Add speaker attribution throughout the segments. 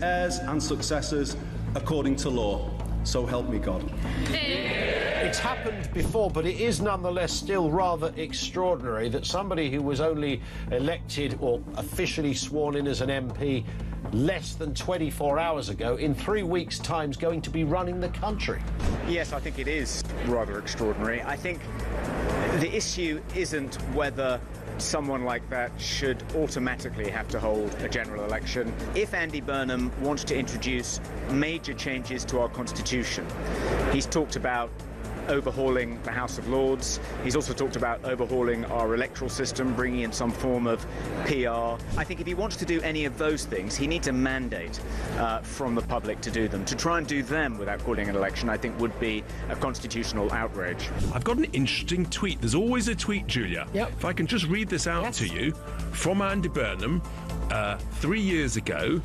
Speaker 1: heirs and successors according to law. So help me God.
Speaker 2: It's happened before, but it is nonetheless still rather extraordinary that somebody who was only elected or officially sworn in as an MP less than 24 hours ago, in 3 weeks' time, is going to be running the country.
Speaker 3: Yes, I think it is rather extraordinary. I think the issue isn't whether someone like that should automatically have to hold a general election. If Andy Burnham wants to introduce major changes to our constitution, he's talked about overhauling the House of Lords. He's also talked about overhauling our electoral system, bringing in some form of PR. I think if he wants to do any of those things, he needs a mandate from the public to do them. To try and do them without calling an election, I think, would be a constitutional outrage.
Speaker 4: I've got an interesting tweet. There's always a tweet, Julia.
Speaker 2: Yep.
Speaker 4: If I can just read this out to you from Andy Burnham 3 years ago.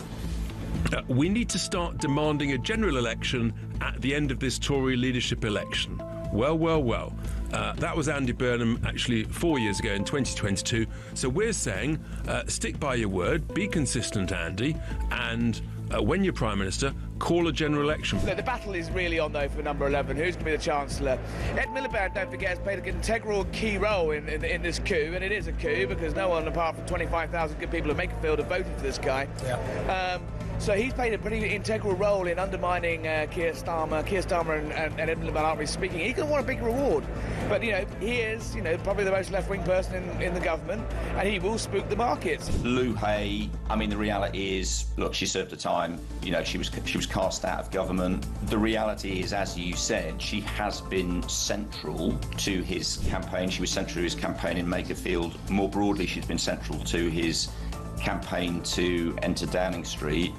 Speaker 4: We need to start demanding a general election at the end of this Tory leadership election. Well, well, well. That was Andy Burnham actually 4 years ago in 2022. So we're saying stick by your word, be consistent, Andy, and when you're Prime Minister, call a general election.
Speaker 5: The battle is really on, though, for number 11. Who's going to be the Chancellor? Ed Miliband, don't forget, has played an integral key role in this coup, and it is a coup because no one apart from 25,000 good people of Makerfield have voted for this guy. Yeah. So he's played a pretty integral role in undermining Keir Starmer. Keir Starmer and Ed Miliband aren't really speaking. He's going to want a big reward. But, he is, probably the most left-wing person in the government, and he will spook the markets.
Speaker 6: Lou Hay, I mean, the reality is, look, she served her time. She was cast out of government. The reality is, as you said, she has been central to his campaign. She was central to his campaign in Makerfield. More broadly, she's been central to his campaign to enter Downing Street.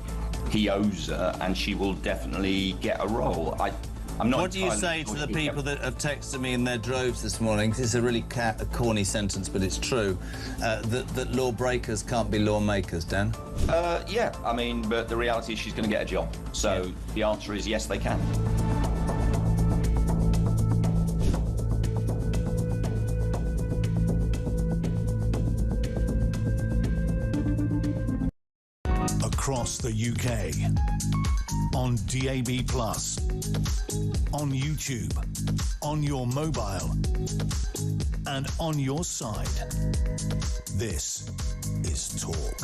Speaker 6: He owes her, and she will definitely get a role. I'm not.
Speaker 7: What do you say to the people that have texted me in their droves this morning? This is a really corny sentence, but it's true. That lawbreakers can't be lawmakers, Dan?
Speaker 6: Yeah, I mean, but the reality is she's going to get a job. So the answer is yes, they can.
Speaker 8: Across the UK, on DAB+, on YouTube, on your mobile, and on your side. This is Talk.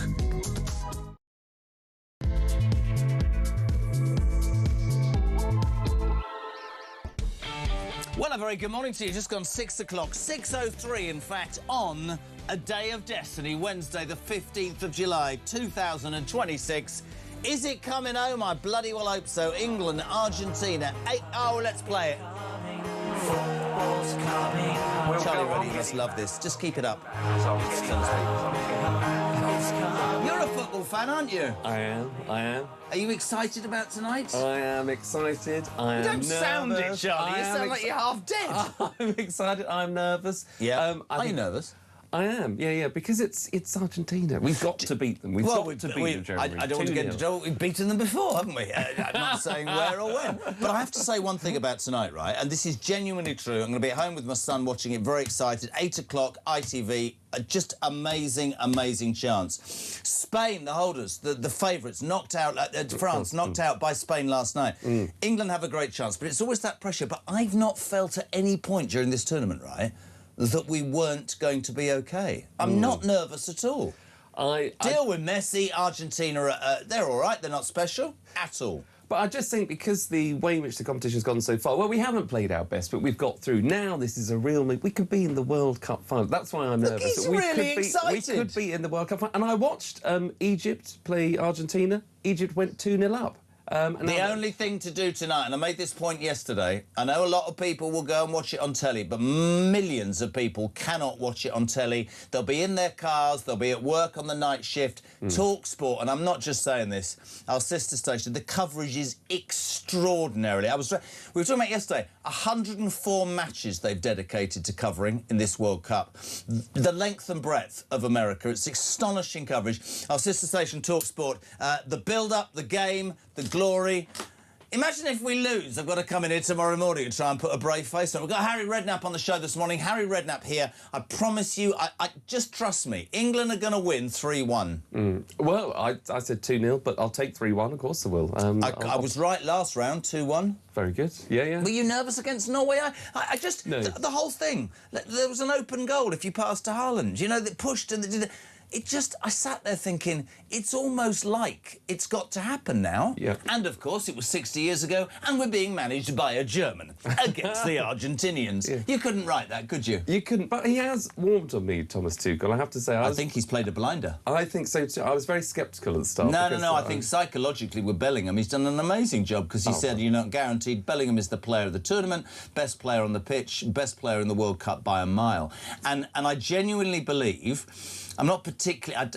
Speaker 7: Well, a very good morning to you. Just gone 6 o'clock, 6:03 in fact, on a day of destiny, Wednesday the 15th of July 2026. Is it coming home? I bloody well hope so. England, Argentina, 8... Oh, let's play it. Charlie Reddy, you must love this. Just keep it up. You're a football fan, aren't you?
Speaker 9: I am.
Speaker 7: Are you excited about tonight?
Speaker 9: I am excited.
Speaker 7: You don't sound it, Charlie. You sound like you're half dead.
Speaker 9: I'm excited. I'm nervous.
Speaker 7: Yeah. Are you nervous?
Speaker 9: I am, yeah, because it's Argentina. We've got to beat them. We've got to beat them, Jeremy.
Speaker 7: I don't want to get into trouble. We've beaten them before, haven't we? I'm not saying where or when. But I have to say one thing about tonight, right? And this is genuinely true. I'm going to be at home with my son watching it, very excited. 8 o'clock, ITV. Just amazing, amazing chance. Spain, the holders, the favourites, knocked out... France, knocked out by Spain last night. England have a great chance, but it's always that pressure. But I've not felt at any point during this tournament, right, that we weren't going to be OK. I'm not nervous at all. Deal with Messi, Argentina, they're all right, they're not special at all.
Speaker 9: But I just think because the way in which the competition's gone so far, well, we haven't played our best, but we've got through. Now this is a real... We could be in the World Cup final. That's why I'm nervous.
Speaker 7: He's really excited.
Speaker 9: We could be in the World Cup final. And I watched Egypt play Argentina. Egypt went 2-0 up.
Speaker 7: The only thing to do tonight, and I made this point yesterday, I know a lot of people will go and watch it on telly, but millions of people cannot watch it on telly. They'll be in their cars, they'll be at work on the night shift. Talk Sport, and I'm not just saying this, our sister station, the coverage is extraordinarily... We were talking about yesterday, 104 matches they've dedicated to covering in this World Cup. The length and breadth of America, it's astonishing coverage. Our sister station, Talk Sport, the build-up, the game, the glory... Imagine if we lose. I've got to come in here tomorrow morning and try and put a brave face on. We've got Harry Redknapp on the show this morning. Harry Redknapp here. I promise you, I just trust me. England are going to win 3-1.
Speaker 9: Well, I said 2-0, but I'll take 3-1. Of course I will.
Speaker 7: I was right last round, 2-1.
Speaker 9: Very good. Yeah, yeah.
Speaker 7: Were you nervous against Norway? I just...
Speaker 9: No.
Speaker 7: The whole thing. There was an open goal if you passed to Haaland. You know, they pushed and they did... I sat there thinking, it's almost like it's got to happen now.
Speaker 9: Yeah.
Speaker 7: And, of course, it was 60 years ago, and we're being managed by a German against the Argentinians. Yeah. You couldn't write that, could you?
Speaker 9: You couldn't, but he has warmed on me, Thomas Tuchel, I have to say.
Speaker 7: I think he's played a blinder.
Speaker 9: I think so, too. I was very sceptical at the start.
Speaker 7: No, I think psychologically with Bellingham, he's done an amazing job because he said, you're not guaranteed. Bellingham is the player of the tournament, best player on the pitch, best player in the World Cup by a mile. And I genuinely believe... I'm not particularly...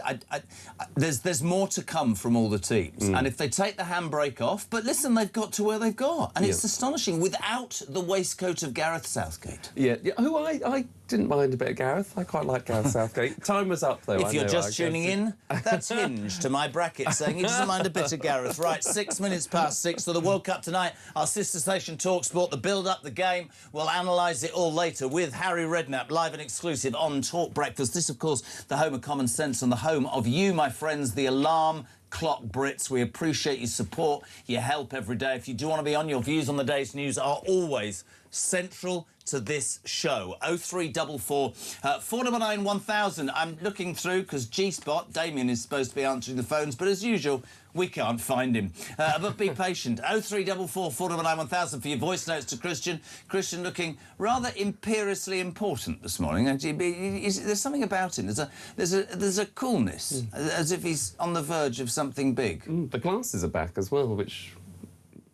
Speaker 7: there's more to come from all the teams. And if they take the handbrake off... But listen, they've got to where they've got. And it's astonishing, without the waistcoat of Gareth Southgate.
Speaker 9: Yeah, who I didn't mind a bit of Gareth. I quite like Gareth Southgate. Time was up, though.
Speaker 7: If you're just tuning in, that's Hinge to my bracket saying he doesn't mind a bit of Gareth. Right, 6 minutes past 6 for the World Cup tonight. Our sister station talkSPORT, the build-up, the game. We'll analyse it all later with Harry Redknapp, live and exclusive on Talk Breakfast. This, of course, the home of common sense and the home of you, my friends, the alarm clock Brits. We appreciate your support, your help every day. If you do want to be on, your views on the day's news are always central to this show. 0344 499 1000. I'm looking through because G-Spot, Damien, is supposed to be answering the phones, but as usual, we can't find him. But be patient. 0344 499 1000 for your voice notes to Christian. Christian looking rather imperiously important this morning. There's something about him. There's a coolness, as if he's on the verge of something big.
Speaker 9: The glasses are back as well, which...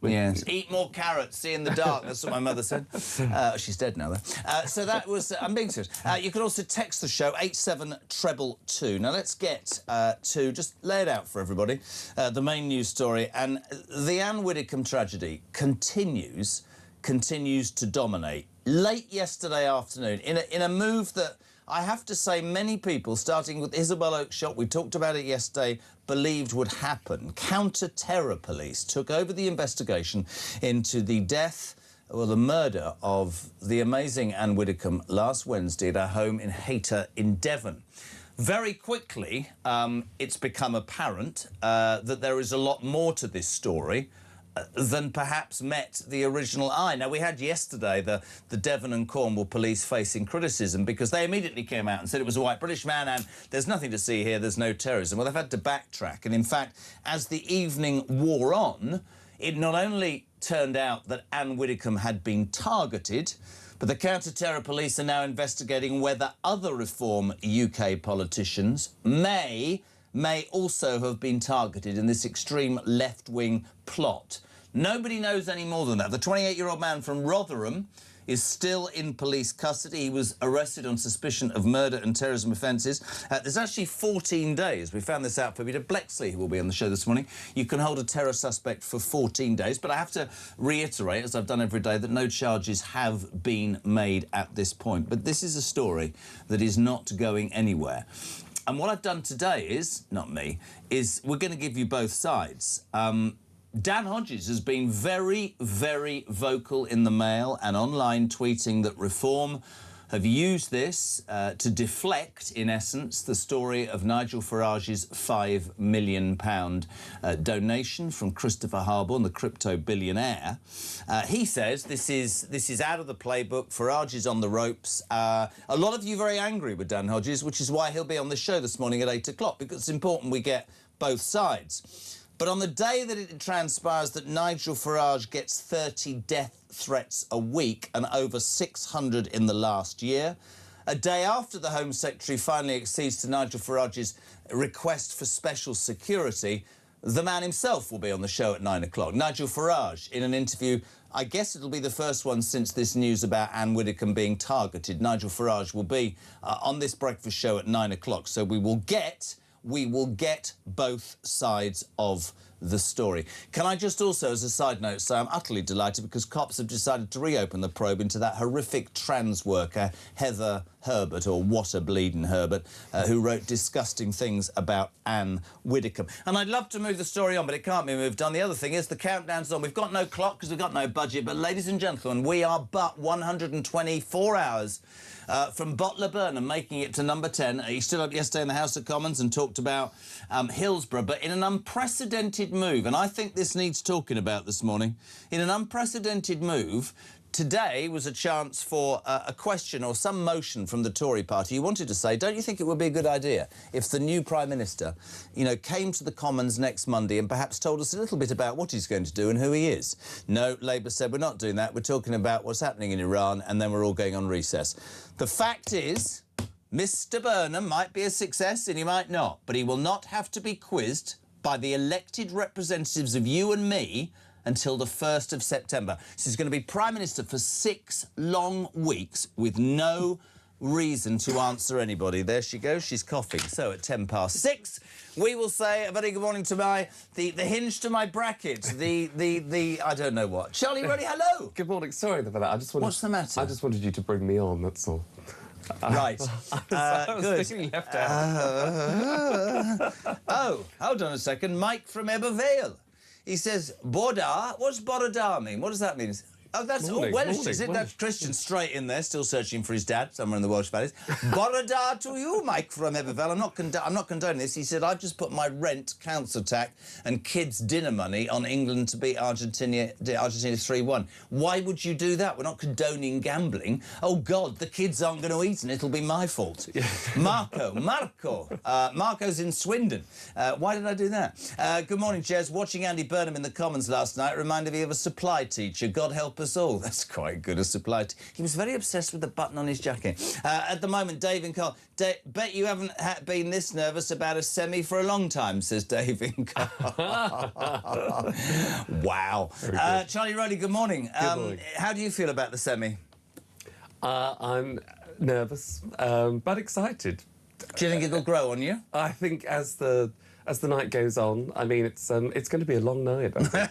Speaker 7: Yes. Eat more carrots, see in the dark. That's what my mother said. She's dead now, though. So that was... I'm being serious. You can also text the show, 87222. Now, let's get to... Just lay it out for everybody. The main news story. And the Ann Widdecombe tragedy continues to dominate. Late yesterday afternoon, in a move that... I have to say many people, starting with Isabel Oakeshott, we talked about it yesterday, believed would happen. Counter-terror police took over the investigation into the death, or the murder of the amazing Ann Widdecombe last Wednesday at her home in Hayter in Devon. Very quickly, it's become apparent that there is a lot more to this story than perhaps met the original eye. Now, we had yesterday the Devon and Cornwall police facing criticism because they immediately came out and said it was a white British man and there's nothing to see here, there's no terrorism. Well, they've had to backtrack. And, in fact, as the evening wore on, it not only turned out that Ann Widdecombe had been targeted, but the counter-terror police are now investigating whether other Reform UK politicians may also have been targeted in this extreme left-wing plot. Nobody knows any more than that. The 28-year-old man from Rotherham is still in police custody. He was arrested on suspicion of murder and terrorism offences. There's actually 14 days. We found this out for Peter Blexley, who will be on the show this morning. You can hold a terror suspect for 14 days. But I have to reiterate, as I've done every day, that no charges have been made at this point. But this is a story that is not going anywhere. And what I've done today is, not me, is we're going to give you both sides. Dan Hodges has been very, very vocal in the Mail and online, tweeting that Reform have used this to deflect, in essence, the story of Nigel Farage's £5 million donation from Christopher Harborne, the crypto billionaire. He says this is out of the playbook. Farage is on the ropes. A lot of you very angry with Dan Hodges, which is why he'll be on the show this morning at 8 o'clock, because it's important we get both sides. But on the day that it transpires that Nigel Farage gets 30 death threats a week and over 600 in the last year, a day after the Home Secretary finally accedes to Nigel Farage's request for special security, the man himself will be on the show at 9 o'clock. Nigel Farage, in an interview, I guess it'll be the first one since this news about Ann Widdecombe being targeted. Nigel Farage will be on this breakfast show at 9 o'clock, so we will get both sides of the story. Can I just also, as a side note, say I'm utterly delighted because cops have decided to reopen the probe into that horrific trans worker, Heather Herbert, or What a Bleeding Herbert, who wrote disgusting things about Ann Widdecombe. And I'd love to move the story on, but it can't be moved on. The other thing is the countdown's on. We've got no clock because we've got no budget, but ladies and gentlemen, we are but 124 hours from Bottler Burnham making it to number 10. He stood up yesterday in the House of Commons and talked about Hillsborough, but in an unprecedented move, and I think this needs talking about this morning, in an unprecedented move, today was a chance for a question or some motion from the Tory party. You wanted to say, don't you think it would be a good idea if the new Prime Minister, you know, came to the Commons next Monday and perhaps told us a little bit about what he's going to do and who he is? No, Labour said, we're not doing that. We're talking about what's happening in Iran and then we're all going on recess. The fact is, Mr Burnham might be a success and he might not, but he will not have to be quizzed by the elected representatives of you and me until the 1st of September. So he's going to be Prime Minister for 6 long weeks with no reason to answer anybody. There she goes, she's coughing. So at 6:10, we will say a very good morning to the hinge to my bracket, the I don't know what. Charlie Ruddy, hello!
Speaker 9: Good morning, sorry about that. I just wanted...
Speaker 7: What's the matter?
Speaker 9: I just wanted you to bring me on, that's all.
Speaker 7: Right.
Speaker 9: I was
Speaker 7: good.
Speaker 9: thinking left out.
Speaker 7: Oh, hold on a second. Mike from Ebervale. He says, Boda. What's Borodar mean? What does that mean? Oh, that's all Welsh, is it? That's Christian straight in there, still searching for his dad somewhere in the Welsh valleys. Borodar to you, Mike from Ebervale. I'm not condoning this. He said, I've just put my rent, council tax and kids' dinner money on England to beat Argentina 3-1. Why would you do that? We're not condoning gambling. Oh, God, the kids aren't going to eat and it'll be my fault. Marco's in Swindon. Why did I do that? Good morning, Jez. Watching Andy Burnham in the Commons last night reminded me of a supply teacher. God help us all. That's quite good, a supply. He was very obsessed with the button on his jacket. At the moment, Dave in Carl. Bet you haven't been this nervous about a semi for a long time, says Dave in Carl. Wow. Charlie Rowley, good morning.
Speaker 9: Good morning.
Speaker 7: How do you feel about the semi?
Speaker 9: I'm nervous, but excited.
Speaker 7: Do you think it'll grow on you?
Speaker 9: I think as the night goes on, I mean, it's going to be a long night, I think.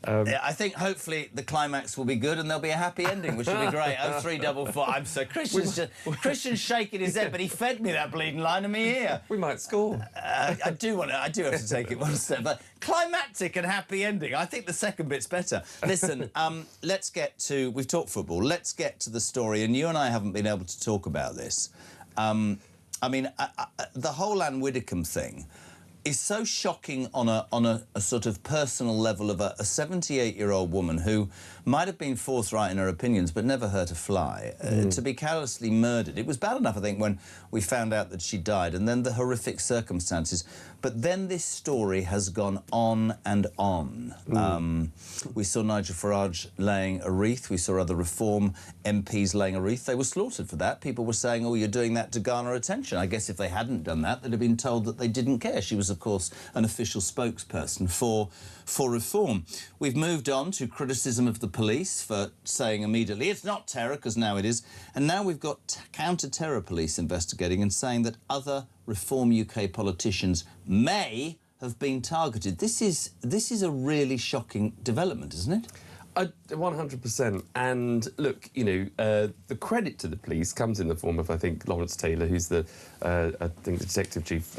Speaker 7: I think hopefully the climax will be good and there'll be a happy ending, which will be great. 0344. I'm so Christian's shaking his head, but he fed me that bleeding line in my ear.
Speaker 9: We might score.
Speaker 7: I do have to take it one step, but climactic and happy ending. I think the second bit's better. Listen, let's get to. We've talked football. Let's get to the story, and you and I haven't been able to talk about this. I mean, the whole Ann Widdecombe thing is so shocking on a sort of personal level of a 78-year-old woman who might have been forthright in her opinions but never hurt a fly, to be callously murdered. It was bad enough, I think, when we found out that she died, and then the horrific circumstances. But then this story has gone on and on. We saw Nigel Farage laying a wreath. We saw other Reform MPs laying a wreath. They were slaughtered for that. People were saying, oh, you're doing that to garner attention. I guess if they hadn't done that, they'd have been told that they didn't care. She was, of course, an official spokesperson for Reform. We've moved on to criticism of the police for saying immediately, it's not terror, because now it is. And now we've got counter-terror police investigating and saying that other Reform UK politicians may have been targeted. This is a really shocking development, isn't it?
Speaker 9: 100%. And look, you know, the credit to the police comes in the form of, I think, Lawrence Taylor, who's the detective chief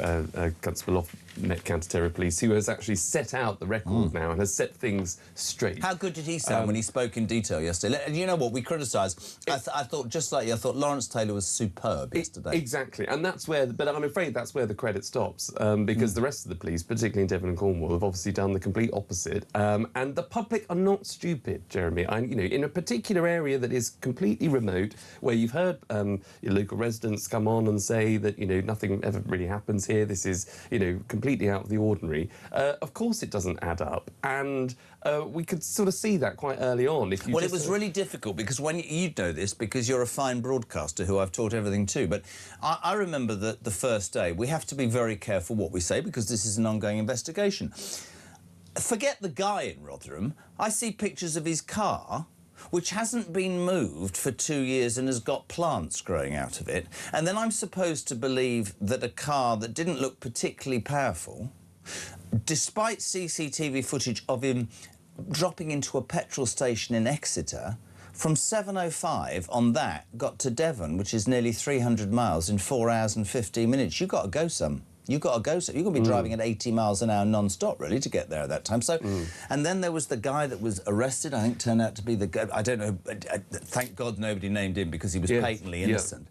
Speaker 9: constable of Met Counter-Terror Police, who has actually set out the record now and has set things straight. How
Speaker 7: good did he sound when he spoke in detail yesterday? And you know what, we criticised. I thought, just like you, I thought Lawrence Taylor was superb yesterday.
Speaker 9: Exactly, and that's where, but I'm afraid that's where the credit stops, because the rest of the police, particularly in Devon and Cornwall, have obviously done the complete opposite. And the public are not stupid, Jeremy. You know, in a particular area that is completely remote, where you've heard your local residents come on and say that, you know, nothing ever really happens here, this is, you know, completely out of the ordinary. Of course it doesn't add up, and we could sort of see that quite early on. If you
Speaker 7: it was really difficult, because when you know this, because you're a fine broadcaster who I've taught everything to, but I remember that the first day, we have to be very careful what we say, because this is an ongoing investigation. Forget the guy in Rotherham. I see pictures of his car, which hasn't been moved for 2 years and has got plants growing out of it. And then I'm supposed to believe that a car that didn't look particularly powerful despite CCTV footage of him dropping into a petrol station in Exeter, from 7:05 on that got to Devon, which is nearly 300 miles, in 4 hours and 15 minutes. You've got to go some. You've got to go some. You're going to be driving at 80 miles an hour non-stop, really, to get there at that time. So, and then there was the guy that was arrested, I think turned out to be the guy, I don't know, thank God nobody named him because he was patently innocent.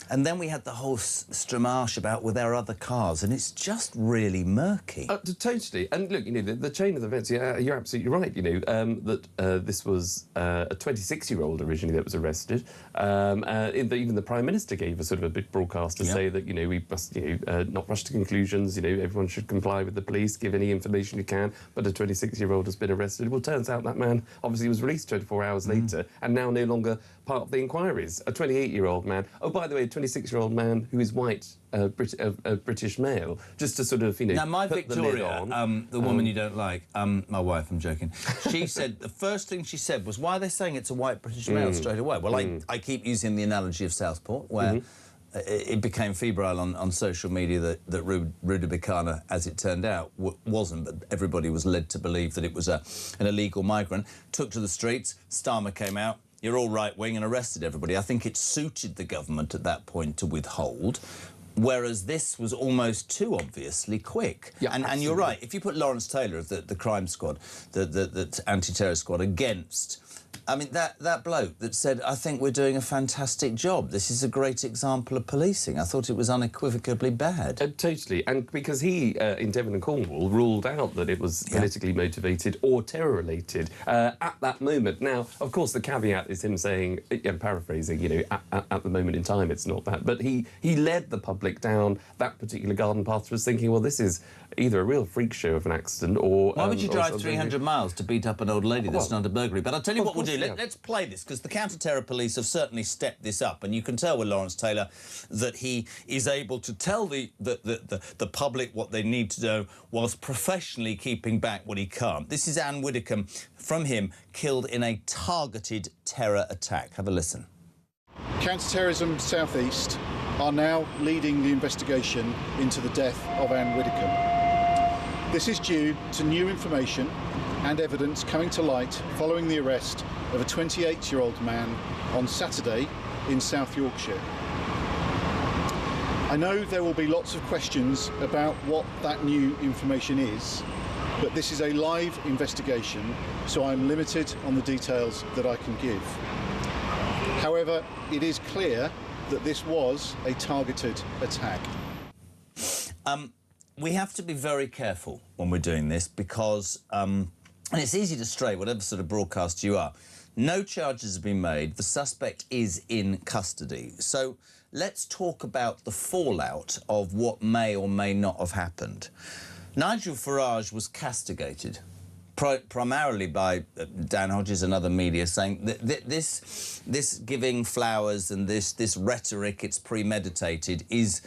Speaker 7: And then we had the whole stramash about were there other cars, and it's just really murky.
Speaker 9: Totally. And look, you know, the chain of events, you're absolutely right, you know, that this was a 26-year-old originally that was arrested. Even the Prime Minister gave a sort of a big broadcast to say that, you know, we must, you know, not rush to conclusions, you know, everyone should comply with the police, give any information you can, but a 26-year-old has been arrested. Well, turns out that man obviously was released 24 hours later and now no longer part of the inquiries. A 28-year-old man, oh, by the way, a 26-year-old man who is white, British male, just to sort of, you know,
Speaker 7: now, my
Speaker 9: put
Speaker 7: Victoria,
Speaker 9: the lid on.
Speaker 7: the woman you don't like, my wife, I'm joking, she said, the first thing she said was, why are they saying it's a white British male straight away? Well, I keep using the analogy of Southport, where it became febrile on social media that Rudabikana, as it turned out, wasn't, but everybody was led to believe that it was an illegal migrant. Took to the streets, Starmer came out, you're all right-wing, and arrested everybody. I think it suited the government at that point to withhold, whereas this was almost too obviously quick.
Speaker 9: Yeah,
Speaker 7: and you're right, if you put Lawrence Taylor of the crime squad, the anti-terror squad, against... I mean, that bloke that said, I think we're doing a fantastic job. This is a great example of policing. I thought it was unequivocally bad.
Speaker 9: Totally. And because he, in Devon and Cornwall, ruled out that it was politically motivated or terror-related at that moment. Now, of course, the caveat is him saying, paraphrasing, you know, at the moment in time, it's not that. But he led the public down that particular garden path, was thinking, well, this is either a real freak show of an accident or...
Speaker 7: Why would you drive 300 miles to beat up an old lady that's not a burglary? But I'll tell you what we'll do. Let's play this, because the counter-terror police have certainly stepped this up, and you can tell with Lawrence Taylor that he is able to tell the public what they need to know whilst professionally keeping back what he can't. This is Ann Widdecombe, from him, killed in a targeted terror attack. Have a listen.
Speaker 10: Counter-terrorism South East are now leading the investigation into the death of Ann Widdecombe. This is due to new information and evidence coming to light following the arrest of a 28-year-old man on Saturday in South Yorkshire. I know there will be lots of questions about what that new information is, but this is a live investigation, so I'm limited on the details that I can give. However, it is clear that this was a targeted attack.
Speaker 7: We have to be very careful when we're doing this because, and it's easy to stray, whatever sort of broadcast you are. No charges have been made. The suspect is in custody. So let's talk about the fallout of what may or may not have happened. Nigel Farage was castigated, primarily by Dan Hodges and other media, saying that this giving flowers and this rhetoric, it's premeditated, is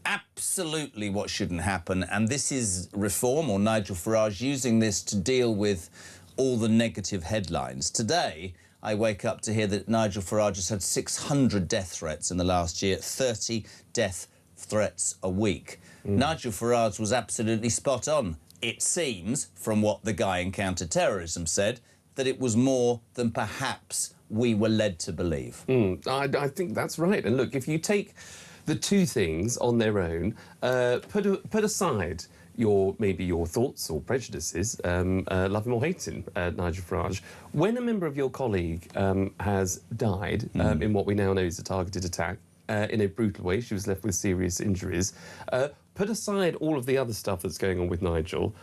Speaker 7: absolutely what shouldn't happen, and this is reform, or Nigel Farage using this to deal with all the negative headlines. Today, I wake up to hear that Nigel Farage has had 600 death threats in the last year, 30 death threats a week. Nigel Farage was absolutely spot on. It seems, from what the guy in counter-terrorism said, that it was more than perhaps we were led to believe.
Speaker 9: I think that's right. And look, if you take the two things on their own, put aside maybe your thoughts or prejudices, love him or hate him, Nigel Farage. When a member of your colleague has died in what we now know is a targeted attack, in a brutal way, she was left with serious injuries, put aside all of the other stuff that's going on with Nigel,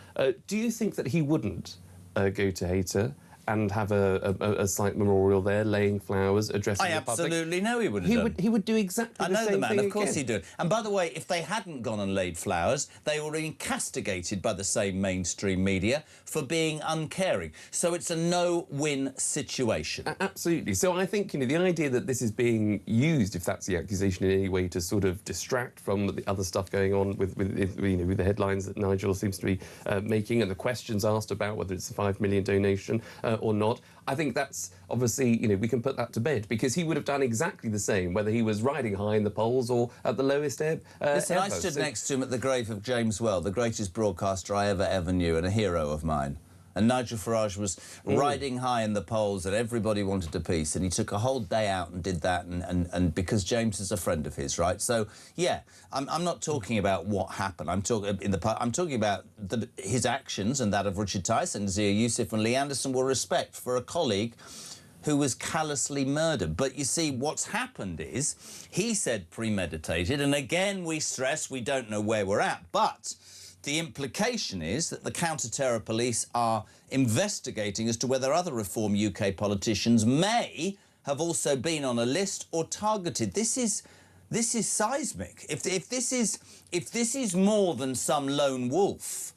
Speaker 9: do you think that he wouldn't go to Hayter and have a slight memorial there, laying flowers, addressing the public?
Speaker 7: I absolutely know he would have done.
Speaker 9: He would do exactly the same thing.
Speaker 7: I know the man, of course he'd do it. And by the way, if they hadn't gone and laid flowers, they were being castigated by the same mainstream media for being uncaring. So it's a no-win situation.
Speaker 9: Absolutely. So I think, you know, the idea that this is being used, if that's the accusation, in any way to sort of distract from the other stuff going on with the headlines that Nigel seems to be making and the questions asked about whether it's a £5 million donation, or not. I think that's obviously, we can put that to bed, because he would have done exactly the same whether he was riding high in the polls or at the lowest ebb.
Speaker 7: Listen, I stood next to him at the grave of James Well, the greatest broadcaster I ever knew, and a hero of mine. And Nigel Farage was riding high in the polls and everybody wanted a piece, and he took a whole day out and did that, and because James is a friend of his, right? So, yeah, I'm not talking about what happened. I'm talking about his actions and that of Richard Tyson, Zia Youssef and Lee Anderson were respect for a colleague who was callously murdered. But you see, what's happened is he said premeditated, and again we stress we don't know where we're at, but the implication is that the counter-terror police are investigating as to whether other Reform UK politicians may have also been on a list or targeted. This is seismic. If this is more than some lone wolf,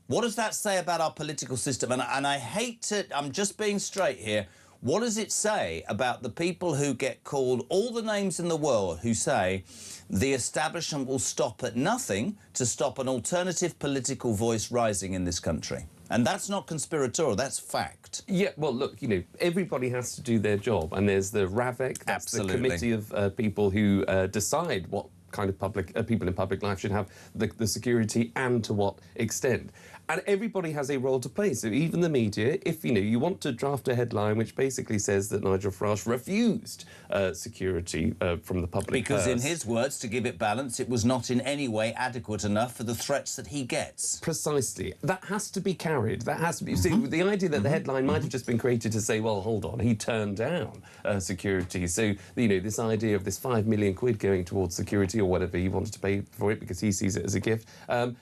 Speaker 7: what does that say about our political system? And I hate to, I'm just being straight here. What does it say about the people who get called all the names in the world who say the establishment will stop at nothing to stop an alternative political voice rising in this country? And that's not conspiratorial, that's fact.
Speaker 9: Yeah, well, look, everybody has to do their job, and there's the RAVEC, that's the committee of people who decide what kind of people in public life should have the security and to what extent. And everybody has a role to play. So even the media, if you want to draft a headline which basically says that Nigel Farage refused security from the public
Speaker 7: because in his words, to give it balance, it was not in any way adequate enough for the threats that he gets.
Speaker 9: Precisely. That has to be carried. That has to be... See, the idea that the headline might have just been created to say, well, hold on, he turned down security. So, this idea of this £5 million going towards security or whatever he wanted to pay for it because he sees it as a gift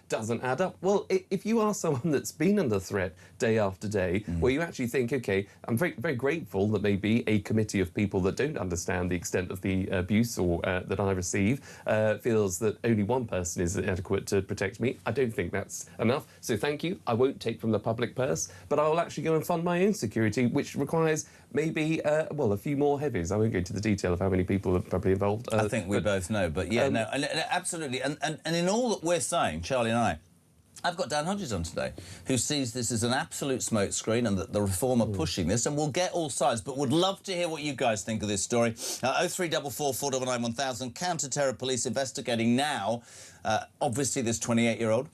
Speaker 9: doesn't add up. Well, if you are someone that's been under threat day after day, where you actually think, OK, I'm very, very grateful that maybe a committee of people that don't understand the extent of the abuse or that I receive feels that only one person is adequate to protect me. I don't think that's enough. So thank you. I won't take from the public purse, but I will actually go and fund my own security, which requires maybe, a few more heavies. I won't go into the detail of how many people are probably involved.
Speaker 7: I think we both know, but yeah, no, absolutely. And in all that we're saying, Charlie and I've got Dan Hodges on today, who sees this as an absolute smokescreen and that the Reform are pushing this, and we'll get all sides, but would love to hear what you guys think of this story. 0344 499 1000, counter-terror police investigating now. Obviously, this 28-year-old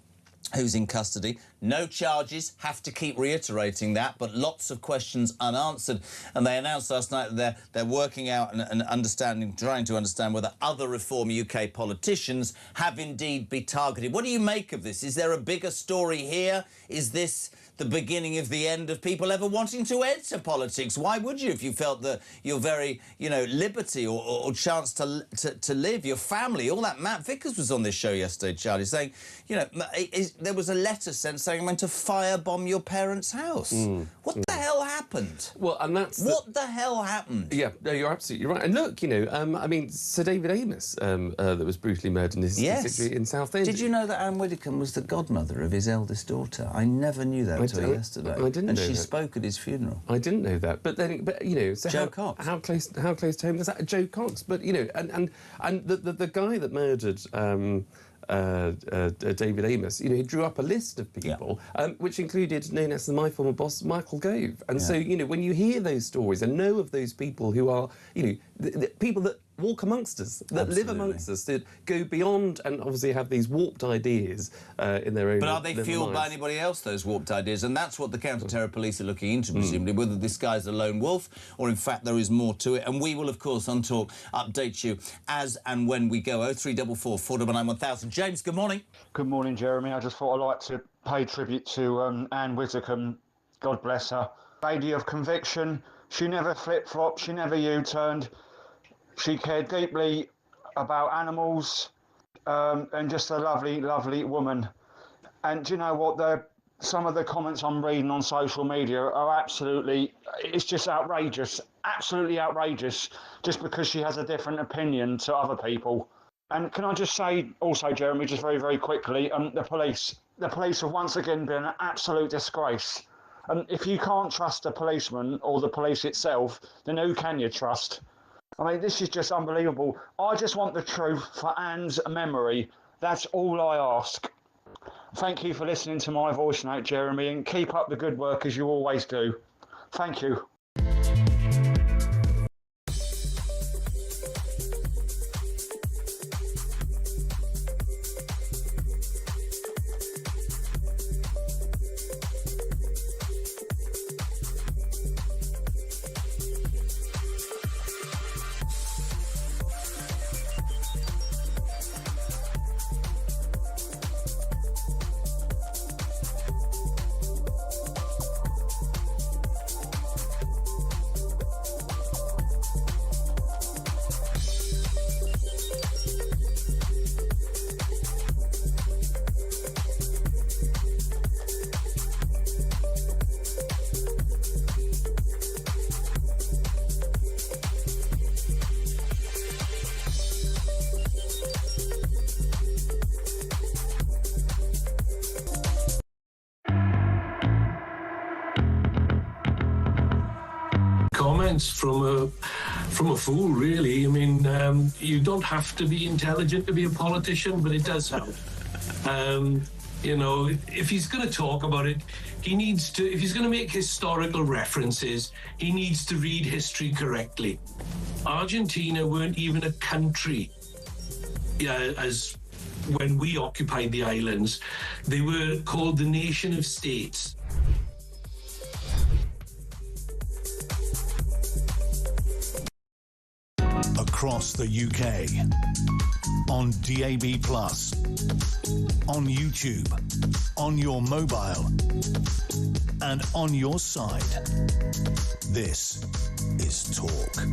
Speaker 7: who's in custody. No charges, have to keep reiterating that, but lots of questions unanswered. And they announced last night that they're working out and trying to understand whether other Reform UK politicians have indeed been targeted. What do you make of this? Is there a bigger story here? Is this the beginning of the end of people ever wanting to enter politics? Why would you if you felt that your very, liberty or chance to live, your family, all that? Matt Vickers was on this show yesterday, Charlie, saying, there was a letter sent saying I'm going to firebomb your parents' house. What the hell happened?
Speaker 9: Well, and that's...
Speaker 7: What the hell happened?
Speaker 9: Yeah, no, you're absolutely right. And look, Sir David Amos, that was brutally murdered in his constituency in Southend.
Speaker 7: Did you know that Ann Widdecombe was the godmother of his eldest daughter? I never knew that until yesterday.
Speaker 9: I didn't know that.
Speaker 7: And she spoke at his funeral.
Speaker 9: I didn't know that. But so
Speaker 7: Joe Cox.
Speaker 9: How close to home was that? Joe Cox. But, and the guy that murdered... David Amos, he drew up a list of people, which included known as my former boss, Michael Gove. And so, when you hear those stories and know of those people who are, the people that walk amongst us, that live amongst us, that go beyond and obviously have these warped ideas in their own.
Speaker 7: But are they fueled by anybody else, those warped ideas? And that's what the counter-terror police are looking into, presumably, whether this guy's a lone wolf or, in fact, there is more to it. And we will, of course, on Talk, update you as and when we go. 0344 499 1000. James, good morning.
Speaker 11: Good morning, Jeremy. I just thought I'd like to pay tribute to Ann Widdecombe. God bless her. Lady of conviction. She never flip-flopped. She never U-turned. She cared deeply about animals and just a lovely, lovely woman. And do you know what? Some of the comments I'm reading on social media are absolutely, it's just outrageous, absolutely outrageous, just because she has a different opinion to other people. And can I just say also, Jeremy, just very, very quickly, the police have once again been an absolute disgrace. And if you can't trust a policeman or the police itself, then who can you trust? I mean, this is just unbelievable. I just want the truth for Ann's memory. That's all I ask. Thank you for listening to my voice note, Jeremy, and keep up the good work as you always do. Thank you.
Speaker 12: Comments from a fool, really. I mean, you don't have to be intelligent to be a politician, but it does help. You know, if he's going to talk about it, he needs to, if he's going to make historical references, he needs to read history correctly. Argentina weren't even a country as when we occupied the islands. They were called the Nation of States.
Speaker 8: Across the UK, on DAB+, on YouTube, on your mobile, and on your side. This is Talk.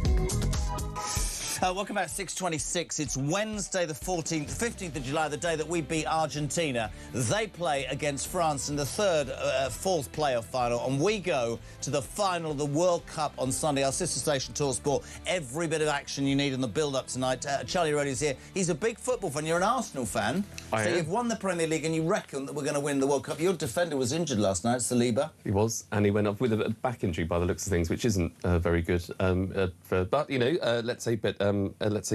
Speaker 7: Welcome back, 6:26. It's Wednesday, the 15th of July, the day that we beat Argentina. They play against France in the fourth playoff final, and we go to the final of the World Cup on Sunday. Our sister station, TalkSport, every bit of action you need in the build-up tonight. Charlie Roddy's here. He's a big football fan. You're an Arsenal fan. So you've won the Premier League, and you reckon that we're going to win the World Cup. Your defender was injured last night, Saliba.
Speaker 9: He was, and he went off with a back injury by the looks of things, which isn't very good. But, you know, let's say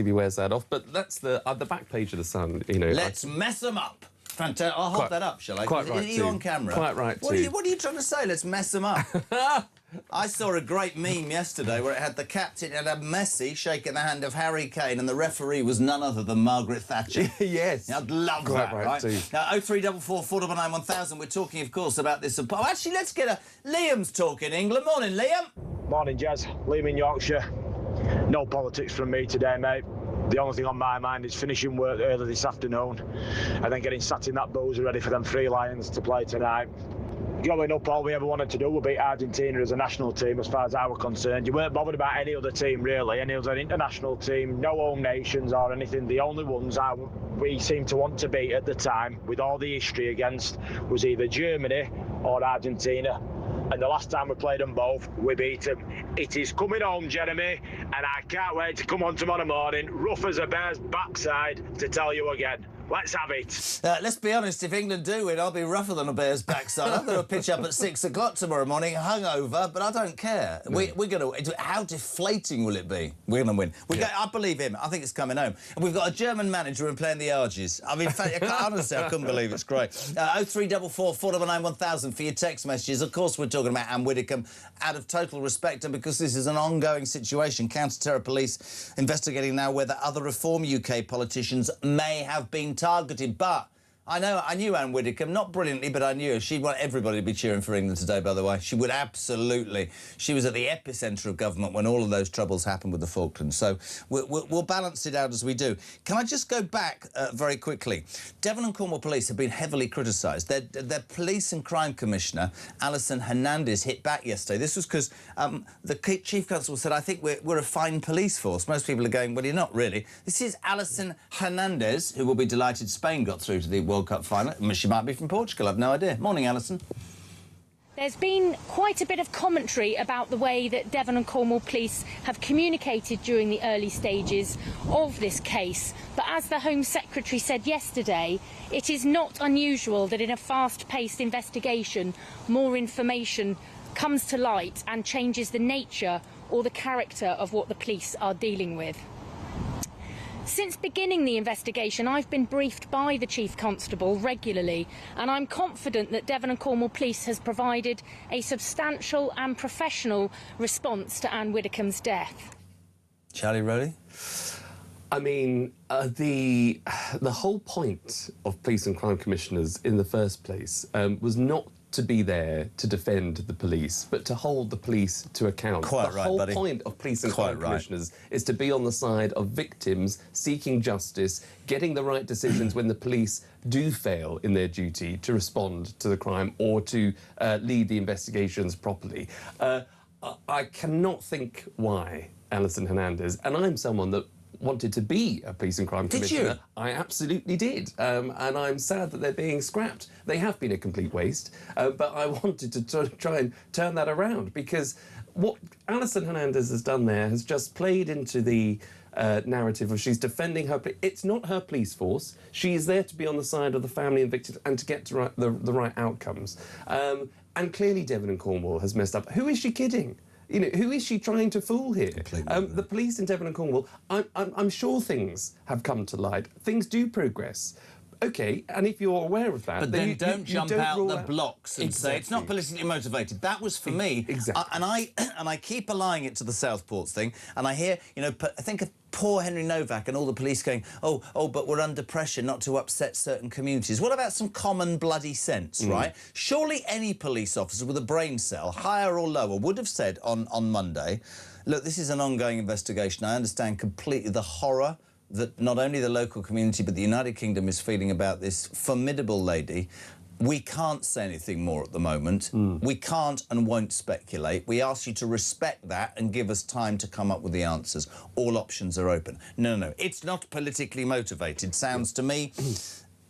Speaker 9: he wears that off. But that's the back page of the Sun, you know.
Speaker 7: Let's mess them up. Fantastic. I'll hold that up, shall I?
Speaker 9: Quite right,
Speaker 7: Are you on camera?
Speaker 9: Quite right,
Speaker 7: what are you trying to say? Let's mess them up. I saw a great meme yesterday where it had the captain and had Messi shaking the hand of Harry Kane, and the referee was none other than Margaret Thatcher.
Speaker 9: Yes.
Speaker 7: I'd love that, right? Now, 0344 499 1000. We're talking, of course, about this. Oh, actually, let's get Liam's talking England. Morning, Liam.
Speaker 13: Morning, Jez. Liam in Yorkshire. No politics from me today, mate. The only thing on my mind is finishing work early this afternoon and then getting sat in that boozer ready for them three Lions to play tonight. Growing up, all we ever wanted to do was beat Argentina as a national team, as far as I was concerned. You weren't bothered about any other team, really, any other international team, no home nations or anything. The only ones we seemed to want to beat at the time, with all the history against, was either Germany or Argentina. And the last time we played them both, we beat them. It is coming home, Jeremy, and I can't wait to come on tomorrow morning, rough as a bear's backside, to tell you again. Let's have it.
Speaker 7: Let's be honest, if England do win, I'll be rougher than a bear's backside. I'm going to pitch up at 6 o'clock tomorrow morning, hungover, but I don't care. We're going to... How deflating will it be? We're going to win. I believe him. I think it's coming home. And we've got a German manager and playing the Argies. I mean, honestly, I couldn't believe it's great. 0344 499 1000 for your text messages. Of course, we're talking about Ann Widdecombe, out of total respect, and because this is an ongoing situation. Counter-terror police investigating now whether other Reform UK politicians may have been targeted, but I knew Ann Widdecombe, not brilliantly, but I knew her. She'd want everybody to be cheering for England today, by the way. She would absolutely. She was at the epicentre of government when all of those troubles happened with the Falklands. So we'll balance it out as we do. Can I just go back very quickly? Devon and Cornwall Police have been heavily criticised. Their Police and Crime Commissioner, Alison Hernandez, hit back yesterday. This was because the Chief Constable said, I think we're a fine police force. Most people are going, well, you're not really. This is Alison Hernandez, who will be delighted Spain got through to the World Cup final. She might be from Portugal, I've no idea. Morning, Alison.
Speaker 14: There's been quite a bit of commentary about the way that Devon and Cornwall Police have communicated during the early stages of this case. But as the Home Secretary said yesterday, it is not unusual that in a fast-paced investigation, more information comes to light and changes the nature or the character of what the police are dealing with. Since beginning the investigation, I've been briefed by the Chief Constable regularly, and I'm confident that Devon and Cornwall Police has provided a substantial and professional response to Ann Widdecombe's death.
Speaker 7: Charlie Rowley?
Speaker 9: I mean, the whole point of police and crime commissioners in the first place was not to be there to defend the police, but to hold the police to account.
Speaker 7: Quite right, buddy.
Speaker 9: The whole point of police and crime commissioners is to be on the side of victims, seeking justice, getting the right decisions when the police do fail in their duty to respond to the crime or to lead the investigations properly. I cannot think why Alison Hernandez, and I'm someone that wanted to be a police and crime commissioner.
Speaker 7: Did you?
Speaker 9: I absolutely did. And I'm sad that they're being scrapped. They have been a complete waste. But I wanted to try and turn that around, because what Alison Hernandez has done there has just played into the narrative of she's defending her... It's not her police force. She is there to be on the side of the family and victims and to get to the right outcomes. And clearly Devon and Cornwall has messed up. Who is she kidding? You know, who is she trying to fool here? The police in Devon and Cornwall, I'm sure things have come to light. Things do progress. OK, and if you're aware of that...
Speaker 7: But then don't jump out the blocks and say it's not politically motivated. That was for me.
Speaker 9: Exactly.
Speaker 7: And I keep allying it to the Southports thing, and I hear, you know, I think of poor Henry Novak and all the police going, oh, but we're under pressure not to upset certain communities. What about some common bloody sense, right? Surely any police officer with a brain cell, higher or lower, would have said on Monday, look, this is an ongoing investigation. I understand completely the horror that not only the local community but the United Kingdom is feeling about this formidable lady. We can't say anything more at the moment. We can't and won't speculate. We ask you to respect that and give us time to come up with the answers. All options are open. No, it's not politically motivated. Sounds to me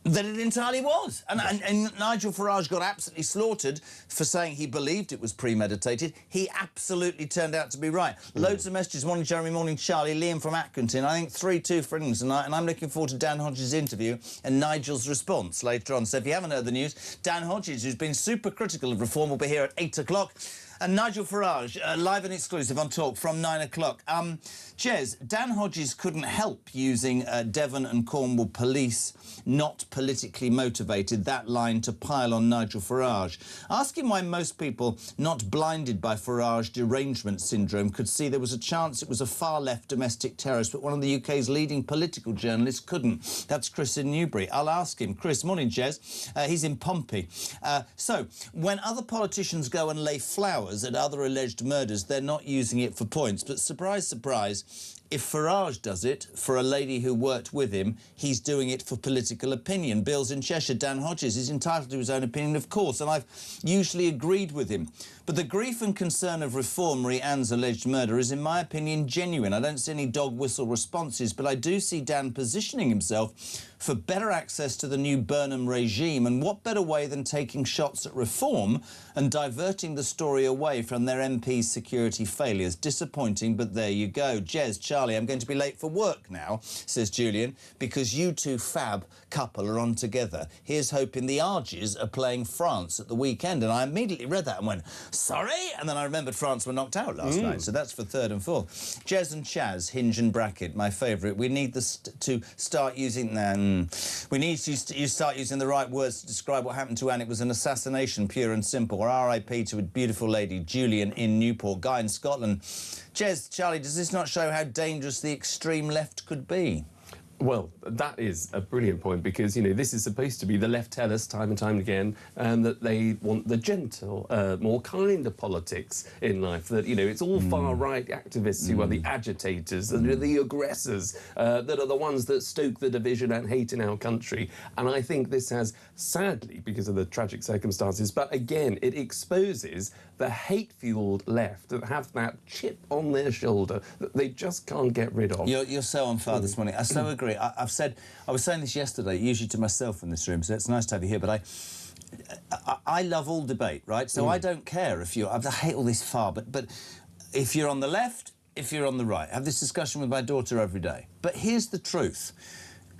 Speaker 7: that it entirely was. And Nigel Farage got absolutely slaughtered for saying he believed it was premeditated. He absolutely turned out to be right. Loads of messages. Morning, Jeremy. Morning, Charlie. Liam from Accrington. I think 3-2 for England tonight, and I'm looking forward to Dan Hodges' interview and Nigel's response later on. So if you haven't heard the news, Dan Hodges, who's been super critical of reform, will be here at 8 o'clock. And Nigel Farage, live and exclusive on Talk from 9 o'clock. Jez, Dan Hodges couldn't help using Devon and Cornwall police not politically motivated, that line to pile on Nigel Farage. Ask him why most people not blinded by Farage derangement syndrome could see there was a chance it was a far-left domestic terrorist, but one of the UK's leading political journalists couldn't. That's Chris in Newbury. I'll ask him. Chris, morning, Jez. He's in Pompey. So, when other politicians go and lay flowers at other alleged murders, they're not using it for points. But surprise, surprise, if Farage does it for a lady who worked with him, he's doing it for political opinion. Bill's in Cheshire. Dan Hodges is entitled to his own opinion, of course, and I've usually agreed with him. But the grief and concern of reform re Ann's alleged murder is, in my opinion, genuine. I don't see any dog whistle responses, but I do see Dan positioning himself for better access to the new Burnham regime, and what better way than taking shots at reform and diverting the story away from their MP's security failures. Disappointing, but there you go. Jez, Charlie, I'm going to be late for work now, says Julian, because you two fab couple are on together. Here's hoping the Argies are playing France at the weekend. And I immediately read that and went, sorry? And then I remembered France were knocked out last night, so that's for third and fourth. Jez and Chaz, hinge and bracket, my favourite. We need to start using... we need to start using the right words to describe what happened to Anne. It was an assassination, pure and simple. Or R.I.P. to a beautiful lady, Julian in Newport. Guy in Scotland. Jez, Charlie, does this not show how dangerous the extreme left could be?
Speaker 9: Well, that is a brilliant point, because, you know, this is supposed to be, the left tell us time and time again that they want the gentle, more kinder politics in life, that, you know, it's all far-right activists who are the agitators, that are the aggressors, that are the ones that stoke the division and hate in our country. And I think this has, sadly, because of the tragic circumstances, but again, it exposes the hate-fueled left that have that chip on their shoulder that they just can't get rid of.
Speaker 7: You're so on fire this morning. I so agree. I was saying this yesterday, usually to myself in this room, so it's nice to have you here, but I love all debate, right? So I don't care if you're... I hate all this far, but if you're on the left, if you're on the right. I have this discussion with my daughter every day. But here's the truth.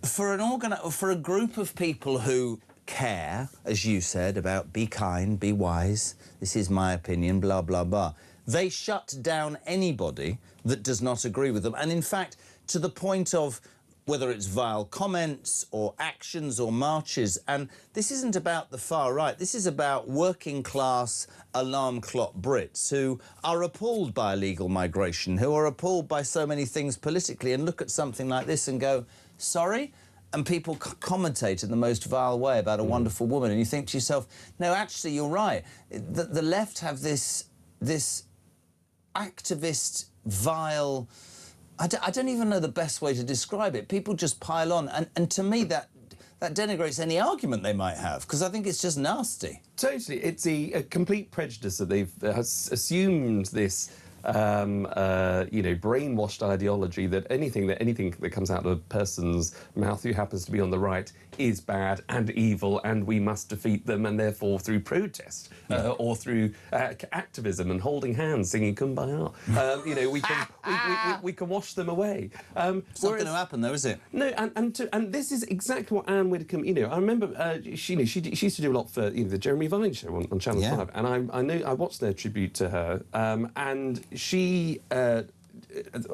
Speaker 7: For a group of people who care, as you said, about be kind, be wise, this is my opinion, blah, blah, blah, they shut down anybody that does not agree with them. And, in fact, to the point of whether it's vile comments or actions or marches. And this isn't about the far right. This is about working class alarm clock Brits who are appalled by illegal migration, who are appalled by so many things politically, and look at something like this and go, sorry? And people commentate in the most vile way about a wonderful woman, and you think to yourself, no, actually, you're right. The left have this activist, vile... I don't even know the best way to describe it. People just pile on, and to me that denigrates any argument they might have, because I think it's just nasty.
Speaker 9: Totally. It's a complete prejudice that they've assumed this brainwashed ideology that anything that comes out of a person's mouth who happens to be on the right is bad and evil, and we must defeat them, and therefore through protest or through activism and holding hands, singing "Kumbaya," we can wash them away.
Speaker 7: It's not going to happen, though, is it?
Speaker 9: No, and this is exactly what Ann Widdecombe. I remember she used to do a lot for the Jeremy Vine show on Channel 5, and I watched their tribute to her, and she.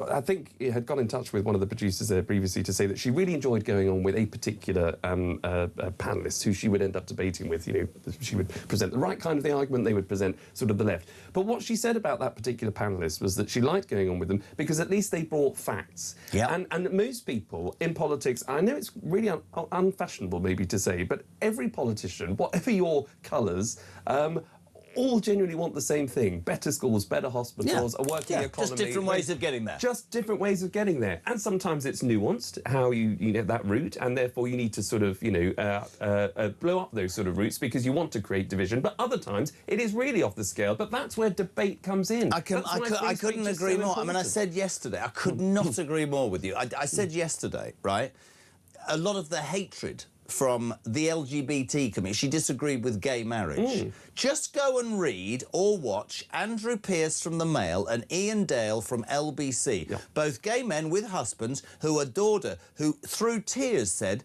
Speaker 9: I think it had got in touch with one of the producers there previously to say that she really enjoyed going on with a particular panellist who she would end up debating with. She would present the right kind of the argument, they would present sort of the left. But what she said about that particular panellist was that she liked going on with them because at least they brought facts.
Speaker 7: Yeah.
Speaker 9: And most people in politics, I know it's really unfashionable maybe to say, but every politician, whatever your colours, all genuinely want the same thing: better schools, better hospitals, a working economy.
Speaker 7: Just different ways of getting there.
Speaker 9: Just different ways of getting there. And sometimes it's nuanced, how you get that route, and therefore you need to sort of, blow up those sort of routes because you want to create division. But other times it is really off the scale. But that's where debate comes in.
Speaker 7: I couldn't agree more. I mean, I said yesterday, I could not agree more with you. I said yesterday, right, a lot of the hatred from the LGBT community, she disagreed with gay marriage. Just go and read or watch Andrew Pearce from the Mail and Ian Dale from LBC, both gay men with husbands who adored her, who through tears said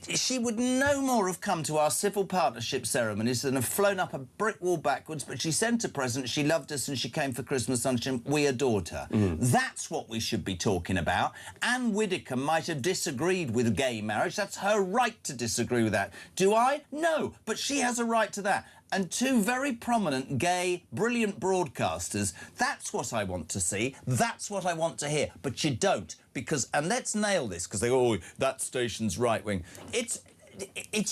Speaker 7: she would no more have come to our civil partnership ceremonies than have flown up a brick wall backwards, but she sent a present, she loved us, and she came for Christmas luncheon. We adored her. That's what we should be talking about. Ann Widdecombe might have disagreed with gay marriage. That's her right to disagree with that. Do I? No, but she has a right to that. And two very prominent, gay, brilliant broadcasters, that's what I want to see, that's what I want to hear. But you don't, because, and let's nail this, because they go, oh, that station's right-wing. It's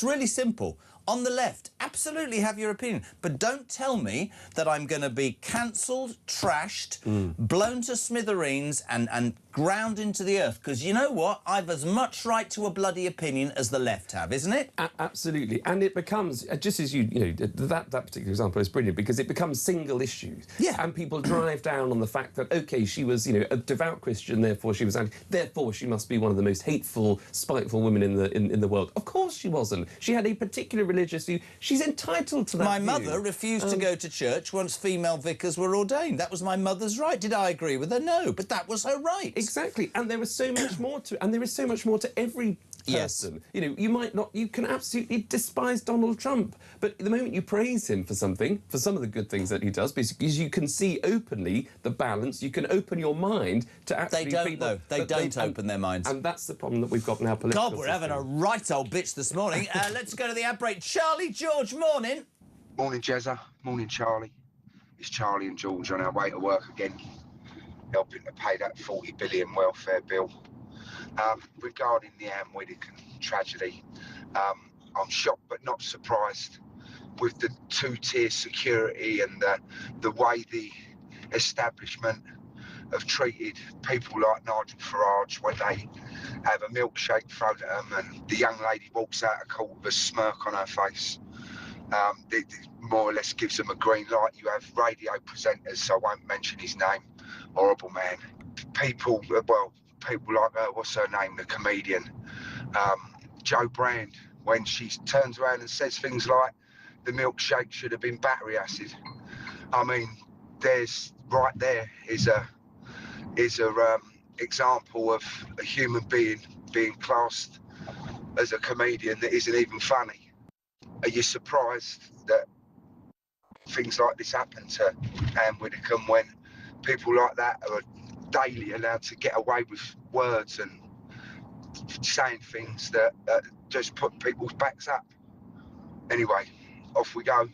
Speaker 7: really simple. On the left, absolutely have your opinion, but don't tell me that I'm going to be cancelled, trashed, blown to smithereens and ground into the earth, because you know what? I've as much right to a bloody opinion as the left have, isn't it?
Speaker 9: Absolutely. And it becomes, just as that particular example is brilliant, because it becomes single issues.
Speaker 7: Yeah.
Speaker 9: And people drive down on the fact that, OK, she was, a devout Christian, therefore she was anti, therefore she must be one of the most hateful, spiteful women in the world. Of course she wasn't. She had a particular religious view. She's entitled to that
Speaker 7: My
Speaker 9: view.
Speaker 7: mother refused to go to church once female vicars were ordained. That was my mother's right. Did I agree with her? No, but that was her right.
Speaker 9: Exactly. And there was so much more to, and there is so much more to every person. You might not, you can absolutely despise Donald Trump, but the moment you praise him for something, for some of the good things that he does, because you can see openly the balance, you can open your mind to actually...
Speaker 7: They don't, though. They don't open their minds.
Speaker 9: And that's the problem that we've got in our political
Speaker 7: God, we're having a right old bitch this morning. Let's go to the ad break. Charlie George, morning.
Speaker 15: Morning, Jezza. Morning, Charlie. It's Charlie and George on our way to work again, helping to pay that 40 billion welfare bill. Regarding the Ann Widdecombe tragedy, I'm shocked but not surprised with the two-tier security and the way the establishment have treated people like Nigel Farage when they have a milkshake thrown at them and the young lady walks out of court with a smirk on her face. It more or less gives them a green light. You have radio presenters, so I won't mention his name, horrible man. People like, what's her name, the comedian, Jo Brand, when she turns around and says things like, the milkshake should have been battery acid. I mean, there's, right there is a example of a human being being classed as a comedian that isn't even funny. Are you surprised that things like this happen to Ann Widdecombe when people like that are daily allowed to get away with words and saying things that just put people's backs up. Anyway, off we go.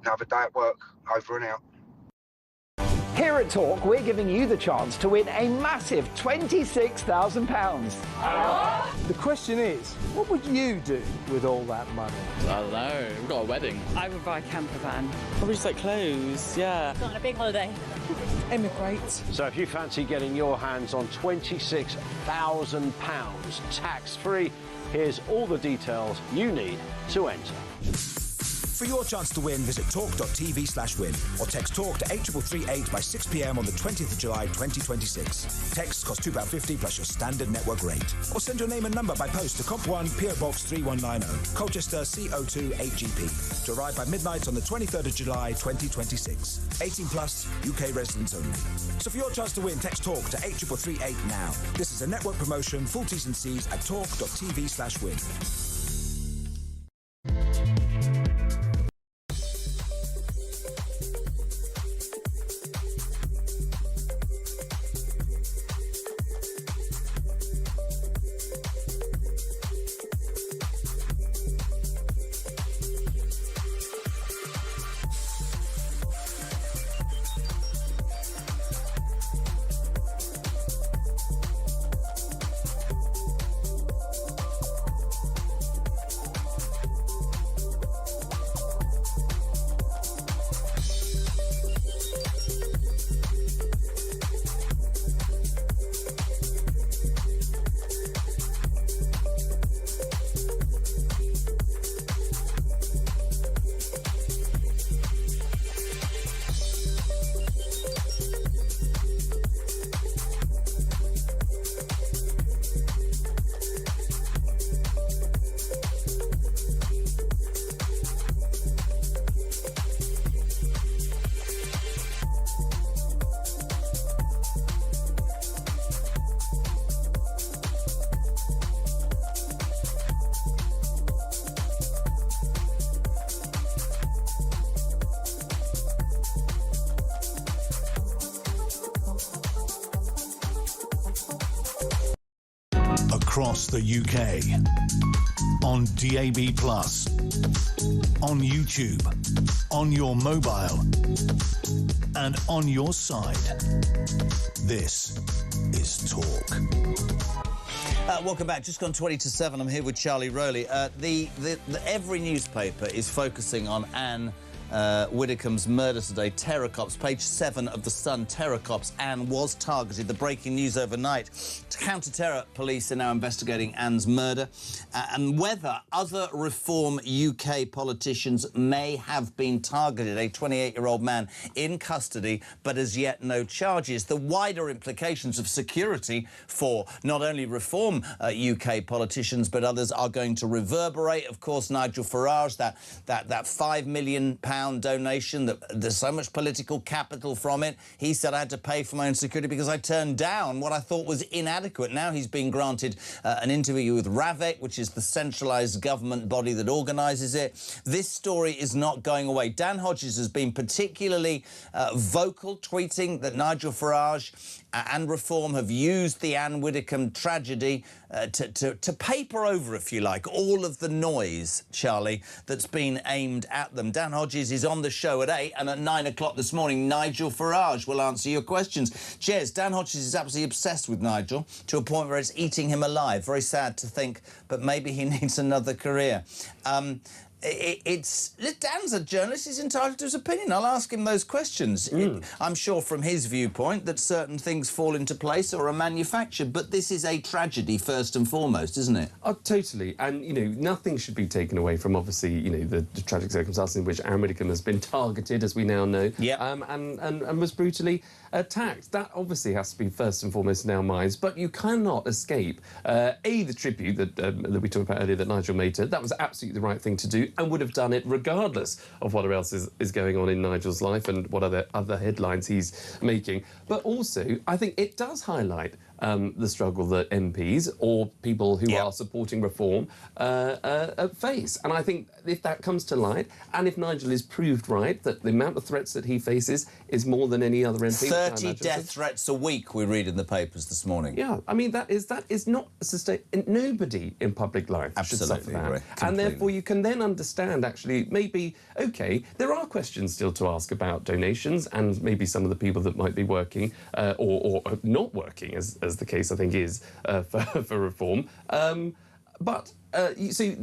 Speaker 15: Another day at work, over and out.
Speaker 16: Here at Talk, we're giving you the chance to win a massive £26,000. The question is, what would you do with all that money?
Speaker 17: I don't know. We've got a wedding.
Speaker 18: I would buy a camper van.
Speaker 17: Probably just like clothes, yeah.
Speaker 18: Go on a big holiday. Emigrate.
Speaker 2: So if you fancy getting your hands on £26,000 tax-free, here's all the details you need to enter.
Speaker 19: For your chance to win, visit talk.tv/win or text TALK to 8338 by 6 p.m. on the 20th of July 2026. Texts cost £2.50 plus your standard network rate. Or send your name and number by post to Comp1 PO Box 3190, Colchester CO2 8GP, to arrive by midnight on the 23rd of July 2026. 18 plus, UK residents only. So for your chance to win, text TALK to 8338 now. This is a network promotion. Full T's and C's at talk.tv/win.
Speaker 8: Across the UK, on DAB+, on YouTube, on your mobile, and on your side. This is Talk.
Speaker 7: Welcome back. Just gone 20 to 7. I'm here with Charlie Rowley. Every newspaper is focusing on Ann Widdecombe's murder today. Terror cops, page 7 of The Sun. Terror cops. Ann was targeted. The breaking news overnight. Counter-terror police are now investigating Ann's murder and whether other Reform UK politicians may have been targeted. A 28-year-old man in custody, but as yet no charges. The wider implications of security for not only Reform UK politicians, but others are going to reverberate. Of course, Nigel Farage, that £5 million donation, that there's so much political capital from it. He said, I had to pay for my own security because I turned down what I thought was inadequate. Now he's been granted an interview with RAVEC, which is the centralised government body that organises it. This story is not going away. Dan Hodges has been particularly vocal, tweeting that Nigel Farage and Reform have used the Ann Widdecombe tragedy to paper over, if you like, all of the noise, Charlie, that's been aimed at them. Dan Hodges is on the show at 8, and at 9 o'clock this morning, Nigel Farage will answer your questions. Jez, Dan Hodges is absolutely obsessed with Nigel to a point where it's eating him alive. Very sad to think, but maybe he needs another career. Dan's a journalist, he's entitled to his opinion. I'll ask him those questions. I'm sure from his viewpoint that certain things fall into place or are manufactured, but this is a tragedy first and foremost, isn't it?
Speaker 9: Oh, totally. And, you know, nothing should be taken away from, obviously, you know, the tragic circumstances in which Ann Widdecombe has been targeted, as we now know, and was brutally attacked. That obviously has to be first and foremost in our minds, but you cannot escape, the tribute that we talked about earlier that Nigel made to her. That was absolutely the right thing to do, and would have done it regardless of what else is going on in Nigel's life and what other headlines he's making. But also, I think it does highlight the struggle that MPs or people who are supporting reform face. And I think if that comes to light, and if Nigel is proved right that the amount of threats that he faces is more than any other MP...
Speaker 7: 30 death threats a week, we read in the papers this morning.
Speaker 9: Yeah, I mean, that is not sustainable. Nobody in public life should suffer that. And therefore you can then understand, actually, maybe, OK, there are questions still to ask about donations and maybe some of the people that might be working or not working, as the case, I think, is for reform. So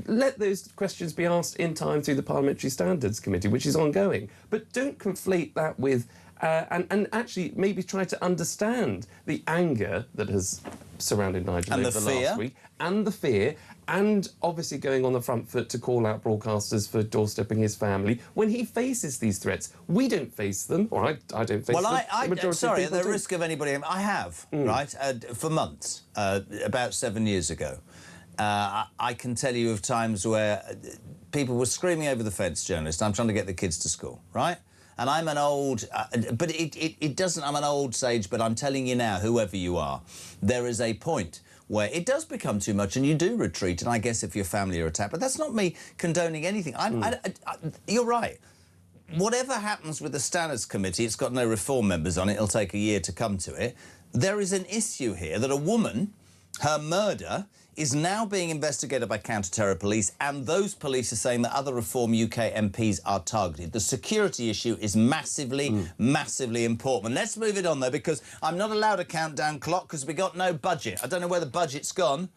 Speaker 9: let those questions be asked in time through the Parliamentary Standards Committee, which is ongoing. But don't conflate that with... and actually maybe try to understand the anger that has surrounded Nigel over the last week, and the fear, and obviously going on the front foot to call out broadcasters for doorstepping his family. When he faces these threats, we don't face them, or I don't face them.
Speaker 7: Well, sorry, at the risk of anybody... I have, right, for months, about 7 years ago. I can tell you of times where people were screaming over the fence, journalists, I'm trying to get the kids to school, right? And I'm an old... but it doesn't... I'm an old sage, but I'm telling you now, whoever you are, there is a point where it does become too much and you do retreat, and I guess if your family are attacked. But that's not me condoning anything. You're right. Whatever happens with the Standards Committee, it's got no reform members on it, it'll take a year to come to it. There is an issue here that a woman, her murder, is now being investigated by counter-terror police, and those police are saying that other Reform UK MPs are targeted. The security issue is massively, massively important. Let's move it on, though, because I'm not allowed a countdown clock because we got no budget. I don't know where the budget's gone.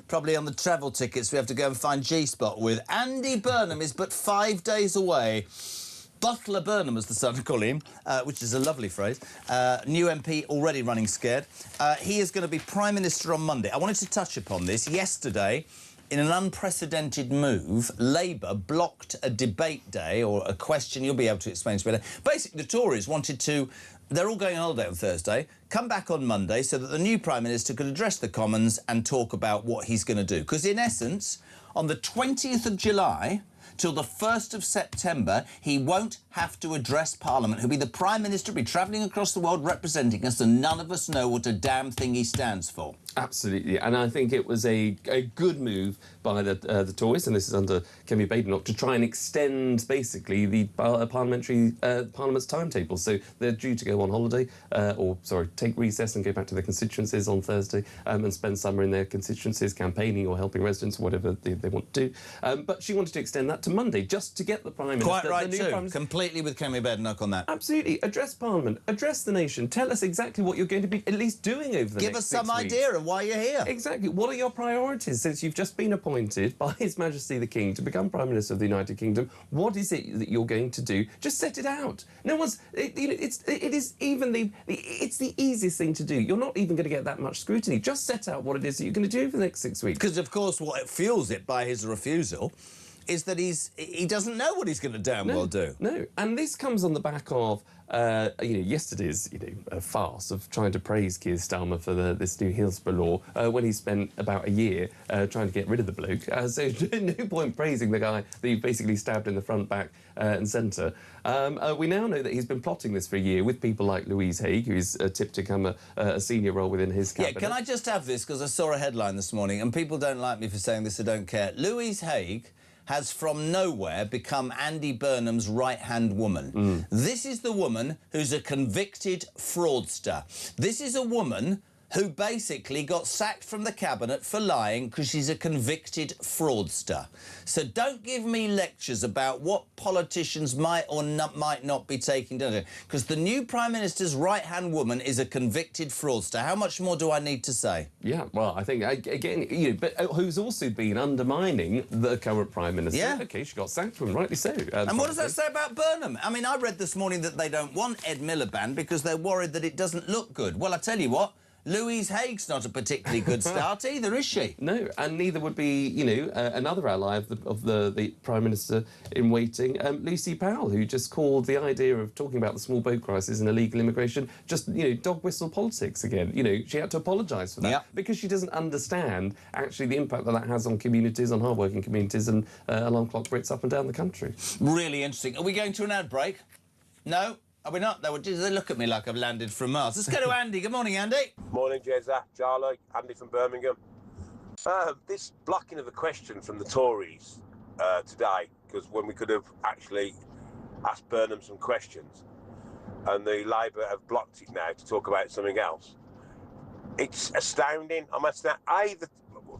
Speaker 7: Probably on the travel tickets we have to go and find G-Spot with. Andy Burnham is but 5 days away. Butler Burnham, as the Sun call him, which is a lovely phrase. New MP already running scared. He is going to be Prime Minister on Monday. I wanted to touch upon this. Yesterday, in an unprecedented move, Labour blocked a debate day, or a question you'll be able to explain to me later. Basically, the Tories wanted to... They're all going on holiday on Thursday, come back on Monday so that the new Prime Minister could address the Commons and talk about what he's going to do. Because, in essence, on the 20th of July... till the 1st of September, he won't have to address Parliament. He'll be the Prime Minister, be travelling across the world representing us, and none of us know what a damn thing he stands for.
Speaker 9: Absolutely, and I think it was a good move by the Tories, and this is under Kemi Badenoch, to try and extend, basically, the Parliament's timetable. So they're due to go on holiday, take recess and go back to their constituencies on Thursday and spend summer in their constituencies campaigning or helping residents, or whatever they want to do. But she wanted to extend that to Monday, just to get the Prime Minister...
Speaker 7: Quite right, too. Completely with Kemi Badenoch on that.
Speaker 9: Absolutely. Address Parliament, address the nation, tell us exactly what you're going to be at least doing over the next 6 weeks.
Speaker 7: Give us some idea of why you're here.
Speaker 9: Exactly. What are your priorities since you've just been appointed by His Majesty the King to become Prime Minister of the United Kingdom? What is it that you're going to do? Just set it out. No one's... It's the easiest thing to do. You're not even going to get that much scrutiny. Just set out what it is that you're going to do for the next 6 weeks.
Speaker 7: Because, of course, what fuels it by his refusal is that he doesn't know what he's going to damn well do.
Speaker 9: No, and this comes on the back of yesterday's farce of trying to praise Keir Starmer for this new Hillsborough law when he spent about a year trying to get rid of the bloke. So no point praising the guy that you basically stabbed in the front, back and centre. We now know that he's been plotting this for a year with people like Louise Haigh, who's tipped to come a senior role within his cabinet.
Speaker 7: Yeah, can I just have this, because I saw a headline this morning, and people don't like me for saying this, I don't care. Louise Haigh has from nowhere become Andy Burnham's right-hand woman. This is the woman who's a convicted fraudster. This is a woman who basically got sacked from the cabinet for lying because she's a convicted fraudster. So don't give me lectures about what politicians might or might not be taking down, because the new Prime Minister's right-hand woman is a convicted fraudster. How much more do I need to say?
Speaker 9: Yeah, well, I think, again, but who's also been undermining the current Prime Minister.
Speaker 7: Yeah.
Speaker 9: OK, she got sacked from him, rightly so.
Speaker 7: And what does that say about Burnham? I mean, I read this morning that they don't want Ed Miliband because they're worried that it doesn't look good. Well, I tell you what, Louise Haig's not a particularly good start either, is she?
Speaker 9: No, and neither would be, another ally of the Prime Minister in waiting, Lucy Powell, who just called the idea of talking about the small boat crisis and illegal immigration just, dog whistle politics again. She had to apologise for that because she doesn't understand actually the impact that has on communities, on hard-working communities and alarm clock Brits up and down the country.
Speaker 7: Really interesting. Are we going to an ad break? No? Are we not? They look at me like I've landed from Mars. Let's go to Andy. Good morning, Andy.
Speaker 20: Morning, Jezza, Charlie, Andy from Birmingham. This blocking of the question from the Tories today, because when we could have actually asked Burnham some questions, and the Labour have blocked it now to talk about something else. It's astounding.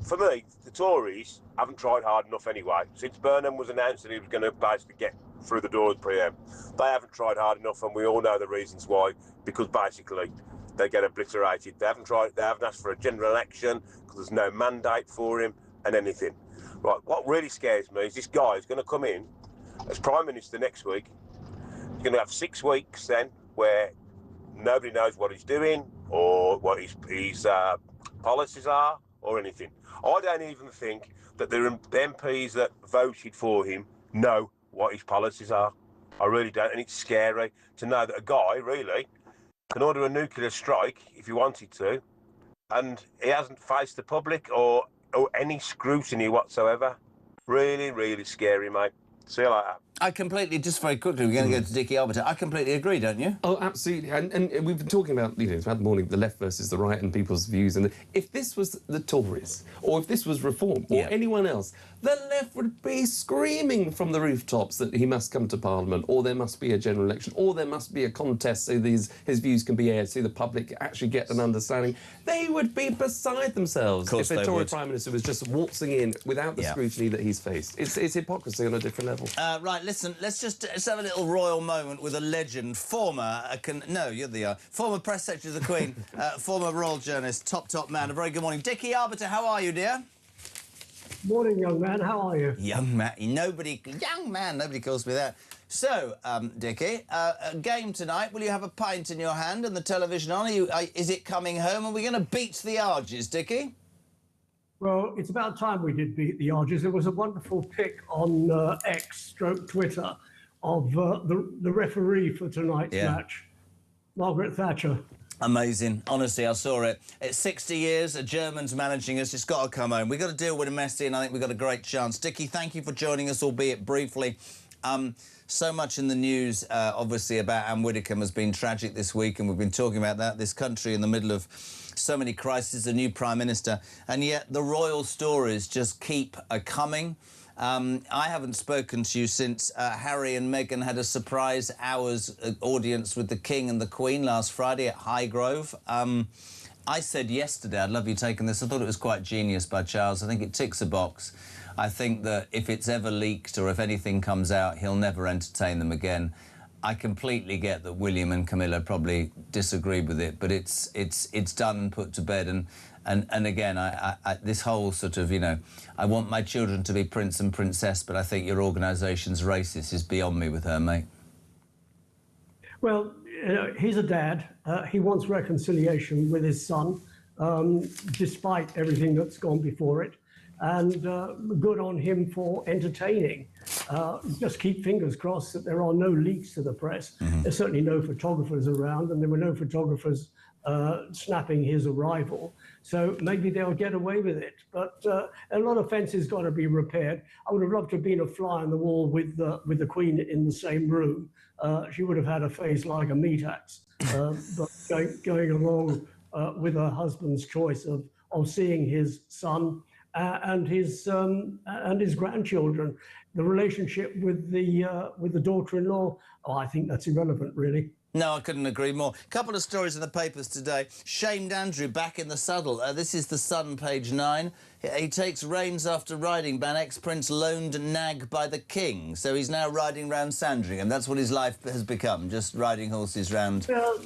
Speaker 20: For me, the Tories haven't tried hard enough anyway. Since Burnham was announced that he was going to basically get through the door with PM, they haven't tried hard enough, and we all know the reasons why. Because basically, they get obliterated. They haven't asked for a general election because there's no mandate for him and anything. Right. What really scares me is this guy is going to come in as Prime Minister next week. He's going to have 6 weeks then where nobody knows what he's doing or what his policies are or anything. I don't even think that the MPs that voted for him know what his policies are. I really don't, and it's scary to know that a guy really can order a nuclear strike if he wanted to, and he hasn't faced the public or any scrutiny whatsoever. Really, really scary, mate. See you later.
Speaker 7: I completely, just very quickly, we're going to go to Dickie Arbiter. I completely agree, don't you?
Speaker 9: Oh, absolutely. And we've been talking about, throughout the morning, the left versus the right and people's views. And if this was the Tories, or if this was Reform, or anyone else, the left would be screaming from the rooftops that he must come to Parliament, or there must be a general election, or there must be a contest so his views can be aired, so the public actually get an understanding. They would be beside themselves if the Tory Prime Minister was just waltzing in without the scrutiny that he's faced. It's hypocrisy on a different level.
Speaker 7: Right, listen, let's have a little royal moment with a legend, former press secretary of the Queen, former royal journalist, top man. A very good morning. Dickie Arbiter, how are you, dear?
Speaker 21: Morning, young man. How are you?
Speaker 7: Young man. Nobody calls me that. So, Dickie, a game tonight. Will you have a pint in your hand and the television on? Is it coming home? Are we going to beat the Arges, Dickie?
Speaker 21: Well, it's about time we did beat the Arges. There was a wonderful pic on X/Twitter of the referee for tonight's match, Margaret Thatcher.
Speaker 7: Amazing. Honestly, I saw it. It's 60 years, a German's managing us. It's got to come home. We've got to deal with Messi, and I think we've got a great chance. Dickie, thank you for joining us, albeit briefly. So much in the news, obviously, about Ann Widdecombe has been tragic this week, and we've been talking about that. This country in the middle of so many crises, a new Prime Minister, and yet the royal stories just keep coming. I haven't spoken to you since Harry and Meghan had a surprise hours audience with the King and the Queen last Friday at Highgrove. I said yesterday, I'd love you taking this. I thought it was quite genius by Charles. I think it ticks a box. I think that if it's ever leaked or if anything comes out, he'll never entertain them again. I completely get that William and Camilla probably disagreed with it, but it's done and put to bed. And again, this whole sort of, I want my children to be prince and princess, but I think your organisation's racist is beyond me with her, mate.
Speaker 21: Well, he's a dad. He wants reconciliation with his son, despite everything that's gone before it. And good on him for entertaining. Just keep fingers crossed that there are no leaks to the press. There's certainly no photographers around, and there were no photographers snapping his arrival. So maybe they'll get away with it. But a lot of fences got to be repaired. I would have loved to have been a fly on the wall with the Queen in the same room. She would have had a face like a meat axe. But going along with her husband's choice of seeing his son and his grandchildren, the relationship with the daughter-in-law, I think that's irrelevant, really.
Speaker 7: No, I couldn't agree more. A couple of stories in the papers today. Shamed Andrew back in the saddle. This is the Sun, page 9. He takes reins after riding by an ex-prince loaned nag by the king. So he's now riding round Sandringham. That's what his life has become, just riding horses round.
Speaker 21: Well,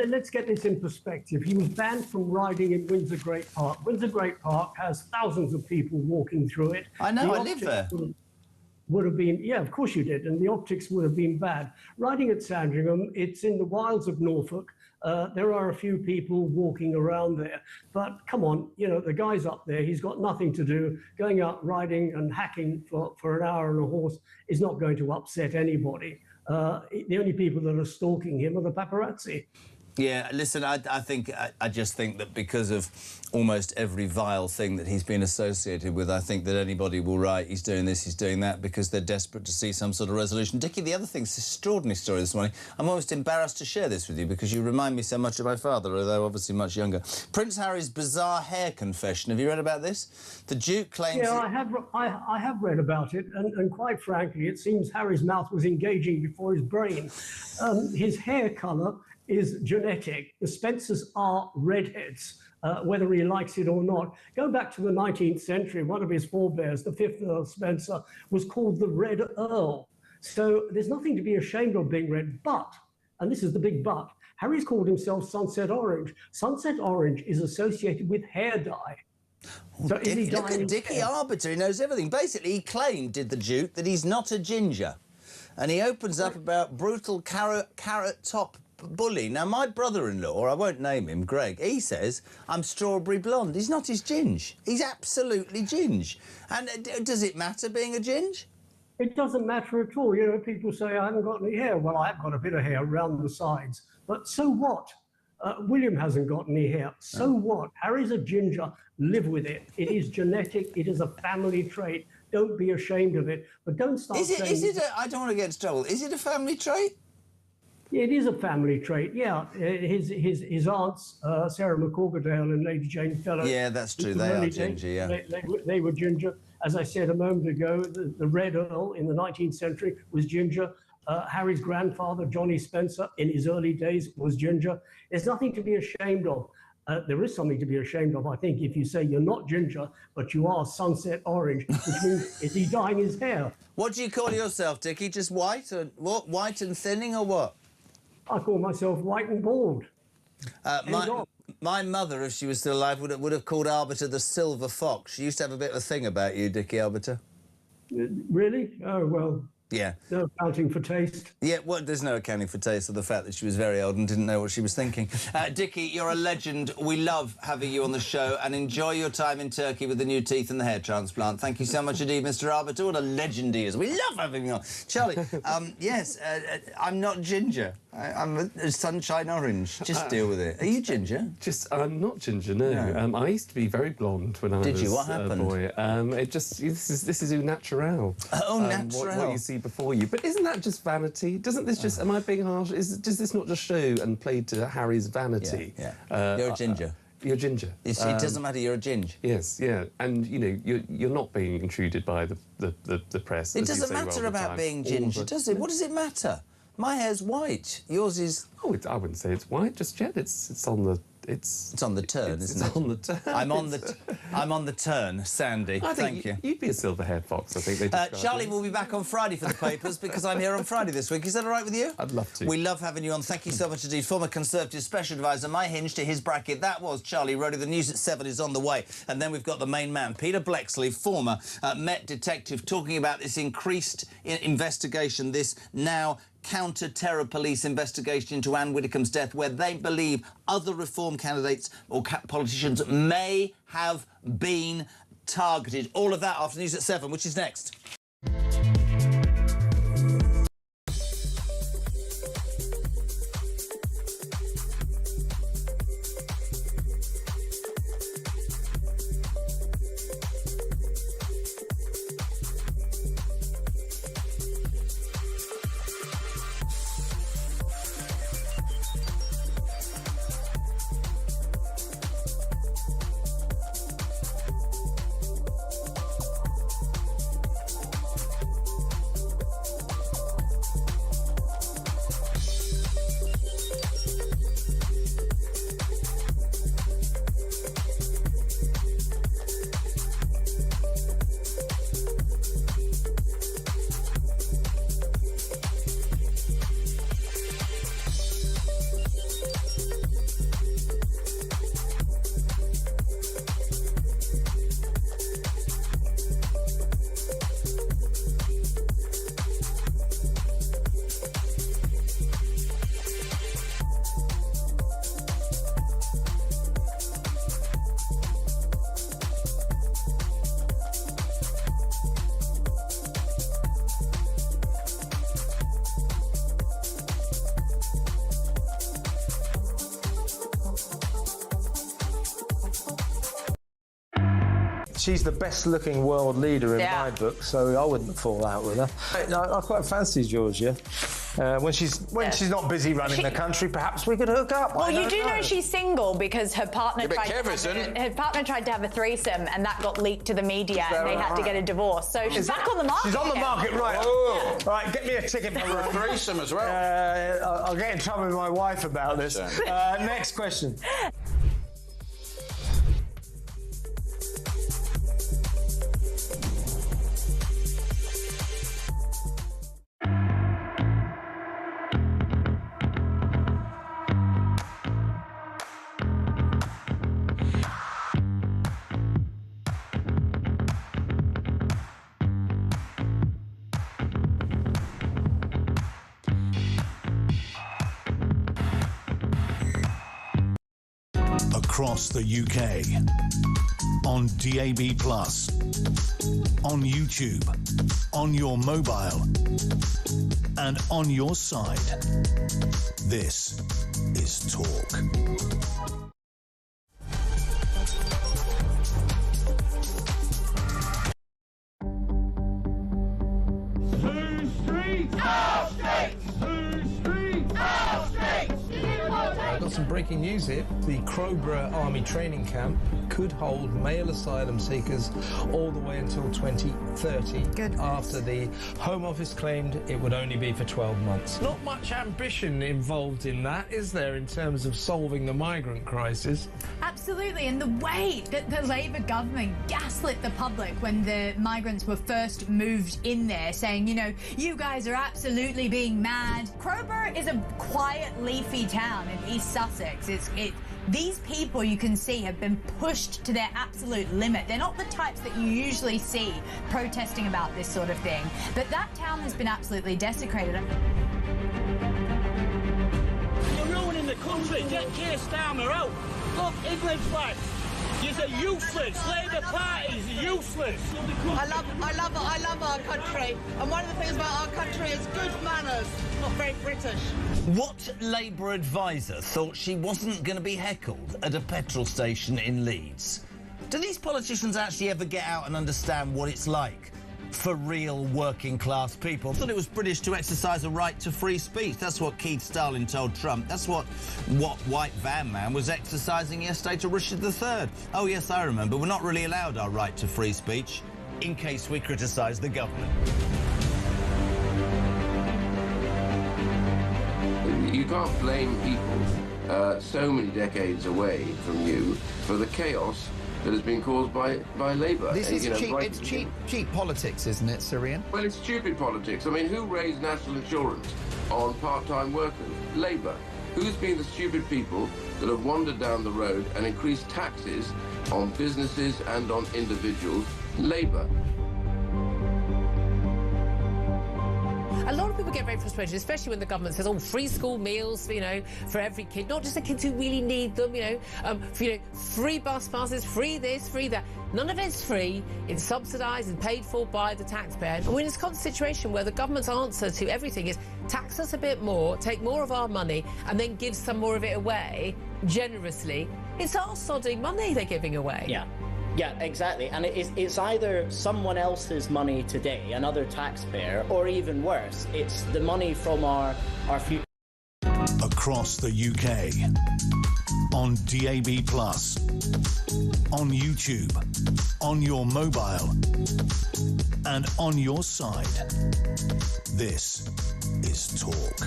Speaker 21: let's get this in perspective. He was banned from riding in Windsor Great Park. Windsor Great Park has thousands of people walking through it.
Speaker 7: I know, I live there.
Speaker 21: Would have been, yeah, of course you did, and the optics would have been bad. Riding at Sandringham, it's in the wilds of Norfolk. There are a few people walking around there, but come on, the guy's up there, he's got nothing to do. Going out riding and hacking for an hour on a horse is not going to upset anybody. The only people that are stalking him are the paparazzi.
Speaker 7: Yeah, listen, I just think that because of almost every vile thing that he's been associated with, I think that anybody will write, he's doing this, he's doing that, because they're desperate to see some sort of resolution. Dickie, the other thing's this extraordinary story this morning. I'm almost embarrassed to share this with you because you remind me so much of my father, although obviously much younger. Prince Harry's bizarre hair confession. Have you read about this? The Duke claims...
Speaker 21: Yeah, I have read about it, and quite frankly, it seems Harry's mouth was engaging before his brain. His hair colour is genetic. The Spencers are redheads, whether he likes it or not. Go back to the 19th century, one of his forebears, the 5th Earl Spencer, was called the Red Earl. So there's nothing to be ashamed of being red, but, and this is the big but, Harry's called himself Sunset Orange. Sunset Orange is associated with hair dye. So is he
Speaker 7: look at Dickie Arbiter, he knows everything. Basically, he claimed, did the Duke, that he's not a ginger. And he opens up about brutal carrot top bully. Now, my brother-in-law, I won't name him, Greg, he says, I'm strawberry blonde. He's not his ginge. He's absolutely ginge. And does it matter being a ginge?
Speaker 21: It doesn't matter at all. You know, people say, I haven't got any hair. Well, I've got a bit of hair around the sides. But so what? William hasn't got any hair. So what? Harry's a ginger. Live with it. It is genetic. It is a family trait. Don't be ashamed of it. But don't start saying...
Speaker 7: I don't want to get into trouble. Is it a family trait?
Speaker 21: It is a family trait, yeah. His aunts, Sarah McCorkadale and Lady Jane Fellows.
Speaker 7: Yeah, that's true. They are ginger, yeah.
Speaker 21: They were ginger. As I said a moment ago, the Red Earl in the 19th century was ginger. Harry's grandfather, Johnny Spencer, in his early days was ginger. There's nothing to be ashamed of. There is something to be ashamed of, I think, if you say you're not ginger, but you are sunset orange, which means is he dyeing his hair?
Speaker 7: What do you call yourself, Dickie? Just white? Or what? White and thinning or what?
Speaker 21: I call myself white and bald.
Speaker 7: My mother, if she was still alive, would have called Arbiter the Silver Fox. She used to have a bit of a thing about you, Dickie Arbiter.
Speaker 21: Really? Oh, well...
Speaker 7: Yeah.
Speaker 21: No accounting for taste.
Speaker 7: Yeah, well, there's no accounting for taste of the fact that she was very old and didn't know what she was thinking. Dickie, you're a legend. We love having you on the show, and enjoy your time in Turkey with the new teeth and the hair transplant. Thank you so much indeed, Mr. Arbiter. What a legend he is. We love having you on. Charlie, yes, I'm not ginger. I'm a sunshine orange. Just deal with it. Are you ginger?
Speaker 9: I'm not ginger, no. I used to be very blonde when I was
Speaker 7: What happened?
Speaker 9: A boy. This is au naturel.
Speaker 7: Oh, natural.
Speaker 9: What you see before you. But isn't that just vanity? Doesn't this just... Am I being harsh? Does this not just show and play to Harry's vanity?
Speaker 7: Yeah. You're a ginger.
Speaker 9: You're a ginger.
Speaker 7: It doesn't matter, you're a ginge.
Speaker 9: Yes, yeah. And, you know, you're not being intruded by the press.
Speaker 7: It doesn't matter about being ginger, does it? What does it matter? My hair's white. Yours is...
Speaker 9: Oh, I wouldn't say it's white just yet. It's on the...
Speaker 7: It's on the turn, isn't it?
Speaker 9: It's on the turn.
Speaker 7: I'm on the turn, Sandy. Thank you.
Speaker 9: You'd be a silver-haired fox, I think.
Speaker 7: Charlie will be back on Friday for the papers because I'm here on Friday this week. Is that all right with you?
Speaker 9: I'd love to.
Speaker 7: We love having you on. Thank you so much indeed. Former Conservative Special Advisor, my hinge to his bracket. That was Charlie Rhodey. The news at 7 is on the way. And then we've got the main man, Peter Blexley, former Met detective, talking about this increased investigation, this now counter-terror police investigation into Ann Widdecombe's death, where they believe other reform candidates or politicians may have been targeted. All of that after news at 7, which is next.
Speaker 1: she's the best-looking world leader in my book, so I wouldn't fall out with her. I quite fancy Georgia. When she's not busy running the country, perhaps we could hook up.
Speaker 22: Well, you do know she's single because her partner
Speaker 23: You're a bit careful, son.
Speaker 22: her partner tried to have a threesome, and that got leaked to the media, and they had to get a divorce. So she's back on the market.
Speaker 1: She's on the market, right?
Speaker 23: Oh.
Speaker 1: Right, get me a ticket for
Speaker 23: a threesome as well.
Speaker 1: I'll get in trouble with my wife about this. Next question.
Speaker 8: Across the UK, on DAB+, on YouTube, on your mobile, and on your side. This is Talk.
Speaker 1: Got some breaking news here. The Crowborough Army Training Camp could hold male asylum seekers all the way until 2030. Good. After the Home Office claimed it would only be for 12 months. Not much ambition involved in that, is there, in terms of solving the migrant crisis?
Speaker 24: Absolutely, and the way that the Labour government gaslit the public when the migrants were first moved in there, saying, you know, you guys are absolutely being mad. Crowborough is a quiet, leafy town in East Sussex. These people, you can see, have been pushed to their absolute limit. They're not the types that you usually see protesting about this sort of thing. But that town has been absolutely desecrated.
Speaker 25: You're ruining the country. Get Keir Starmer out. Look, England's flag. You're useless. Labour Party's useless.
Speaker 26: I love our country. And one of the things about our country is good manners. Not very British.
Speaker 7: What Labour advisor thought she wasn't going to be heckled at a petrol station in Leeds? Do these politicians actually ever get out and understand what it's like for real working class people? I thought it was British to exercise a right to free speech. That's what Keith Stalin told Trump. That's what White Van Man was exercising yesterday to Richard III. Oh yes, I remember. We're not really allowed our right to free speech in case we criticise the government.
Speaker 27: You can't blame people so many decades away from you for the chaos that has been caused by Labour.
Speaker 28: This is cheap politics, isn't it, Syrian?
Speaker 27: Well, it's stupid politics. I mean, who raised national insurance on part-time workers? Labour. Who's been the stupid people that have wandered down the road and increased taxes on businesses and on individuals? Labour.
Speaker 29: A lot of people get very frustrated, especially when the government says, oh, free school meals, you know, for every kid, not just the kids who really need them, free bus passes, free this, free that. None of it's free. It's subsidised and paid for by the taxpayer. And we're in this constant situation where the government's answer to everything is tax us a bit more, take more of our money, and then give some more of it away generously. It's our sodding money they're giving away.
Speaker 30: Yeah. Yeah, exactly. And it's either someone else's money today, another taxpayer, or even worse, it's the money from our future.
Speaker 8: Across the UK, on DAB+, on YouTube, on your mobile, and on your side. This is Talk.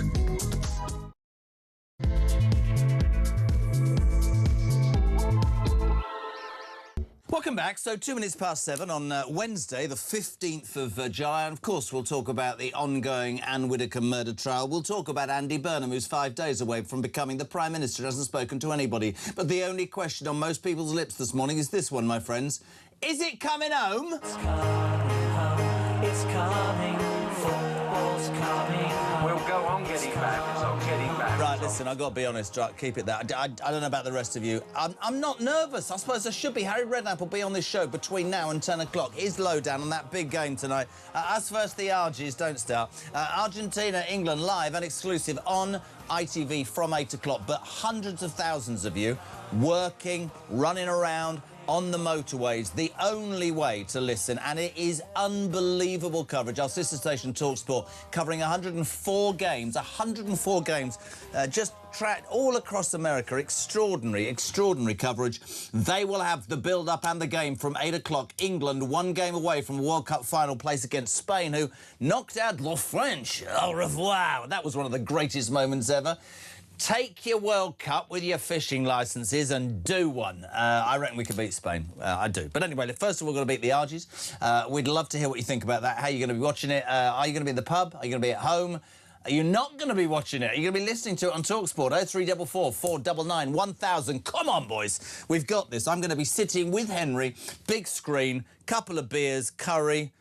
Speaker 7: Welcome back. So 7 on Wednesday, the 15th of July. And, of course, we'll talk about the ongoing Ann Widdecombe murder trial. We'll talk about Andy Burnham, who's 5 days away from becoming the Prime Minister, hasn't spoken to anybody. But the only question on most people's lips this morning is this one, my friends. Is it coming home?
Speaker 31: It's coming home. It's coming. Football's coming home.
Speaker 27: We'll go on getting back. It's on getting back.
Speaker 7: Right, listen, I've got to be honest, right, keep it that. I don't know about the rest of you. I'm not nervous. I suppose I should be. Harry Redknapp will be on this show between now and 10 o'clock. His lowdown on that big game tonight. As first, the Argies don't start. Argentina, England, live and exclusive on ITV from 8 o'clock. But hundreds of thousands of you working, running around, on the motorways, the only way to listen, and it is unbelievable coverage. Our sister station talkSPORT covering 104 games, just tracked all across America. Extraordinary coverage. They will have the build-up and the game from 8 o'clock. England, one game away from a World Cup final place against Spain, who knocked out the French. Au revoir. That was one of the greatest moments ever. Take your World Cup with your fishing licences and do one. I reckon we could beat Spain. I do. But anyway, first of all, we're going to beat the Argies. We'd love to hear what you think about that. How are you going to be watching it? Are you going to be in the pub? Are you going to be at home? Are you not going to be watching it? Are you going to be listening to it on talkSPORT? 0344 499 1000. Come on, boys. We've got this. I'm going to be sitting with Henry, big screen, couple of beers, curry.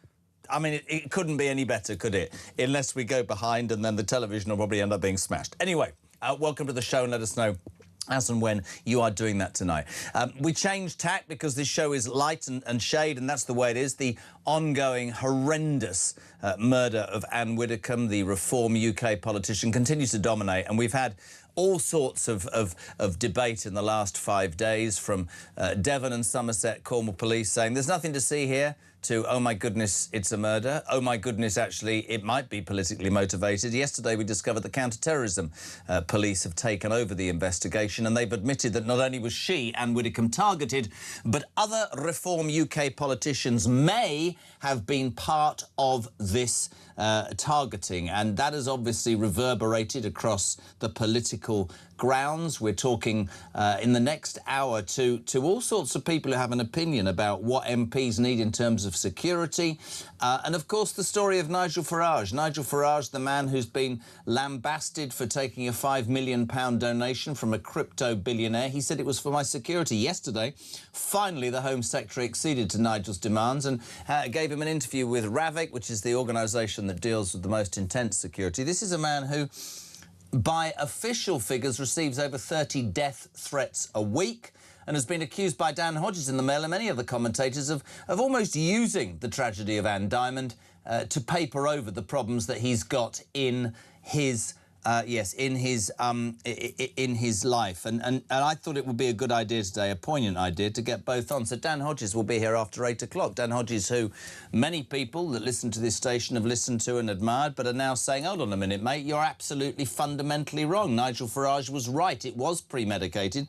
Speaker 7: I mean, it couldn't be any better, could it? Unless we go behind and then the television will probably end up being smashed. Anyway. Welcome to the show and let us know as and when you are doing that tonight. We changed tack because this show is light and shade, and that's the way it is. The ongoing horrendous murder of Ann Widdecombe, the Reform UK politician, continues to dominate, and we've had all sorts of debate in the last 5 days, from Devon and Somerset Cornwall police saying there's nothing to see here, to, oh my goodness, it's a murder. Oh my goodness, actually, it might be politically motivated. Yesterday, we discovered that counter-terrorism police have taken over the investigation, and they've admitted that not only was she, Ann Widdecombe, targeted, but other Reform UK politicians may have been part of this targeting, and that has obviously reverberated across the political grounds. We're talking in the next hour to all sorts of people who have an opinion about what MPs need in terms of security. And, of course, the story of Nigel Farage. Nigel Farage, the man who's been lambasted for taking a £5 million donation from a crypto billionaire. He said it was for my security. Yesterday, finally, the Home Secretary acceded to Nigel's demands and gave him an interview with Ravik, which is the organisation that deals with the most intense security. This is a man who, by official figures, receives over 30 death threats a week and has been accused by Dan Hodges in the Mail and many other commentators of almost using the tragedy of Ann Diamond to paper over the problems that he's got in his in his life. And I thought it would be a good idea today, a poignant idea, to get both on. So Dan Hodges will be here after 8 o'clock. Dan Hodges, who many people that listen to this station have listened to and admired, but are now saying, hold on a minute, mate, you're absolutely fundamentally wrong. Nigel Farage was right. It was meditated.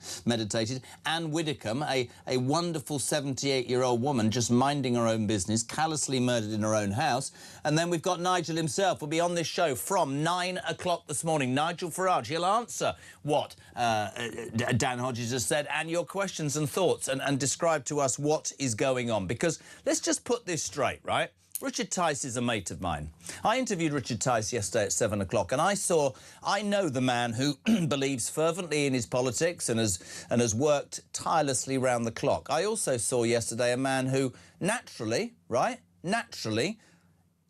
Speaker 7: Ann Widdecombe, a wonderful 78-year-old woman just minding her own business, callously murdered in her own house. And then we've got Nigel himself. Will be on this show from 9 o'clock this morning. Nigel Farage, he'll answer what Dan Hodges has said and your questions and thoughts, and describe to us what is going on. Because let's just put this straight, right? Richard Tice is a mate of mine. I interviewed Richard Tice yesterday at 7 o'clock, and I know the man who believes fervently in his politics and has worked tirelessly round the clock. I also saw yesterday a man who naturally,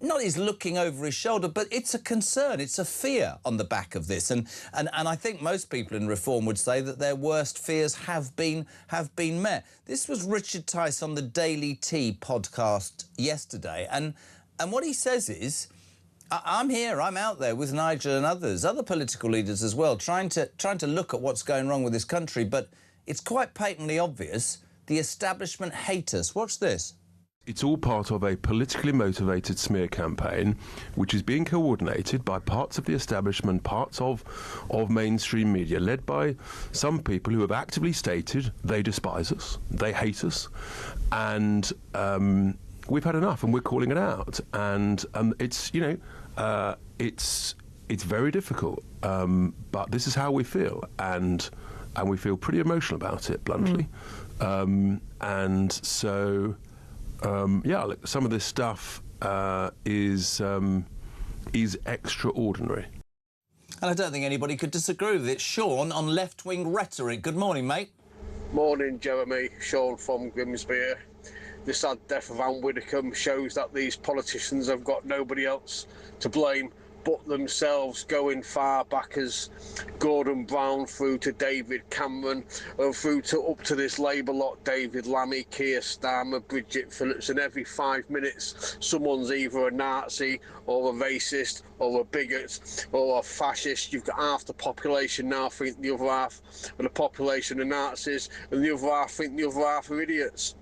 Speaker 7: not he's looking over his shoulder, but it's a concern, it's a fear on the back of this. And I think most people in Reform would say that their worst fears have been met. This was Richard Tice on the Daily Tea podcast yesterday, and what he says is, I'm here, I'm out there with Nigel and other political leaders as well, trying to look at what's going wrong with this country, but it's quite patently obvious the establishment hate us. Watch this.
Speaker 3: It's all part of a politically motivated smear campaign, which is being coordinated by parts of the establishment, parts of mainstream media, led by some people who have actively stated they despise us, they hate us, and we've had enough, and we're calling it out. And it's, it's very difficult, but this is how we feel, and we feel pretty emotional about it, bluntly. And so. Look, some of this stuff is extraordinary.
Speaker 7: And I don't think anybody could disagree with it. Sean on left-wing rhetoric. Good morning, mate.
Speaker 4: Morning, Jeremy. Sean from Grimsby here. The sad death of Ann Widdecombe shows that these politicians have got nobody else to blame but themselves going far back as Gordon Brown through to David Cameron and through to up to this Labour lot, David Lammy, Keir Starmer, Bridget Phillips, and every 5 minutes someone's either a Nazi or a racist or a bigot or a fascist. You've got half the population now think the other half of the population are Nazis, and the other half think the other half are idiots.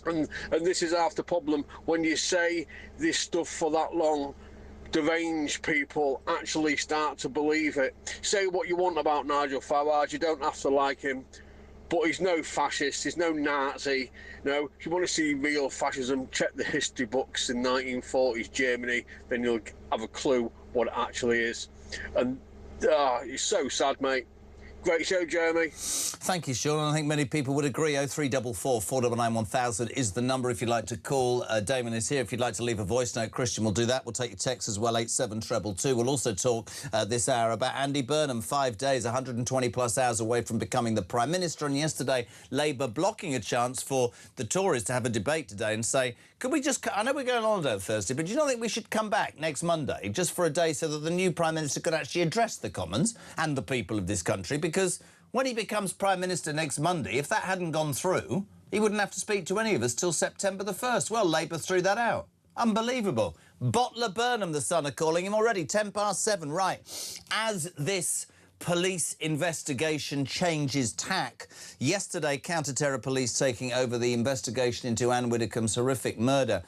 Speaker 4: And this is half the problem. When you say this stuff for that long, deranged people actually start to believe it. Say what you want about Nigel Farage, you don't have to like him, but he's no fascist, he's no Nazi. No, if you want to see real fascism, check the history books in 1940s Germany, then you'll have a clue what it actually is. And it's so sad, mate. Great show, Jeremy.
Speaker 7: Thank you, Sean. I think many people would agree. 0344 499 1000 is the number if you'd like to call. Damon is here. If you'd like to leave a voice note, Christian will do that. We'll take your texts as well, 87222. We'll also talk this hour about Andy Burnham. 5 days, 120-plus hours away from becoming the Prime Minister. And yesterday, Labour blocking a chance for the Tories to have a debate today and say, could we just... I know we're going on holiday Thursday, but do you not think we should come back next Monday just for a day so that the new Prime Minister could actually address the Commons and the people of this country? Because when he becomes Prime Minister next Monday, if that hadn't gone through, he wouldn't have to speak to any of us till September the 1st. Well, Labour threw that out. Unbelievable. Bottler Burnham, the Sun, are calling him already. 7:10. Right. As this police investigation changes tack, yesterday, counter-terror police taking over the investigation into Ann Widdecombe's horrific murder.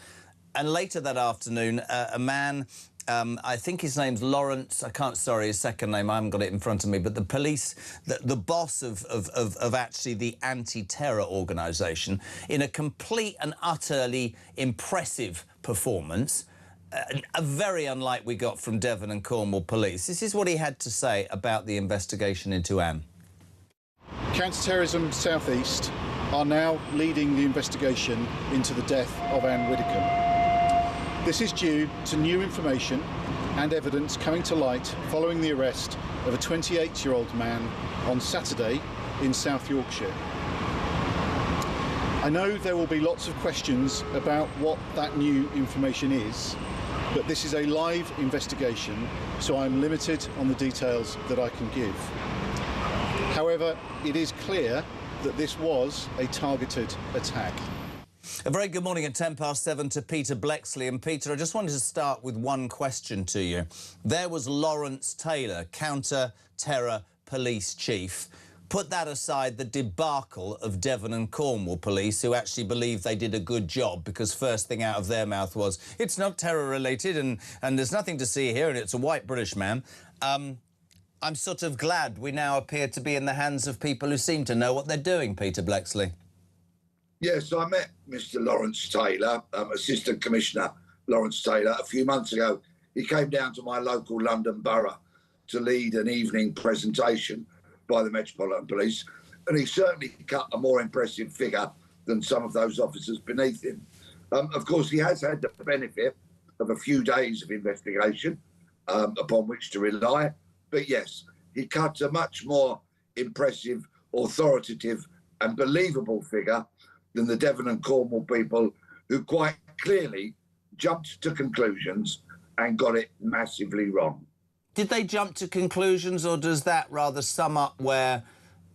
Speaker 7: And later that afternoon, a man... I think his name's Lawrence. I can't, sorry, his second name, I haven't got it in front of me, but the police, the boss of actually the anti-terror organisation, in a complete and utterly impressive performance, very unlike we got from Devon and Cornwall Police. This is what he had to say about the investigation into Ann.
Speaker 5: Counter-terrorism South East are now leading the investigation into the death of Ann Widdecombe. This is due to new information and evidence coming to light following the arrest of a 28-year-old man on Saturday in South Yorkshire. I know there will be lots of questions about what that new information is, but this is a live investigation, so I'm limited on the details that I can give. However, it is clear that this was a targeted attack.
Speaker 7: A very good morning at 7:10 to Peter Blexley. And Peter, I just wanted to start with one question to you. There was Lawrence Taylor, counter-terror police chief. Put that aside, the debacle of Devon and Cornwall Police, who actually believed they did a good job because first thing out of their mouth was, it's not terror-related and there's nothing to see here and it's a white British man. I'm sort of glad we now appear to be in the hands of people who seem to know what they're doing, Peter Blexley.
Speaker 6: Yes, I met Mr. Lawrence Taylor, Assistant Commissioner Lawrence Taylor, a few months ago. He came down to my local London borough to lead an evening presentation by the Metropolitan Police, and he certainly cut a more impressive figure than some of those officers beneath him. Of course, he has had the benefit of a few days of investigation upon which to rely, but yes, he cut a much more impressive, authoritative and believable figure than the Devon and Cornwall people who quite clearly jumped to conclusions and got it massively wrong.
Speaker 7: Did they jump to conclusions, or does that rather sum up where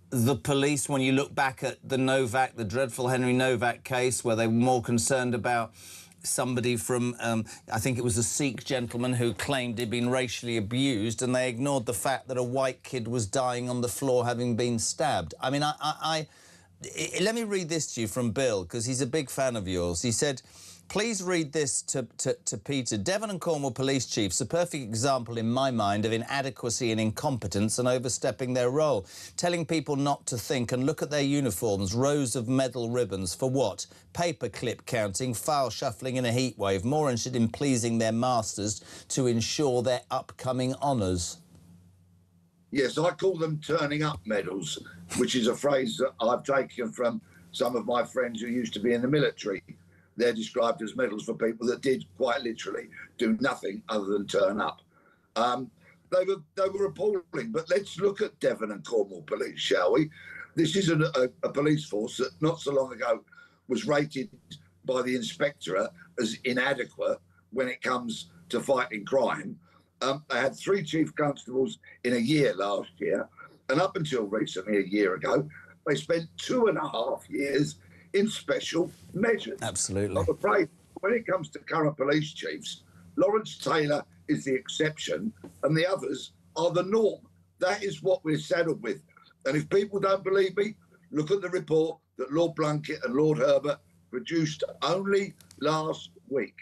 Speaker 7: the police, when you look back at the Novak, the dreadful Henry Novak case, where they were more concerned about somebody from, I think it was a Sikh gentleman who claimed he'd been racially abused, and they ignored the fact that a white kid was dying on the floor having been stabbed? I mean, let me read this to you from Bill, because he's a big fan of yours. He said, please read this to Peter. Devon and Cornwall police chiefs, a perfect example in my mind of inadequacy and incompetence and overstepping their role. Telling people not to think and look at their uniforms, rows of medal ribbons, for what? Paperclip counting, file shuffling in a heatwave, more interested in pleasing their masters to ensure their upcoming honours.
Speaker 6: Yes, I call them turning up medals, which is a phrase that I've taken from some of my friends who used to be in the military. They're described as medals for people that did quite literally do nothing other than turn up. They were appalling, but let's look at Devon and Cornwall Police, shall we? This is a police force that not so long ago was rated by the Inspectorate as inadequate when it comes to fighting crime. They had 3 chief constables in a year last year, and up until recently, a year ago, they spent 2.5 years in special measures.
Speaker 7: Absolutely.
Speaker 6: I'm afraid when it comes to current police chiefs, Lawrence Taylor is the exception and the others are the norm. That is what we're saddled with. And if people don't believe me, look at the report that Lord Blunkett and Lord Herbert produced only last week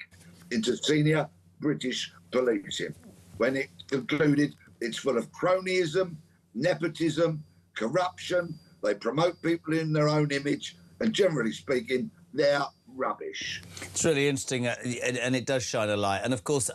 Speaker 6: into senior British policing, when it concluded it's full of cronyism, nepotism, corruption. They promote people in their own image, and generally speaking, they're rubbish.
Speaker 7: It's really interesting, and it does shine a light. And of course,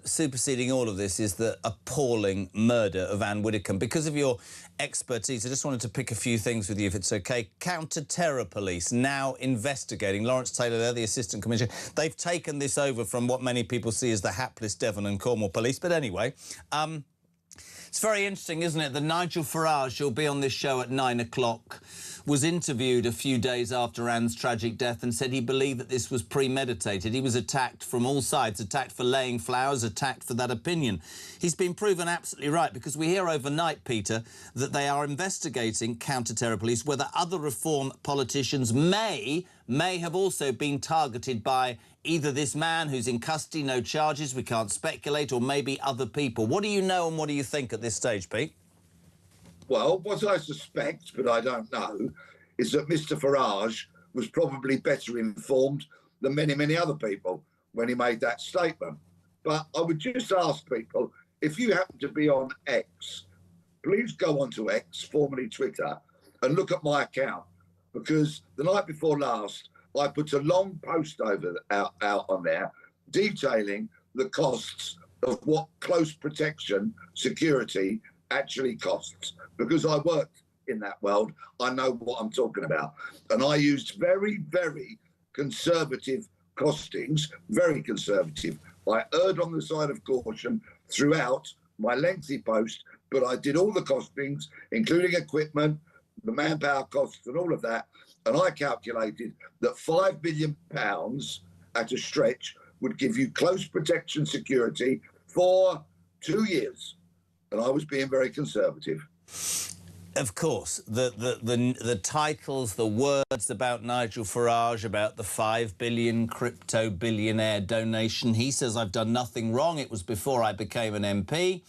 Speaker 7: superseding all of this is the appalling murder of Ann Widdecombe. Because of your expertise, I just wanted to pick a few things with you, if it's OK. Counter-terror police now investigating. Lawrence Taylor, they're the Assistant Commissioner. They've taken this over from what many people see as the hapless Devon and Cornwall police. But anyway, it's very interesting, isn't it, that Nigel Farage, who'll be on this show at 9 o'clock, was interviewed a few days after Ann's tragic death and said he believed that this was premeditated. He was attacked from all sides, attacked for laying flowers, attacked for that opinion. He's been proven absolutely right, because we hear overnight, Peter, that they are investigating counter-terror police, whether other Reform politicians may have also been targeted by either this man who's in custody, no charges, we can't speculate, or maybe other people. What do you know and what do you think at this stage, Pete?
Speaker 6: Well, what I suspect, but I don't know, is that Mr Farage was probably better informed than many, many other people when he made that statement. But I would just ask people, if you happen to be on X, please go onto X, formerly Twitter, and look at my account, because the night before last, I put a long post out on there detailing the costs of what close protection security actually costs. Because I worked in that world, I know what I'm talking about. And I used very, very conservative costings, very conservative. I erred on the side of caution throughout my lengthy post, but I did all the costings, including equipment, the manpower costs and all of that. And I calculated that £5 million at a stretch would give you close protection security for 2 years. And I was being very conservative.
Speaker 7: Of course, the titles, the words about Nigel Farage, about the 5 billion crypto billionaire donation. He says, I've done nothing wrong. It was before I became an MP.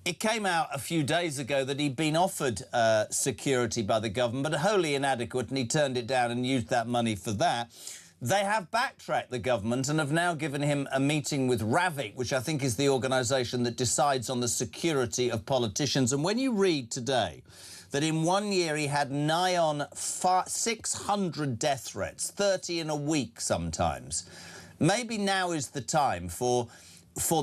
Speaker 7: It came out a few days ago that he'd been offered security by the government, but wholly inadequate, and he turned it down and used that money for that. They have backtracked, the government, and have now given him a meeting with Ravik, which I think is the organisation that decides on the security of politicians. And when you read today that in 1 year he had nigh on 600 death threats, 30 in a week sometimes, maybe now is the time for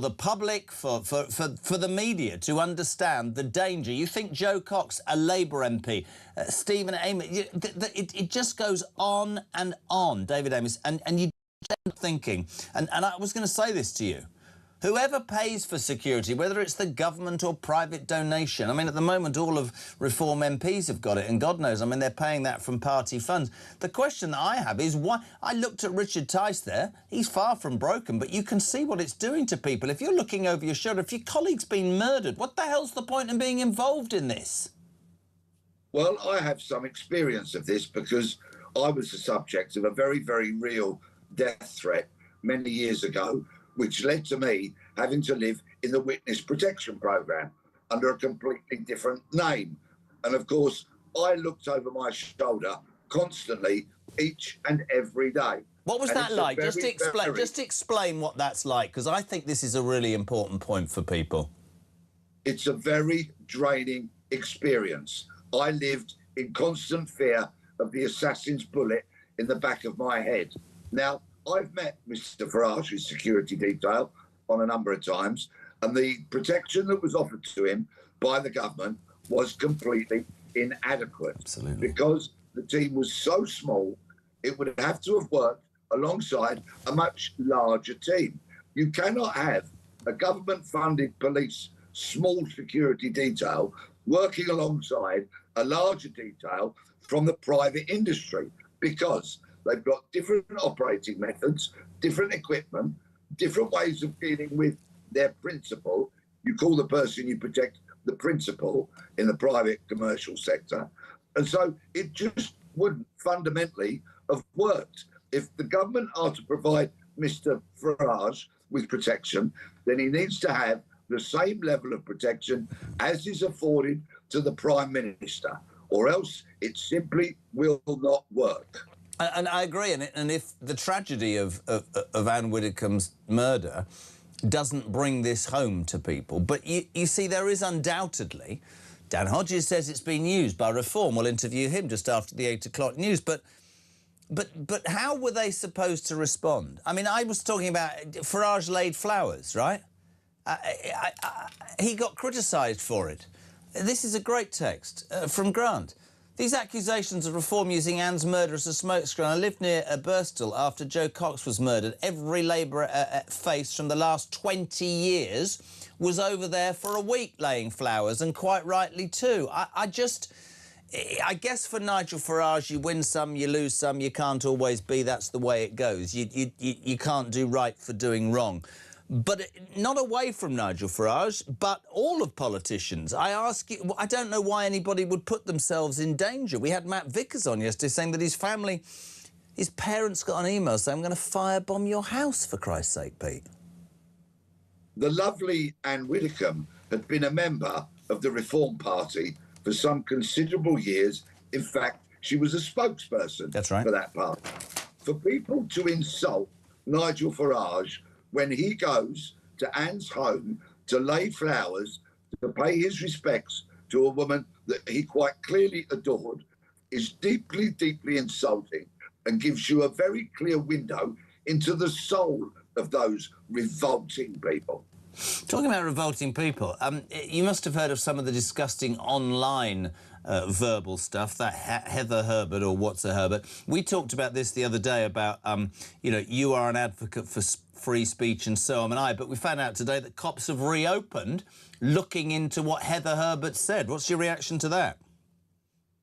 Speaker 7: the public, for the media to understand the danger. You think Joe Cox, a Labour MP, Stephen Amos, it just goes on and on, David Amos, and you end up thinking, and I was going to say this to you, whoever pays for security, whether it's the government or private donation, I mean, at the moment, all of Reform MPs have got it, and God knows, I mean, they're paying that from party funds. The question that I have is why... I looked at Richard Tice there. He's far from broken, but you can see what it's doing to people. If you're looking over your shoulder, if your colleague's been murdered, what the hell's the point in being involved in this?
Speaker 6: Well, I have some experience of this because I was the subject of a very, very real death threat many years ago, which led to me having to live in the witness protection programme under a completely different name. And of course, I looked over my shoulder constantly, each and every day.
Speaker 7: What was that like? Just explain what that's like, because I think this is a really important point for people.
Speaker 6: It's a very draining experience. I lived in constant fear of the assassin's bullet in the back of my head. Now, I've met Mr Farage's security detail on a number of times, and the protection that was offered to him by the government was completely inadequate.
Speaker 7: Absolutely.
Speaker 6: Because the team was so small, it would have to have worked alongside a much larger team. You cannot have a government-funded police small security detail working alongside a larger detail from the private industry, because they've got different operating methods, different equipment, different ways of dealing with their principal. You call the person you protect the principal in the private commercial sector. And so it just wouldn't fundamentally have worked. If the government are to provide Mr. Farage with protection, then he needs to have the same level of protection as is afforded to the Prime Minister, or else it simply will not work.
Speaker 7: And I agree. And if the tragedy of Ann Widdecombe's murder doesn't bring this home to people, but you see, there is undoubtedly, Dan Hodges says it's been used by Reform. We'll interview him just after the 8 o'clock news. But how were they supposed to respond? I mean, I was talking about Farage laid flowers, right? He got criticised for it. This is a great text from Grant. These accusations of Reform using Ann's murder as a smokescreen. I lived near Birstall after Joe Cox was murdered. Every Labour face from the last 20 years was over there for a week laying flowers, and quite rightly too. I guess for Nigel Farage, you win some, you lose some, you can't always be. That's the way it goes. You can't do right for doing wrong. But not away from Nigel Farage, but all of politicians. I ask you, I don't know why anybody would put themselves in danger. We had Matt Vickers on yesterday saying that his family, his parents got an email saying, I'm going to firebomb your house, for Christ's sake, Pete.
Speaker 6: The lovely Ann Widdecombe had been a member of the Reform Party for some considerable years. In fact, she was a spokesperson for that party. For people to insult Nigel Farage when he goes to Ann's home to lay flowers, to pay his respects to a woman that he quite clearly adored, is deeply, deeply insulting and gives you a very clear window into the soul of those revolting people.
Speaker 7: Talking about revolting people, you must have heard of some of the disgusting online verbal stuff, that Heather Herbert or What's a Herbert. We talked about this the other day about, you know, you are an advocate for free speech and so am I, but we found out today that cops have reopened looking into what Heather Herbert said. What's your reaction to that?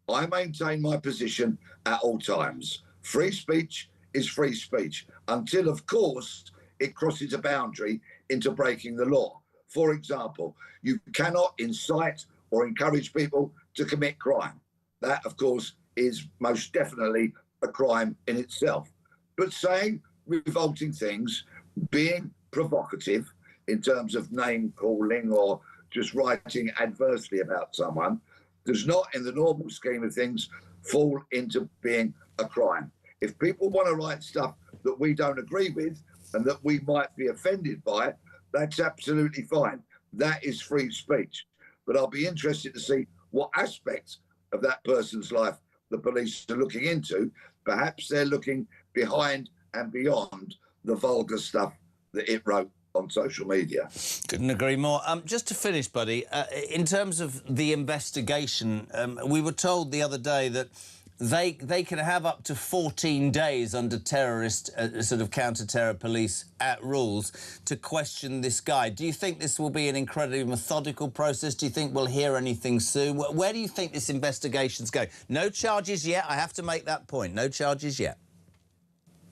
Speaker 6: I maintain my position at all times. Free speech is free speech until, of course, it crosses a boundary into breaking the law. For example, you cannot incite or encourage people to commit crime. That, of course, is most definitely a crime in itself. But saying revolting things, being provocative in terms of name calling or just writing adversely about someone, does not, in the normal scheme of things, fall into being a crime. If people want to write stuff that we don't agree with and that we might be offended by, that's absolutely fine. That is free speech. But I'll be interested to see what aspects of that person's life the police are looking into. Perhaps they're looking behind and beyond the vulgar stuff that it wrote on social media.
Speaker 7: Couldn't agree more. Just to finish, buddy, in terms of the investigation, we were told the other day that they can have up to 14 days under terrorist, sort of counter-terror police rules to question this guy. Do you think this will be an incredibly methodical process? Do you think we'll hear anything soon? Where do you think this investigation's going? No charges yet. I have to make that point. No charges yet.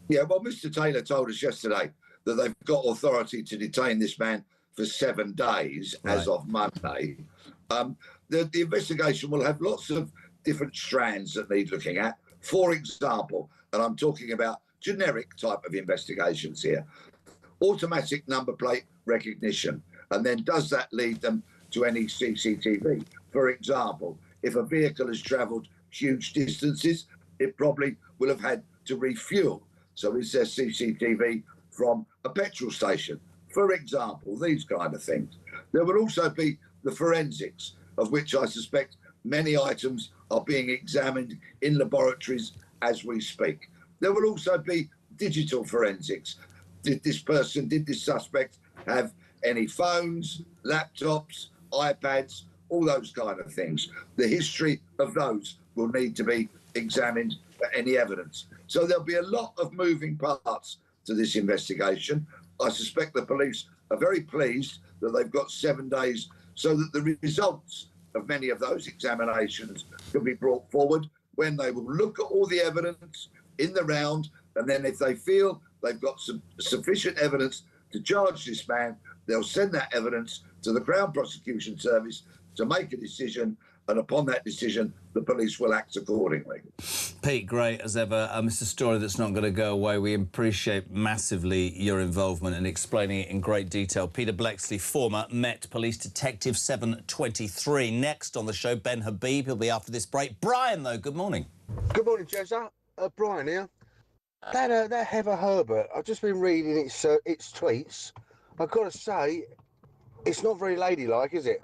Speaker 6: Yeah, well, Mr. Taylor told us yesterday that they've got authority to detain this man for 7 days as of Monday. The investigation will have lots of different strands that need looking at. For example, and I'm talking about generic type of investigations here, automatic number plate recognition. And then does that lead them to any CCTV? For example, if a vehicle has travelled huge distances, it probably will have had to refuel. So is there CCTV from a petrol station? For example, these kind of things. There will also be the forensics, of which I suspect many items are being examined in laboratories as we speak. There will also be digital forensics. Did this suspect have any phones, laptops, iPads, all those kind of things? The history of those will need to be examined for any evidence. So there'll be a lot of moving parts to this investigation. I suspect the police are very pleased that they've got 7 days so that the results of many of those examinations can be brought forward, when they will look at all the evidence in the round, and then if they feel they've got some sufficient evidence to charge this man, They'll send that evidence to the Crown Prosecution Service to make a decision, and upon that decision, the police will act accordingly.
Speaker 7: Pete, great as ever. It's a story that's not going to go away. We appreciate massively your involvement in explaining it in great detail. Peter Bleksley, former Met Police Detective 723. Next on the show, Ben Habib. He'll be after this break. Brian, though, good morning.
Speaker 2: Good morning, Jezza. Brian here. That Heather Herbert, I've just been reading its tweets. I've got to say, it's not very ladylike, is it?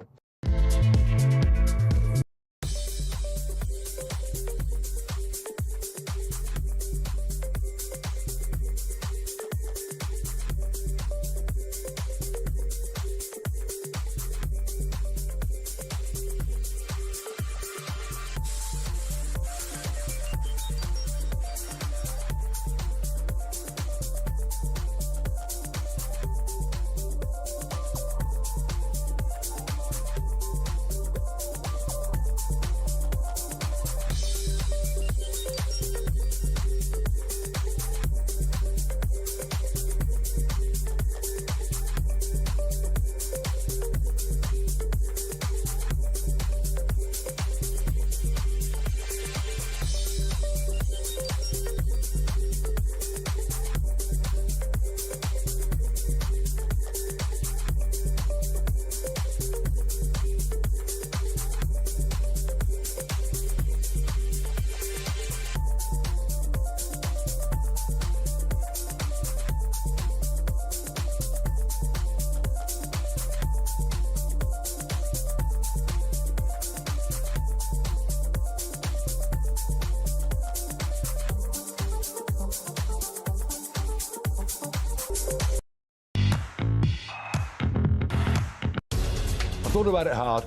Speaker 10: I've thought about it hard,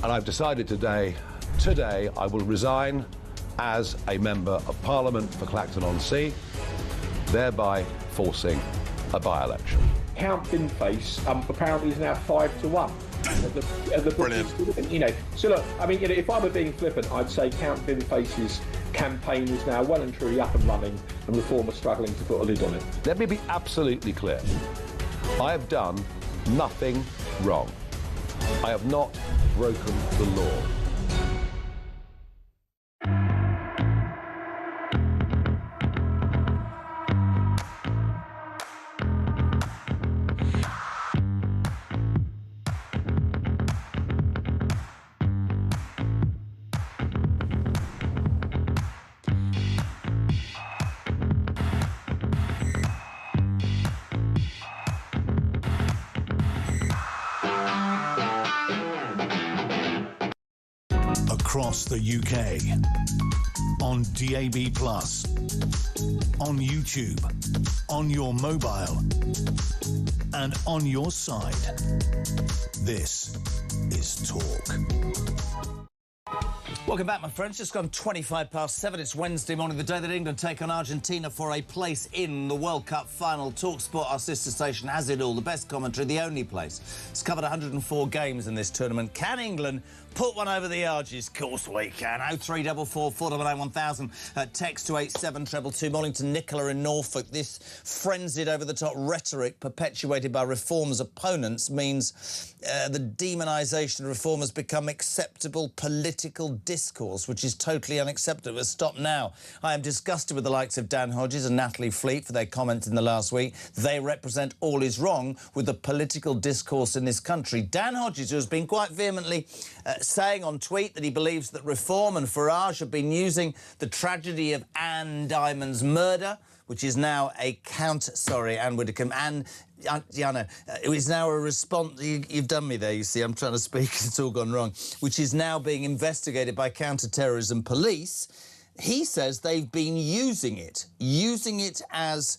Speaker 10: and I've decided today I will resign as a Member of Parliament for Clacton-on-Sea, thereby forcing a by-election.
Speaker 11: Count Binface apparently is now 5-1. Brilliant. You know, so look, I mean, you know, if I were being flippant, I'd say Count Binface's campaign is now well and truly up and running, and Reform are struggling to put a lid on it.
Speaker 10: Let me be absolutely clear. I have done nothing wrong. I have not broken the law.
Speaker 8: Across the UK, on DAB+, on YouTube, on your mobile, and on your side. This is Talk.
Speaker 7: Welcome back, my friends. Just gone 7:25. It's Wednesday morning, the day that England take on Argentina for a place in the World Cup final. TalkSport, our sister station, has it all. The best commentary, the only place. It's covered 104 games in this tournament. Can England put one over the Argies? Of course we can. 0344 499 1000. Text to 87222. Morning to Nicola in Norfolk. This frenzied over-the-top rhetoric perpetuated by Reform's opponents means the demonisation of Reform has become acceptable political discourse, which is totally unacceptable. Stop now. I am disgusted with the likes of Dan Hodges and Natalie Fleet for their comments in the last week. They represent all is wrong with the political discourse in this country. Dan Hodges, who has been quite vehemently saying on tweet that he believes that Reform and Farage have been using the tragedy of Anne Diamond's murder, which is now Ann Widdecombe, it is now a response. You've done me there, you see. I'm trying to speak, it's all gone wrong. Which is now being investigated by counter-terrorism police. He says they've been using it as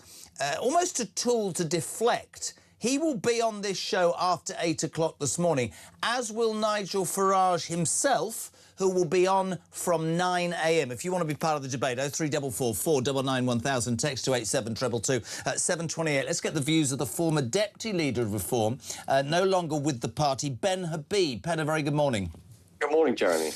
Speaker 7: almost a tool to deflect. He will be on this show after 8 o'clock this morning, as will Nigel Farage himself, who will be on from 9 a.m. If you want to be part of the debate, 0344 499 1000, text to 87222 at 7:28. Let's get the views of the former Deputy Leader of Reform, no longer with the party, Ben Habib. Ben, a very good morning.
Speaker 12: Good morning, Jeremy.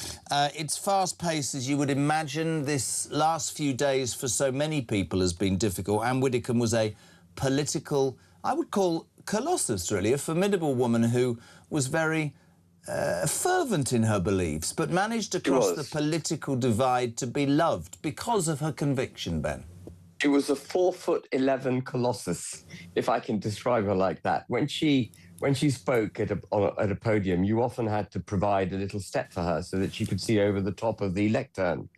Speaker 7: It's fast-paced, as you would imagine. This last few days for so many people has been difficult. Ann Widdecombe was a political, I would call, colossus, really, a formidable woman who was very fervent in her beliefs, but managed to cross the political divide to be loved because of her conviction, Ben.
Speaker 12: She was a 4'11" colossus, if I can describe her like that. When she spoke at a podium, you often had to provide a little step for her so that she could see over the top of the lectern.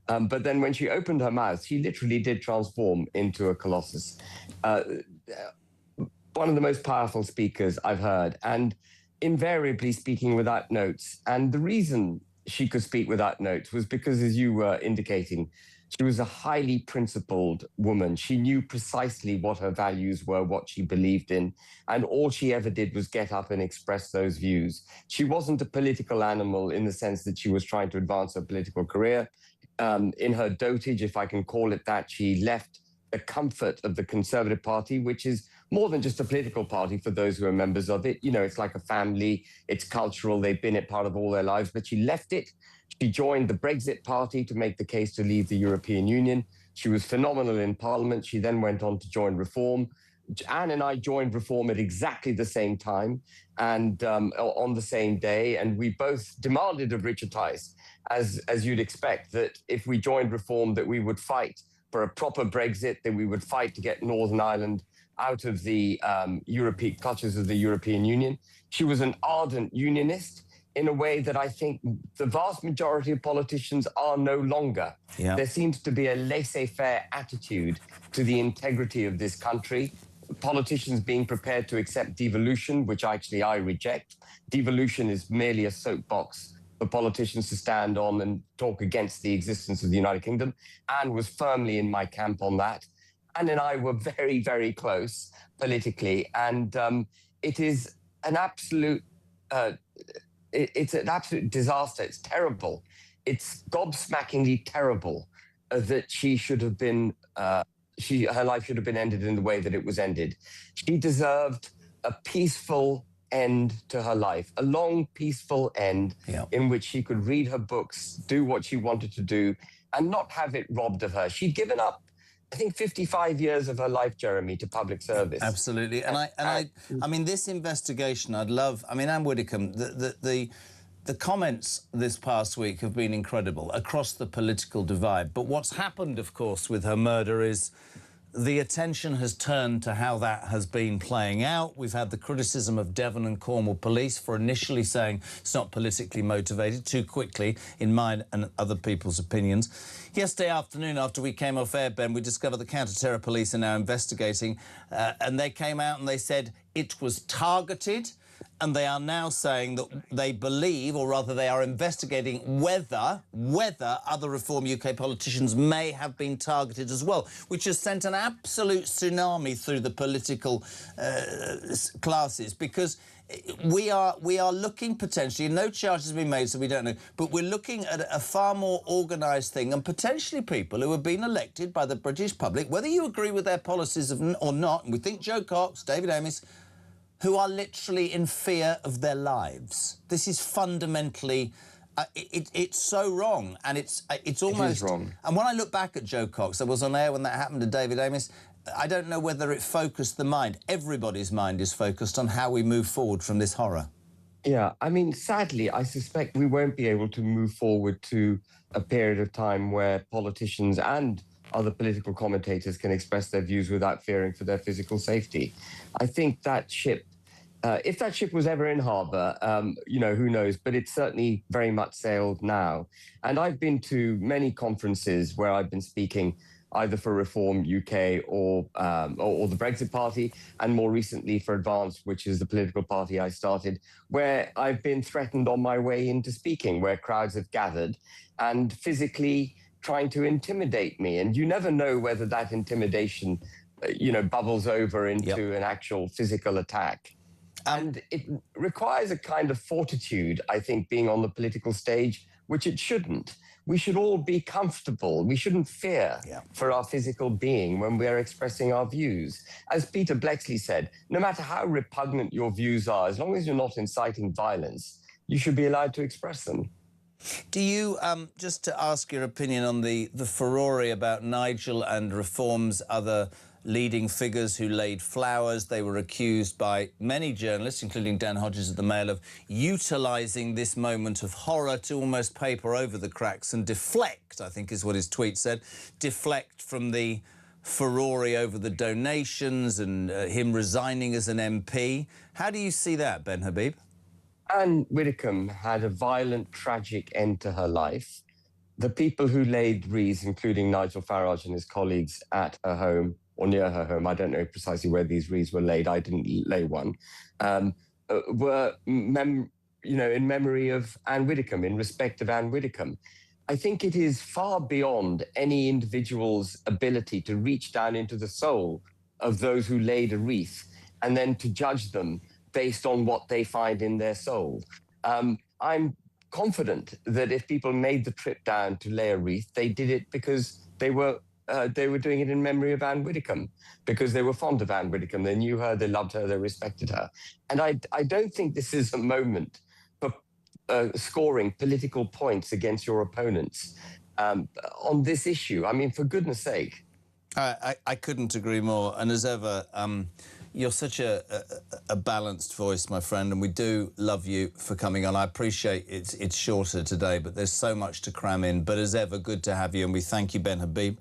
Speaker 12: But then when she opened her mouth, she literally did transform into a colossus. One of the most powerful speakers I've heard, and invariably speaking without notes. And the reason she could speak without notes was because, as you were indicating, she was a highly principled woman. She knew precisely what her values were, what she believed in, and all she ever did was get up and express those views. She wasn't a political animal in the sense that she was trying to advance her political career. In her dotage, if I can call it that, she left the comfort of the Conservative Party, which is more than just a political party for those who are members of it. You know, it's like a family, it's cultural, they've been it part of all their lives, but she left it. She joined the Brexit Party to make the case to leave the European Union. She was phenomenal in Parliament. She then went on to join Reform. Anne and I joined Reform at exactly the same time and on the same day, and we both demanded of Richard Tice, as you'd expect, that if we joined Reform, that we would fight for a proper Brexit, that we would fight to get Northern Ireland out of the European clutches of the European Union. She was an ardent unionist in a way that I think the vast majority of politicians are no longer.
Speaker 7: Yeah.
Speaker 12: There seems to be a laissez-faire attitude to the integrity of this country. Politicians being prepared to accept devolution, which actually I reject. Devolution is merely a soapbox for politicians to stand on and talk against the existence of the United Kingdom. Anne was firmly in my camp on that. Anne and I were very, very close politically, and it is an absolute it's an absolute disaster. It's terrible. It's gobsmackingly terrible that she should have been her life should have been ended in the way that it was ended. She deserved a peaceful end to her life, a long, peaceful end in which she could read her books, do what she wanted to do, and not have it robbed of her. She'd given up, I think, 55 years of her life, Jeremy, to public service.
Speaker 7: Absolutely. And I mean, this investigation, I'd love, I mean, Ann Widdecombe, the comments this past week have been incredible across the political divide. But what's happened, of course, with her murder is the attention has turned to how that has been playing out. We've had the criticism of Devon and Cornwall police for initially saying it's not politically motivated too quickly, in mine and other people's opinions. Yesterday afternoon, after we came off air, Ben, we discovered the counter-terror police are now investigating, and they came out and they said it was targeted, and they are now saying that they believe, or rather they are investigating whether other Reform UK politicians may have been targeted as well, which has sent an absolute tsunami through the political classes, because we are looking potentially, no charges have been made, so we don't know, but we're looking at a far more organised thing, and potentially people who have been elected by the British public, whether you agree with their policies or not, and we think Jo Cox, David Amis, who are literally in fear of their lives. This is fundamentally, it's so wrong, and it's almost...
Speaker 12: It is wrong.
Speaker 7: And when I look back at Jo Cox, I was on air when that happened to David Amis, I don't know whether it focused the mind. Everybody's mind is focused on how we move forward from this horror.
Speaker 12: Yeah, I mean, sadly, I suspect we won't be able to move forward to a period of time where politicians and other political commentators can express their views without fearing for their physical safety. I think that ship, if that ship was ever in harbour, you know, who knows, but it's certainly very much sailed now. And I've been to many conferences where I've been speaking either for Reform UK or the Brexit Party, and more recently for Advance, which is the political party I started, where I've been threatened on my way into speaking, where crowds have gathered and physically trying to intimidate me. And you never know whether that intimidation, you know, bubbles over into an actual physical attack. And it requires a kind of fortitude, I think, being on the political stage, which it shouldn't. We should all be comfortable. We shouldn't fear for our physical being when we are expressing our views. As Peter Bleksley said, no matter how repugnant your views are, as long as you're not inciting violence, you should be allowed to express them.
Speaker 7: Do you, just to ask your opinion on the furore about Nigel and Reform's other leading figures who laid flowers. They were accused by many journalists, including Dan Hodges of the Mail, of utilising this moment of horror to almost paper over the cracks and deflect, I think is what his tweet said, deflect from the furore over the donations and him resigning as an MP. How do you see that, Ben Habib?
Speaker 12: Ann Widdecombe had a violent, tragic end to her life. The people who laid wreaths, including Nigel Farage and his colleagues at her home or near her home, I don't know precisely where these wreaths were laid, I didn't lay one, were in memory of Ann Widdecombe, in respect of Ann Widdecombe. I think it is far beyond any individual's ability to reach down into the soul of those who laid a wreath and then to judge them based on what they find in their soul. I'm confident that if people made the trip down to lay a wreath, they did it because they were doing it in memory of Ann Widdecombe, because they were fond of Ann Widdecombe. They knew her, they loved her, they respected her. And I don't think this is a moment for scoring political points against your opponents on this issue. I mean, for goodness sake.
Speaker 7: I couldn't agree more. And as ever, you're such a balanced voice, my friend, and we do love you for coming on. I appreciate it's shorter today, but there's so much to cram in. But as ever, good to have you, and we thank you, Ben Habib,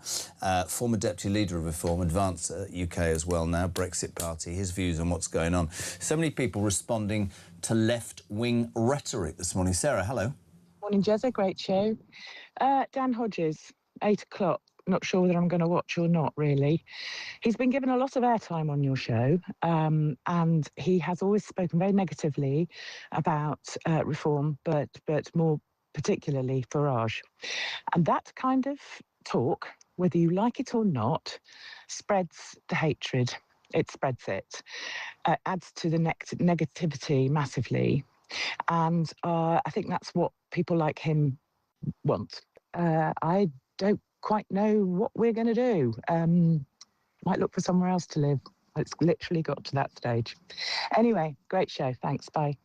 Speaker 7: former Deputy Leader of Reform, Advance UK as well now, Brexit Party, his views on what's going on. So many people responding to left-wing rhetoric this morning. Sarah, hello.
Speaker 9: Morning, Jezza, great show. Dan Hodges, 8 o'clock. Not sure whether I'm going to watch or not, really. He's been given a lot of airtime on your show, and he has always spoken very negatively about reform, but more particularly Farage. And that kind of talk, whether you like it or not, spreads the hatred. It spreads it. Adds to the negativity massively. And I think that's what people like him want. I don't quite know what we're going to do. Might look for somewhere else to live. It's literally got to that stage. Anyway, great show. Thanks. Bye.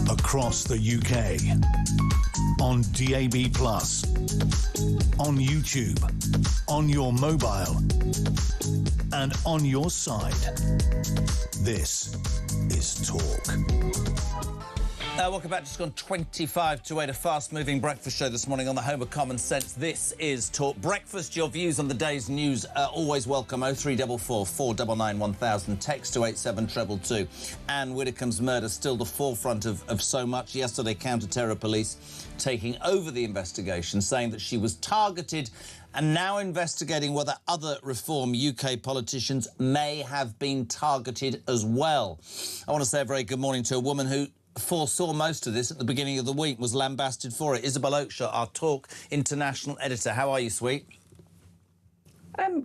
Speaker 8: Across the UK, on DAB+, on YouTube, on your mobile, and on your side. This is Talk.
Speaker 7: Welcome back. Just gone 25 to 8, a fast-moving breakfast show this morning on the home of common sense. This is Talk Breakfast. Your views on the day's news are always welcome. 0344 499 1000. Text to 87222. Ann Widdecombe's murder still the forefront of so much. Yesterday, counter-terror police taking over the investigation, saying that she was targeted and now investigating whether other Reform UK politicians may have been targeted as well. I want to say a very good morning to a woman who foresaw most of this at the beginning of the week, was lambasted for it. Isabel Oakeshott, our Talk international editor. How are you, sweet?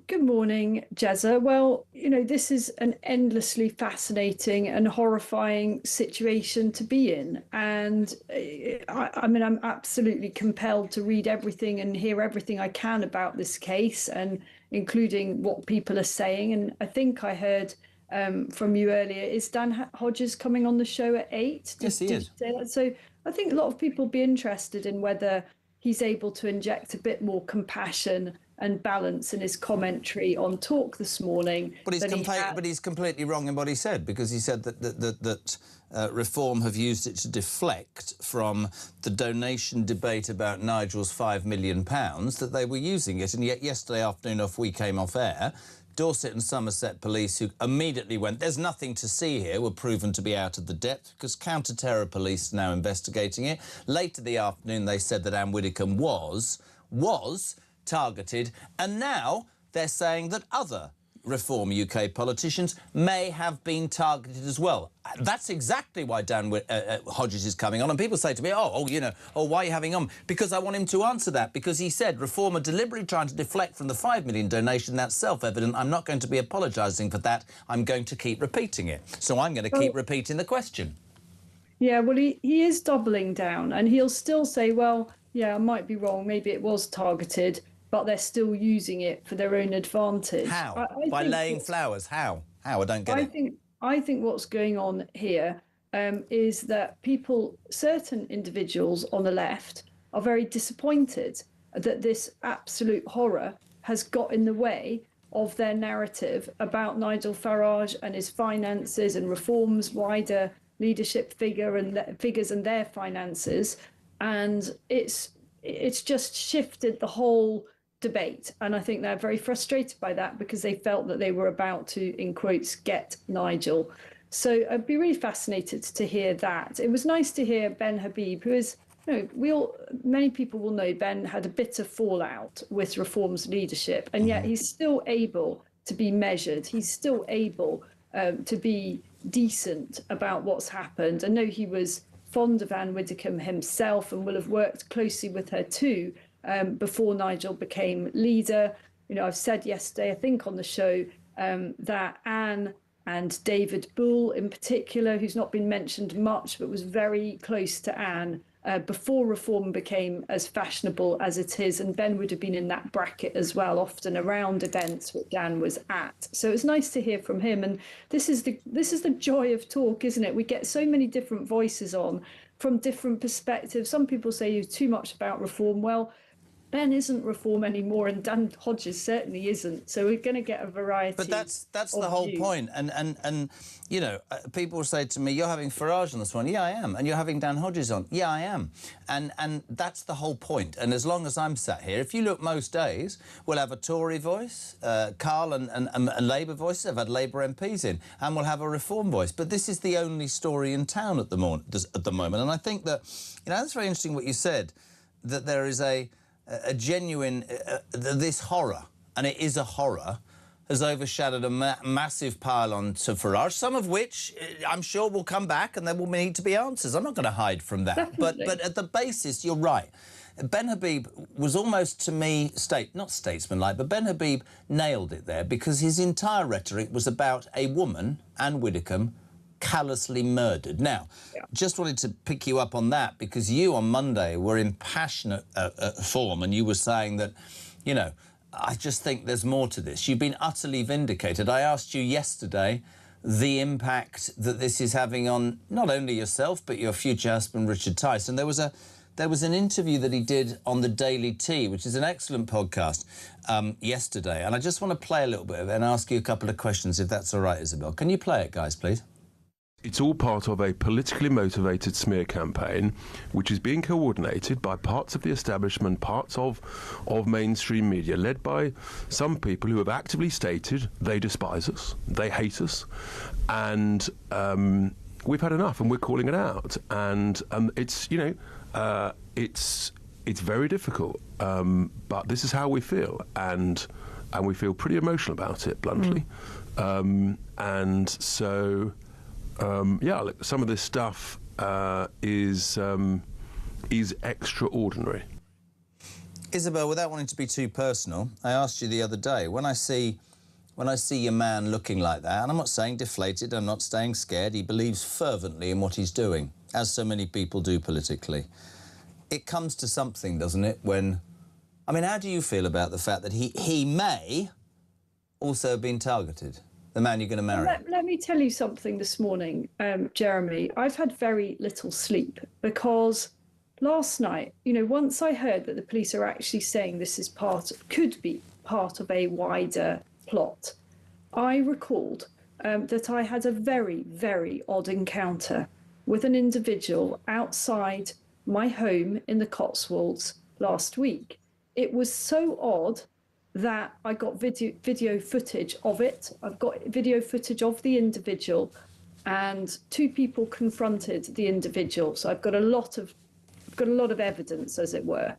Speaker 13: Good morning, Jezza. Well, you know, this is an endlessly fascinating and horrifying situation to be in. And I mean, I'm absolutely compelled to read everything and hear everything I can about this case, and including what people are saying. And I think I heard from you earlier, is Dan Hodges coming on the show at 8?
Speaker 7: Yes, he is.
Speaker 13: So I think a lot of people will be interested in whether he's able to inject a bit more compassion and balance in his commentary on Talk this morning.
Speaker 7: But he's completely wrong in what he said, because he said that Reform have used it to deflect from the donation debate about Nigel's £5 million, that they were using it. And yet yesterday afternoon, off we came off air, Dorset and Somerset police, who immediately went, there's nothing to see here, were proven to be out of the depth because counter-terror police are now investigating it. Later the afternoon, they said that Ann Widdecombe was targeted, and now they're saying that other Reform UK politicians may have been targeted as well. That's exactly why Dan Hodges is coming on. And people say to me, why are you having him on? Because I want him to answer that, because he said Reform are deliberately trying to deflect from the £5 million donation. That's self-evident. I'm not going to be apologising for that. I'm going to keep repeating it. So I'm going to keep repeating the question.
Speaker 13: Yeah, well, he is doubling down, and he'll still say, well, yeah, I might be wrong. Maybe it was targeted, but they're still using it for their own advantage.
Speaker 7: How? By laying flowers? How? I don't get it.
Speaker 13: I think what's going on here is that certain individuals on the left are very disappointed that this absolute horror has got in the way of their narrative about Nigel Farage and his finances and Reform's wider leadership figures and their finances. And it's just shifted the whole debate, and I think they're very frustrated by that, because they felt that they were about to, in quotes, get Nigel. So I'd be really fascinated to hear that. It was nice to hear Ben Habib, who is, many people will know Ben had a bitter fallout with Reform's leadership, and yet he's still able to be measured. He's still able to be decent about what's happened. I know he was fond of Ann Widdecombe himself and will have worked closely with her too, before Nigel became leader. I've said yesterday, I think on the show, that Anne and David Bull in particular, who's not been mentioned much but was very close to Anne before Reform became as fashionable as it is, and Ben would have been in that bracket as well, often around events which Anne was at. So it's nice to hear from him, and this is the joy of Talk, isn't it? We get so many different voices on from different perspectives. Some people say you're too much about Reform. Well, Ben isn't Reform anymore, and Dan Hodges certainly isn't. So we're going to get a variety.
Speaker 7: But that's the whole point. And people will say to me, "You're having Farage on this one." Yeah, I am. And you're having Dan Hodges on. Yeah, I am. And that's the whole point. And as long as I'm sat here, if you look most days, we'll have a Tory voice, Carl and Labour voices. I've had Labour MPs in, and we'll have a Reform voice. But this is the only story in town at the moment. And I think that that's very interesting what you said, that there is a genuine, this horror, and it is a horror, has overshadowed a massive pile-on to Farage, some of which I'm sure will come back and there will need to be answers. I'm not going to hide from that. But at the basis, you're right. Ben Habib was almost, to me, not statesman-like, but Ben Habib nailed it there, because his entire rhetoric was about a woman, Ann Widdecombe, callously murdered. Now, just wanted to pick you up on that, because you on Monday were in passionate form, and you were saying that, I just think there's more to this. You've been utterly vindicated. I asked you yesterday the impact that this is having on not only yourself, but your future husband, Richard Tice. And there was an interview that he did on the Daily Tea, which is an excellent podcast, yesterday. And I just want to play a little bit of it and ask you a couple of questions, if that's all right, Isabel. Can you play it, guys, please?
Speaker 3: It's all part of a politically motivated smear campaign, which is being coordinated by parts of the establishment, parts of mainstream media, led by some people who have actively stated they despise us, they hate us, and we've had enough, and we're calling it out. And it's very difficult, but this is how we feel, and we feel pretty emotional about it, bluntly, and so. Look, some of this stuff is extraordinary.
Speaker 7: Isabel, without wanting to be too personal, I asked you the other day, when I see your man looking like that, and I'm not saying deflated, I'm not saying scared, he believes fervently in what he's doing, as so many people do politically. It comes to something, doesn't it, how do you feel about the fact that he may also have been targeted? The man you're going to marry.
Speaker 13: Let me tell you something this morning, Jeremy. I've had very little sleep because last night, once I heard that the police are actually saying this is could be part of a wider plot, I recalled that I had a very, very odd encounter with an individual outside my home in the Cotswolds last week. It was so odd that I got video footage of it. I've got video footage of the individual, and 2 people confronted the individual. So I've got a lot of evidence, as it were.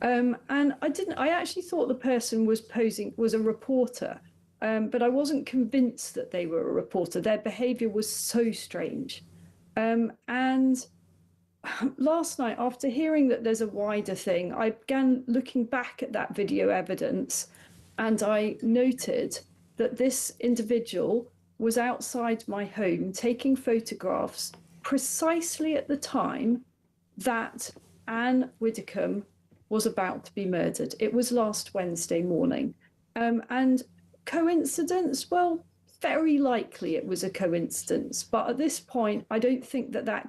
Speaker 13: And I actually thought the person was a reporter, but I wasn't convinced that they were a reporter. Their behavior was so strange. And last night, after hearing that there's a wider thing, I began looking back at that video evidence, and I noted that this individual was outside my home taking photographs precisely at the time that Ann Widdecombe was about to be murdered. It was last Wednesday morning. And coincidence? Well, very likely it was a coincidence. But at this point, I don't think that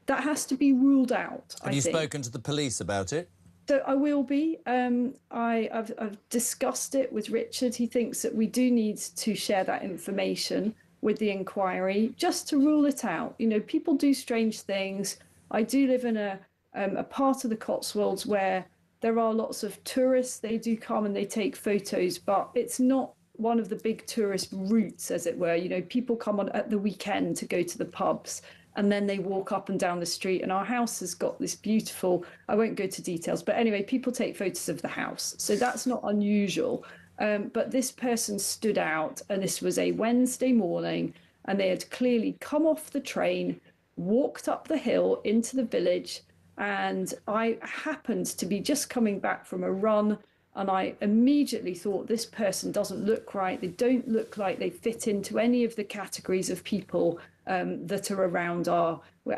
Speaker 13: has to be ruled out.
Speaker 7: Have you spoken to the police about it?
Speaker 13: So I will be. I've discussed it with Richard. He thinks that we do need to share that information with the inquiry just to rule it out. People do strange things. I do live in a part of the Cotswolds where there are lots of tourists. They do come and they take photos, but it's not one of the big tourist routes, as it were. People come on at the weekend to go to the pubs, and then they walk up and down the street. And our house has got this beautiful, I won't go to details, but anyway, people take photos of the house. So that's not unusual. But this person stood out, and this was a Wednesday morning, and they had clearly come off the train, walked up the hill into the village, and I happened to be just coming back from a run, and I immediately thought, this person doesn't look right. They don't look like they fit into any of the categories of people that are around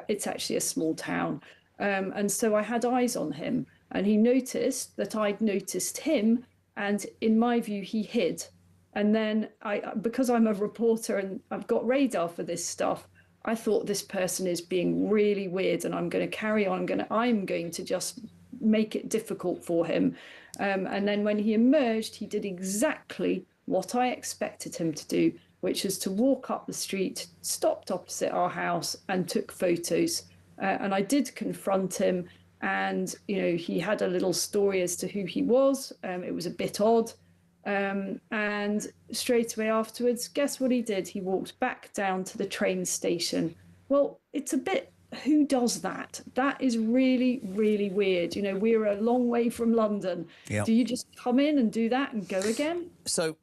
Speaker 13: it's actually a small town. And so I had eyes on him, and he noticed that I'd noticed him, and in my view, he hid. And then because I'm a reporter and I've got radar for this stuff, I thought, this person is being really weird, and I'm going to carry on. I'm going to just make it difficult for him. And then when he emerged, he did exactly what I expected him to do, which was to walk up the street, stopped opposite our house, and took photos. And I did confront him, and he had a little story as to who he was. It was a bit odd. And straight away afterwards, guess what he did? He walked back down to the train station. Well, it's a bit, who does that? That is really, really weird. We're a long way from London. Yep. Do you just come in and do that and go again?
Speaker 7: So,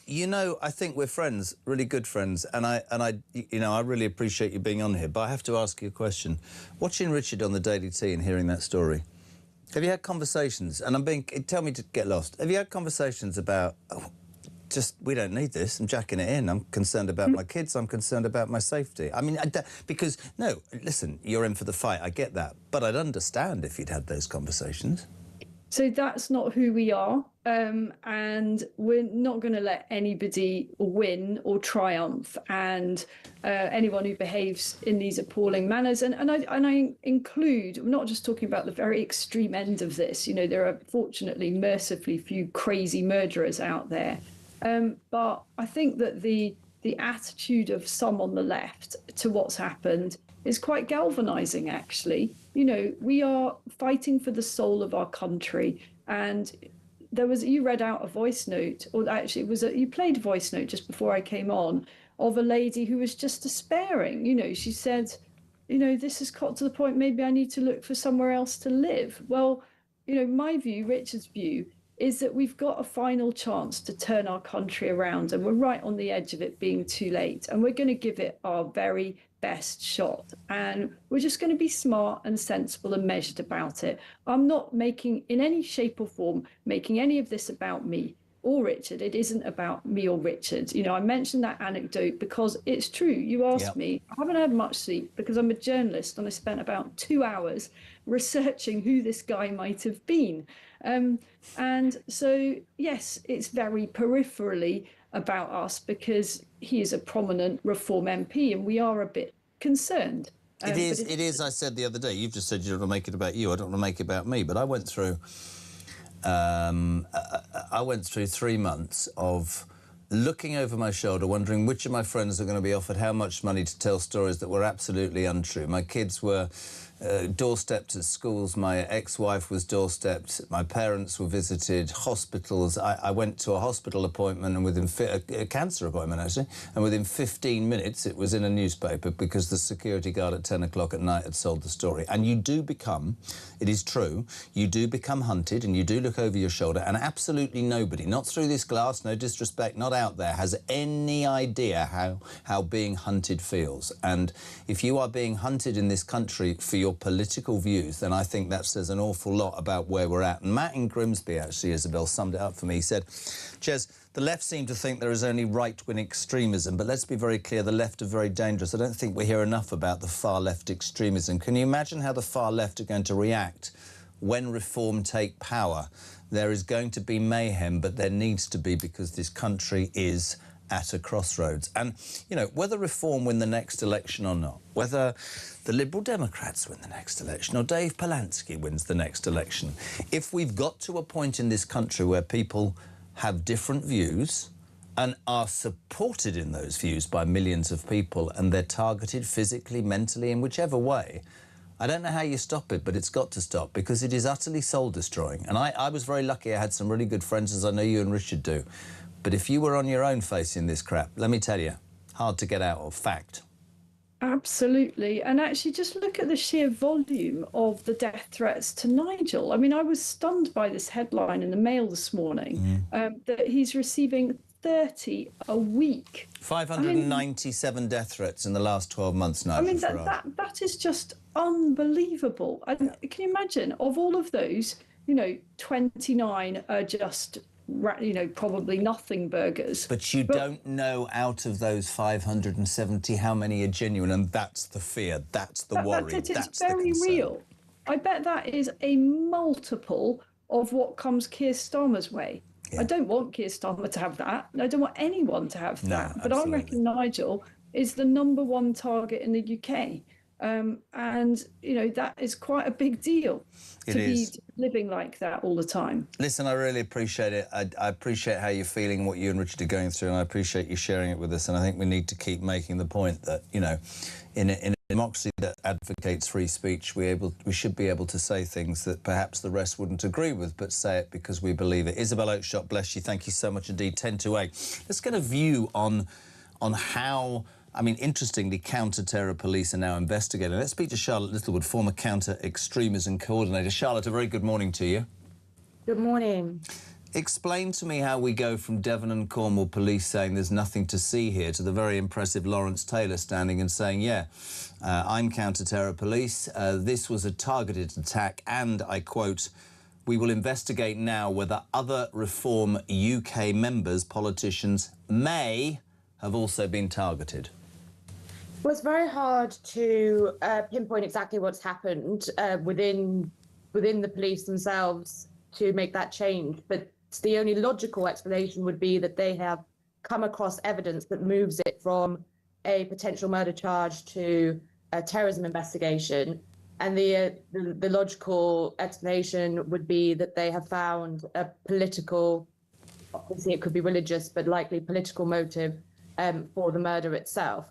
Speaker 7: I think we're friends, really good friends, and I really appreciate you being on here. But I have to ask you a question. Watching Richard on the Daily Tea and hearing that story, have you had conversations, and tell me to get lost, have you had conversations about, we don't need this, I'm jacking it in, I'm concerned about my kids, I'm concerned about my safety? I mean, because, no, listen, you're in for the fight, I get that, but I'd understand if you'd had those conversations.
Speaker 13: So that's not who we are, and we're not going to let anybody win or triumph, and anyone who behaves in these appalling manners, and I include, I'm not just talking about the very extreme end of this. There are fortunately mercifully few crazy murderers out there, but I think that the attitude of some on the left to what's happened is quite galvanizing, actually. We are fighting for the soul of our country, and you read out a voice note, or actually you played a voice note just before I came on, of a lady who was just despairing. She said, this has got to the point, maybe I need to look for somewhere else to live. Well, my view, Richard's view, is that we've got a final chance to turn our country around, and we're right on the edge of it being too late, and we're going to give it our very best shot, and we're just going to be smart and sensible and measured about it. I'm not making, in any shape or form, making any of this about me or Richard. It isn't about me or Richard. I mentioned that anecdote because it's true. You asked me. I haven't had much sleep because I'm a journalist, and I spent about 2 hours researching who this guy might have been. And so, yes, it's very peripherally about us because he is a prominent Reform MP, and we are a bit concerned.
Speaker 7: It is. I said the other day, you've just said you don't want to make it about you. I don't want to make it about me. But I went through 3 months of looking over my shoulder, wondering which of my friends are going to be offered how much money to tell stories that were absolutely untrue. My kids were doorstepped at schools. My ex-wife was doorstepped. My parents were visited. Hospitals. I went to a hospital appointment and within a cancer appointment actually, and within 15 minutes it was in a newspaper because the security guard at 10 o'clock at night had sold the story. And you do become, it is true, you do become hunted and you do look over your shoulder, and absolutely nobody, not through this glass, no disrespect, not out there, has any idea how being hunted feels. And if you are being hunted in this country for your political views, then I think that says an awful lot about where we're at. And Matt in Grimsby, actually, Isabel, summed it up for me. He said, Jez, the left seem to think there is only right-wing extremism, but let's be very clear, the left are very dangerous. I don't think we hear enough about the far-left extremism. Can you imagine how the far-left are going to react when Reform take power? There is going to be mayhem, but there needs to be, because this country is at a crossroads. And, you know, whether Reform win the next election or not, whether the Liberal Democrats win the next election or Dave Polanski wins the next election, if we've got to a point in this country where people have different views and are supported in those views by millions of people, and they're targeted physically, mentally, in whichever way, I don't know how you stop it, but it's got to stop, because it is utterly soul-destroying. And I was very lucky. I had some really good friends, as I know you and Richard do. But if you were on your own facing this crap, let me tell you, hard to get out of. Fact.
Speaker 13: Absolutely. And actually, just look at the sheer volume of the death threats to Nigel. I mean, I was stunned by this headline in the Mail this morning, that he's receiving 30 a week.
Speaker 7: 597 death threats in the last 12 months, Nigel.
Speaker 13: I mean, that is just unbelievable. And can you imagine, of all of those, you know, 29 are just, you know, probably nothing burgers.
Speaker 7: But you don't know out of those 570 how many are genuine, and that's the fear, that's the worry,
Speaker 13: it's very real. I bet that is a multiple of what comes Keir Starmer's way. Yeah. I don't want Keir Starmer to have that. I don't want anyone to have that. But I reckon Nigel is the #1 target in the UK. And, you know, that is quite a big deal to be living like that all the time.
Speaker 7: Listen, I really appreciate it. I appreciate how you're feeling, what you and Richard are going through, and I appreciate you sharing it with us. And I think we need to keep making the point that, you know, in a democracy that advocates free speech, we should be able to say things that perhaps the rest wouldn't agree with, but say it because we believe it. Isabel Oakeshott, bless you. Thank you so much indeed. 10 to 8. Let's get a view on how... I mean, interestingly, counter-terror police are now investigating. Let's speak to Charlotte Littlewood, former counter-extremism coordinator. Charlotte, a very good morning to you.
Speaker 1: Good morning.
Speaker 7: Explain to me how we go from Devon and Cornwall police saying there's nothing to see here to the very impressive Lawrence Taylor standing and saying, yeah, I'm counter-terror police. This was a targeted attack and, I quote, we will investigate now whether other Reform UK members, politicians, may have also been targeted.
Speaker 1: Well, it's very hard to pinpoint exactly what's happened within the police themselves to make that change. But the only logical explanation would be that they have come across evidence that moves it from a potential murder charge to a terrorism investigation. And the logical explanation would be that they have found a political, obviously it could be religious, but likely political motive for the murder itself.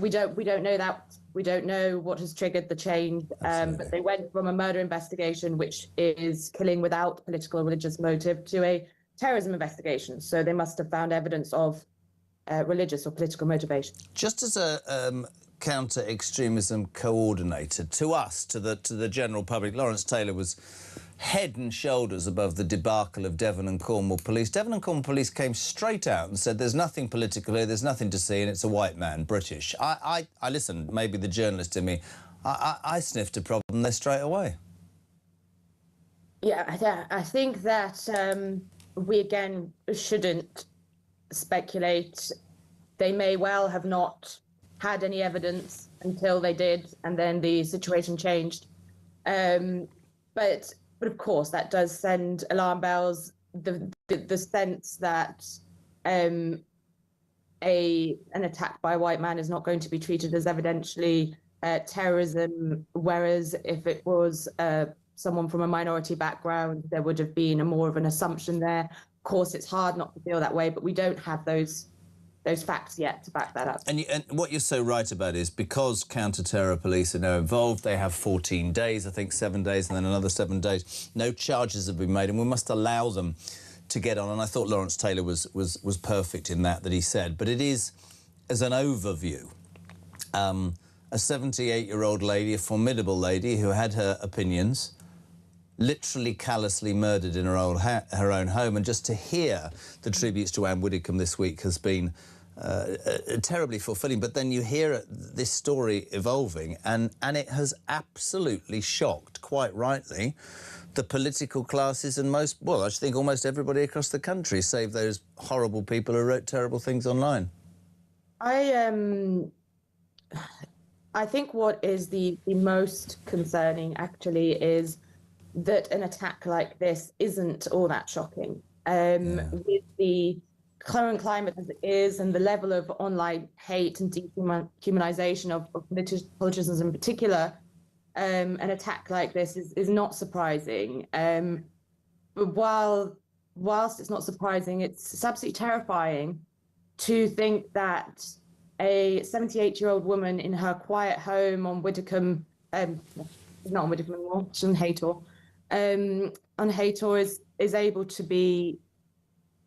Speaker 1: We don't know that. We don't know what has triggered the change, but they went from a murder investigation, which is killing without political or religious motive, to a terrorism investigation. So they must have found evidence of religious or political motivation.
Speaker 7: Just as a counter-extremism coordinator, to us, to the general public, Lawrence Taylor was head and shoulders above the debacle of Devon and Cornwall police. Devon and Cornwall police came straight out and said there's nothing political here, there's nothing to see, and it's a white man, British. I listen, maybe the journalist in me, I sniffed a problem there straight away.
Speaker 1: Yeah, I think that we, again, shouldn't speculate. They may well have not had any evidence until they did, and then the situation changed. But of course, that does send alarm bells. The sense that an attack by a white man is not going to be treated as evidentially terrorism, whereas if it was someone from a minority background, there would have been more of an assumption there. Of course, it's hard not to feel that way, but we don't have those facts yet to back that up.
Speaker 7: And what you're so right about is because counter-terror police are now involved, they have 14 days, I think 7 days, and then another 7 days. No charges have been made, and we must allow them to get on. And I thought Lawrence Taylor was perfect in that he said. But it is, as an overview, a 78-year-old lady, a formidable lady who had her opinions, literally callously murdered in her own home. And just to hear the tributes to Ann Widdecombe this week has been terribly fulfilling. But then you hear this story evolving, and it has absolutely shocked, quite rightly, the political classes and I think almost everybody across the country, save those horrible people who wrote terrible things online.
Speaker 1: I think what is the most concerning, actually, is that an attack like this isn't all that shocking. With the current climate as it is, and the level of online hate and dehumanization of politicians in particular, an attack like this is not surprising. But whilst it's not surprising, it's absolutely terrifying to think that a 78-year-old woman in her quiet home on Widdecombe, not on Widdecombe anymore, she's on Haytor, on Haytor is able to be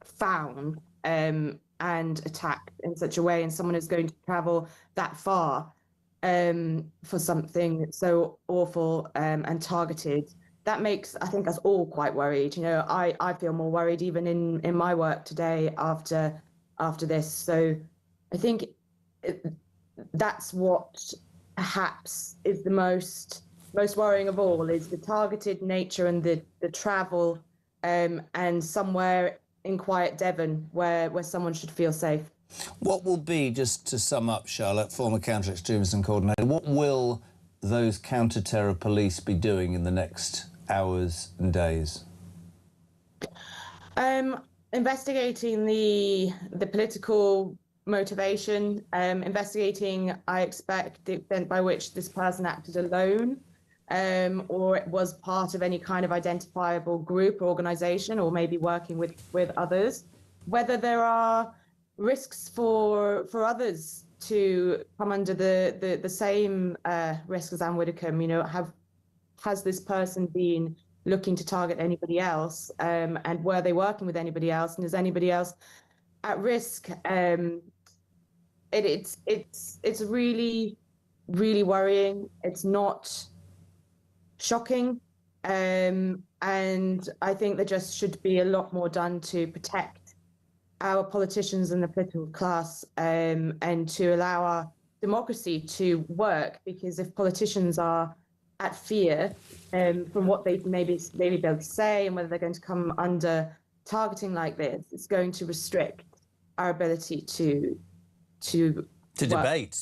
Speaker 1: found and attacked in such a way, and someone is going to travel that far for something so awful and targeted. That makes, I think, us all quite worried. You know, I feel more worried even in my work today after this. So I think that's what perhaps is the most worrying of all, is the targeted nature and the travel, and somewhere in quiet Devon where someone should feel safe.
Speaker 7: What will be, just to sum up, Charlotte, former counter-extremism coordinator, what will those counter-terror police be doing in the next hours and days?
Speaker 1: Investigating the political motivation, investigating, I expect, the extent by which this person acted alone, or it was part of any kind of identifiable group or organisation, or maybe working with others. Whether there are risks for others to come under the same risk as Ann Widdecombe. You know, has this person been looking to target anybody else, and were they working with anybody else, and is anybody else at risk? It's really, really worrying. It's not shocking, and I think there just should be a lot more done to protect our politicians and the political class, and to allow our democracy to work. Because if politicians are at fear from what they maybe be able to say, and whether they're going to come under targeting like this, it's going to restrict our ability to
Speaker 7: debate.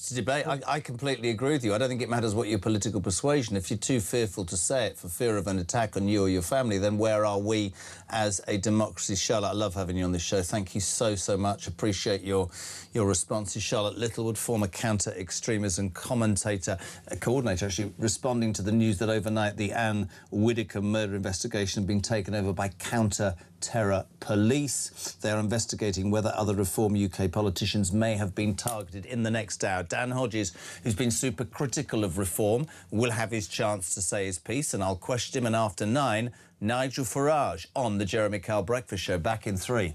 Speaker 7: I completely agree with you. I don't think it matters what your political persuasion. If you're too fearful to say it for fear of an attack on you or your family, then where are we as a democracy? Charlotte, I love having you on this show. Thank you so much. Appreciate your responses. Charlotte Littlewood, former counter-extremism coordinator, actually, responding to the news that overnight the Ann Widdecombe murder investigation had been taken over by counter-terror police. They're investigating whether other Reform UK politicians may have been targeted in the next hour. Dan Hodges, who's been super critical of Reform, will have his chance to say his piece, and I'll question him. And after 9, Nigel Farage on the Jeremy Kyle Breakfast Show. Back in 3.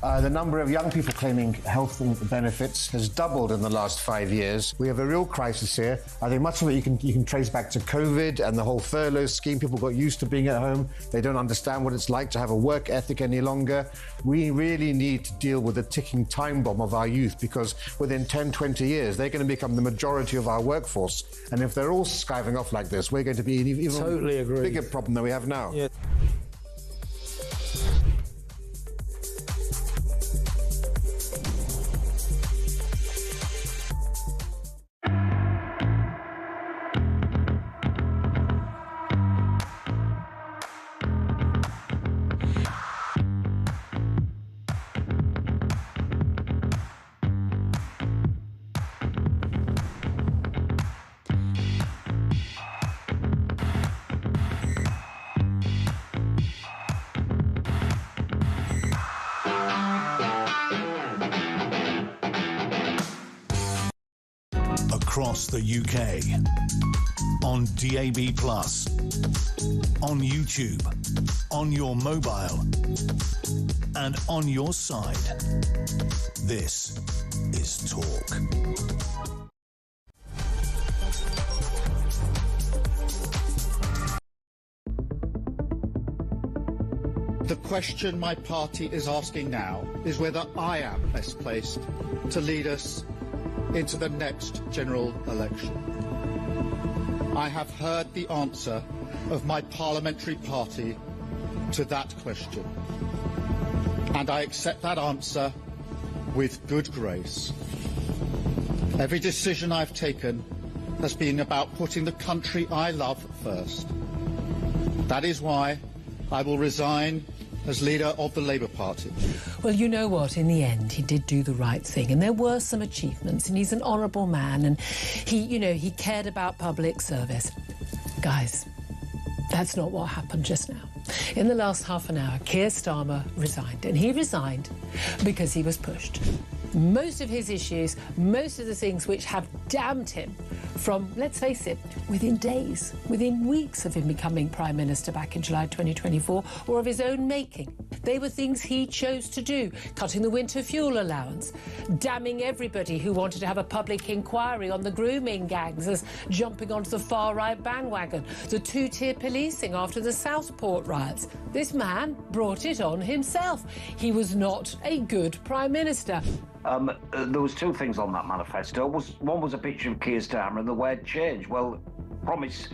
Speaker 14: The number of young people claiming health benefits has doubled in the last 5 years. We have a real crisis here. I think much of it you can trace back to COVID and the whole furlough scheme. People got used to being at home. They don't understand what it's like to have a work ethic any longer. We really need to deal with the ticking time bomb of our youth, because within 10, 20 years, they're going to become the majority of our workforce. And if they're all skiving off like this, we're going to be an even bigger problem than we have now.
Speaker 15: Yeah.
Speaker 8: Across the UK, on DAB+, on YouTube, on your mobile, and on your side. This is Talk.
Speaker 5: The question my party is asking now is whether I am best placed to lead us into the next general election. I have heard the answer of my parliamentary party to that question, and I accept that answer with good grace. Every decision I've taken has been about putting the country I love first. That is why I will resign as leader of the Labour Party.
Speaker 16: Well, you know what? In the end, he did do the right thing, and there were some achievements, and he's an honourable man, and he cared about public service. Guys, that's not what happened just now. In the last half an hour, Keir Starmer resigned, and he resigned because he was pushed. Most of his issues, most of the things which have damned him from, let's face it, within days, within weeks of him becoming Prime Minister back in July 2024, or of his own making. They were things he chose to do, cutting the winter fuel allowance, damning everybody who wanted to have a public inquiry on the grooming gangs as jumping onto the far-right bandwagon, the two-tier policing after the Southport riots. This man brought it on himself. He was not a good Prime Minister.
Speaker 17: There was two things on that manifesto. One was a picture of Keir Starmer and the word change. Well, promise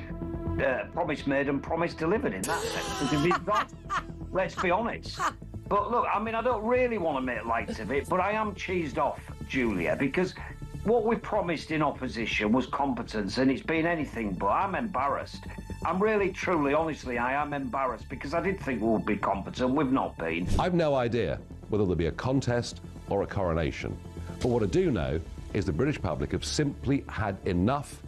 Speaker 17: made and promise delivered in that sense. Let's be honest. But look, I mean, I don't really want to make light of it, but I am cheesed off, Julia, because what we promised in opposition was competence, and it's been anything but. I'm embarrassed. I'm really, truly, honestly, I am embarrassed, because I did think we would be competent. We've not been.
Speaker 10: I've no idea whether there'll be a contest or a coronation. But what I do know is the British public have simply had enough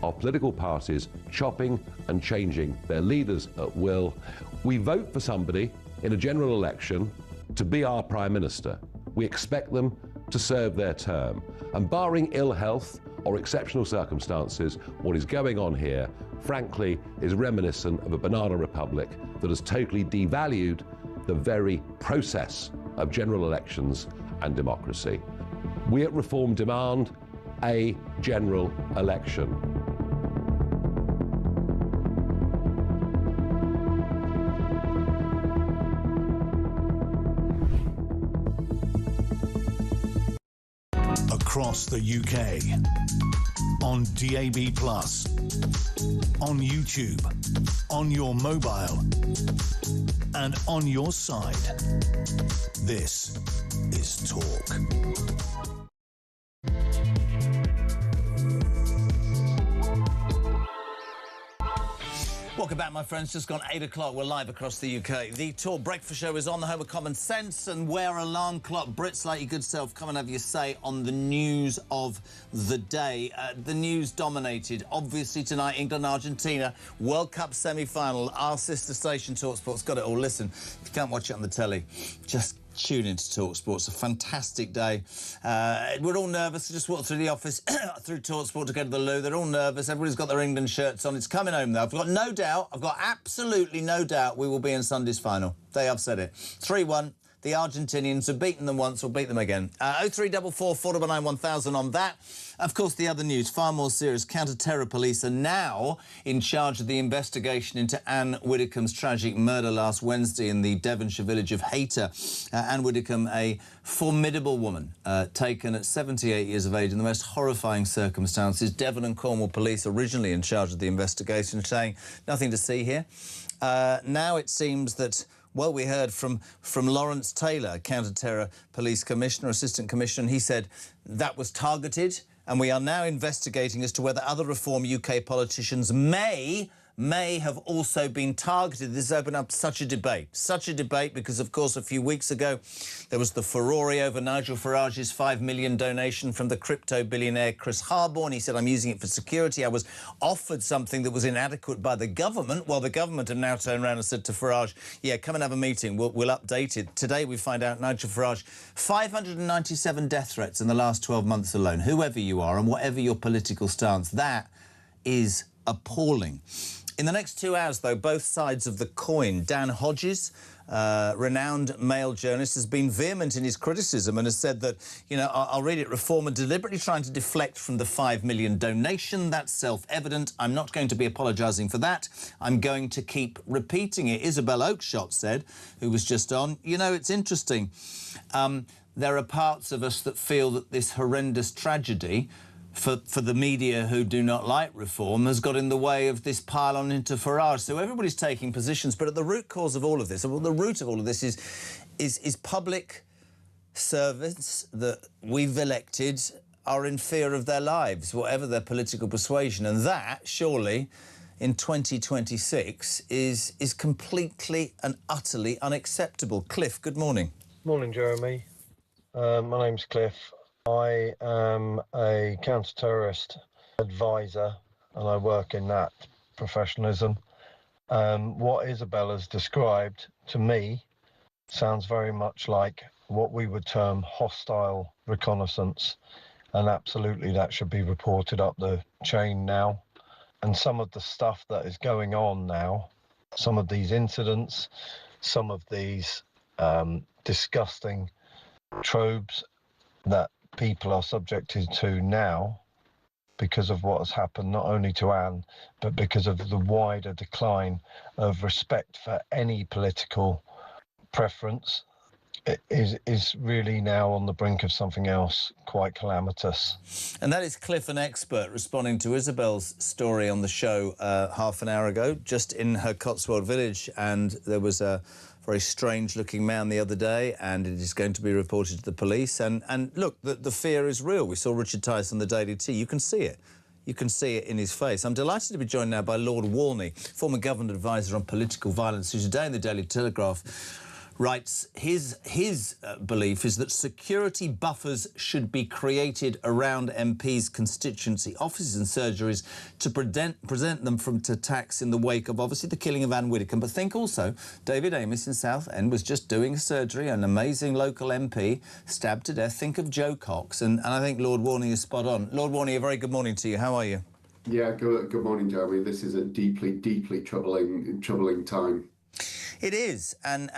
Speaker 10: of political parties chopping and changing their leaders at will. We vote for somebody in a general election to be our Prime Minister. We expect them to serve their term. And barring ill health or exceptional circumstances, what is going on here, frankly, is reminiscent of a banana republic that has totally devalued the very process of general elections and democracy. We at Reform demand a general election.
Speaker 8: Across the UK, on DAB+, on YouTube, on your mobile, and on your side. This is Talk.
Speaker 7: Welcome back, my friends. Just gone 8 o'clock. We're live across the UK. The Talk Breakfast Show is on, the home of common sense and wear alarm clock. Brits, like your good self, come and have your say on the news of the day. The news dominated, obviously, tonight, England-Argentina, World Cup semi-final. Our sister station, TalkSport's got it all. Listen, if you can't watch it on the telly, just tune into TalkSport. It's a fantastic day. We're all nervous. I just walked through the office, through TalkSport to go to the loo. They're all nervous. Everybody's got their England shirts on. It's coming home, though. I've got no doubt, I've got absolutely no doubt we will be in Sunday's final. They have said it. 3-1. The Argentinians have beaten them once, we'll beat them again. 0344 499 1000 on that. Of course, the other news, far more serious. Counter-terror police are now in charge of the investigation into Ann Widdecombe's tragic murder last Wednesday in the Devonshire village of Hayter. Ann Widdecombe, a formidable woman, taken at 78 years of age in the most horrifying circumstances. Devon and Cornwall police originally in charge of the investigation, saying nothing to see here. Now it seems that, well, we heard from Lawrence Taylor, Counter-Terror Police Commissioner, Assistant Commissioner, and he said that was targeted, and we are now investigating as to whether other Reform UK politicians may have also been targeted. This has opened up such a debate because, of course, a few weeks ago there was the furore over Nigel Farage's £5 million donation from the crypto billionaire Chris Harborne. He said, I'm using it for security. I was offered something that was inadequate by the government. Well, the government have now turned around and said to Farage, yeah, come and have a meeting. We'll update it. Today we find out Nigel Farage, 597 death threats in the last 12 months alone. Whoever you are and whatever your political stance, that is appalling. In the next 2 hours, though, both sides of the coin. Dan Hodges, renowned male journalist, has been vehement in his criticism and has said that, you know, I'll read it, Reform are deliberately trying to deflect from the £5 million donation. That's self-evident. I'm not going to be apologising for that. I'm going to keep repeating it. Isabel Oakeshott said, who was just on, you know, it's interesting. There are parts of us that feel that this horrendous tragedy for the media who do not like Reform has got in the way of this pile-on into Farage. So everybody's taking positions, but at the root cause of all of this, well, the root of all of this is public servants that we've elected are in fear of their lives, whatever their political persuasion, and that, surely, in 2026, is completely and utterly unacceptable. Cliff, good morning.
Speaker 15: Morning, Jeremy. My name's Cliff. I am a counter-terrorist advisor and I work in that professionalism. What Isabella's described to me sounds very much like what we would term hostile reconnaissance, and absolutely that should be reported up the chain now. And some of the stuff that is going on now, some of these incidents, some of these disgusting tropes that people are subjected to now because of what has happened, not only to Anne, but because of the wider decline of respect for any political preference, is really now on the brink of something else quite calamitous.
Speaker 7: And that is Cliff, an expert, responding to Isabel's story on the show half an hour ago, just in her Cotswold village, and there was a very strange-looking man the other day, and it is going to be reported to the police. And look, the fear is real. We saw Richard Tice on the Daily Tea. You can see it. You can see it in his face. I'm delighted to be joined now by Lord Warney, former government advisor on political violence, who today in the Daily Telegraph writes his belief is that security buffers should be created around MPs' constituency offices and surgeries to present them from attacks in the wake of, obviously, the killing of Ann Widdecombe. But think also, David Amess in Southend was just doing surgery, an amazing local MP stabbed to death. Think of Joe Cox, and I think Lord Warney is spot on. Lord Warney, a very good morning to you. How are you?
Speaker 18: Yeah, good morning, Jeremy. This is a deeply troubling time.
Speaker 7: It is, and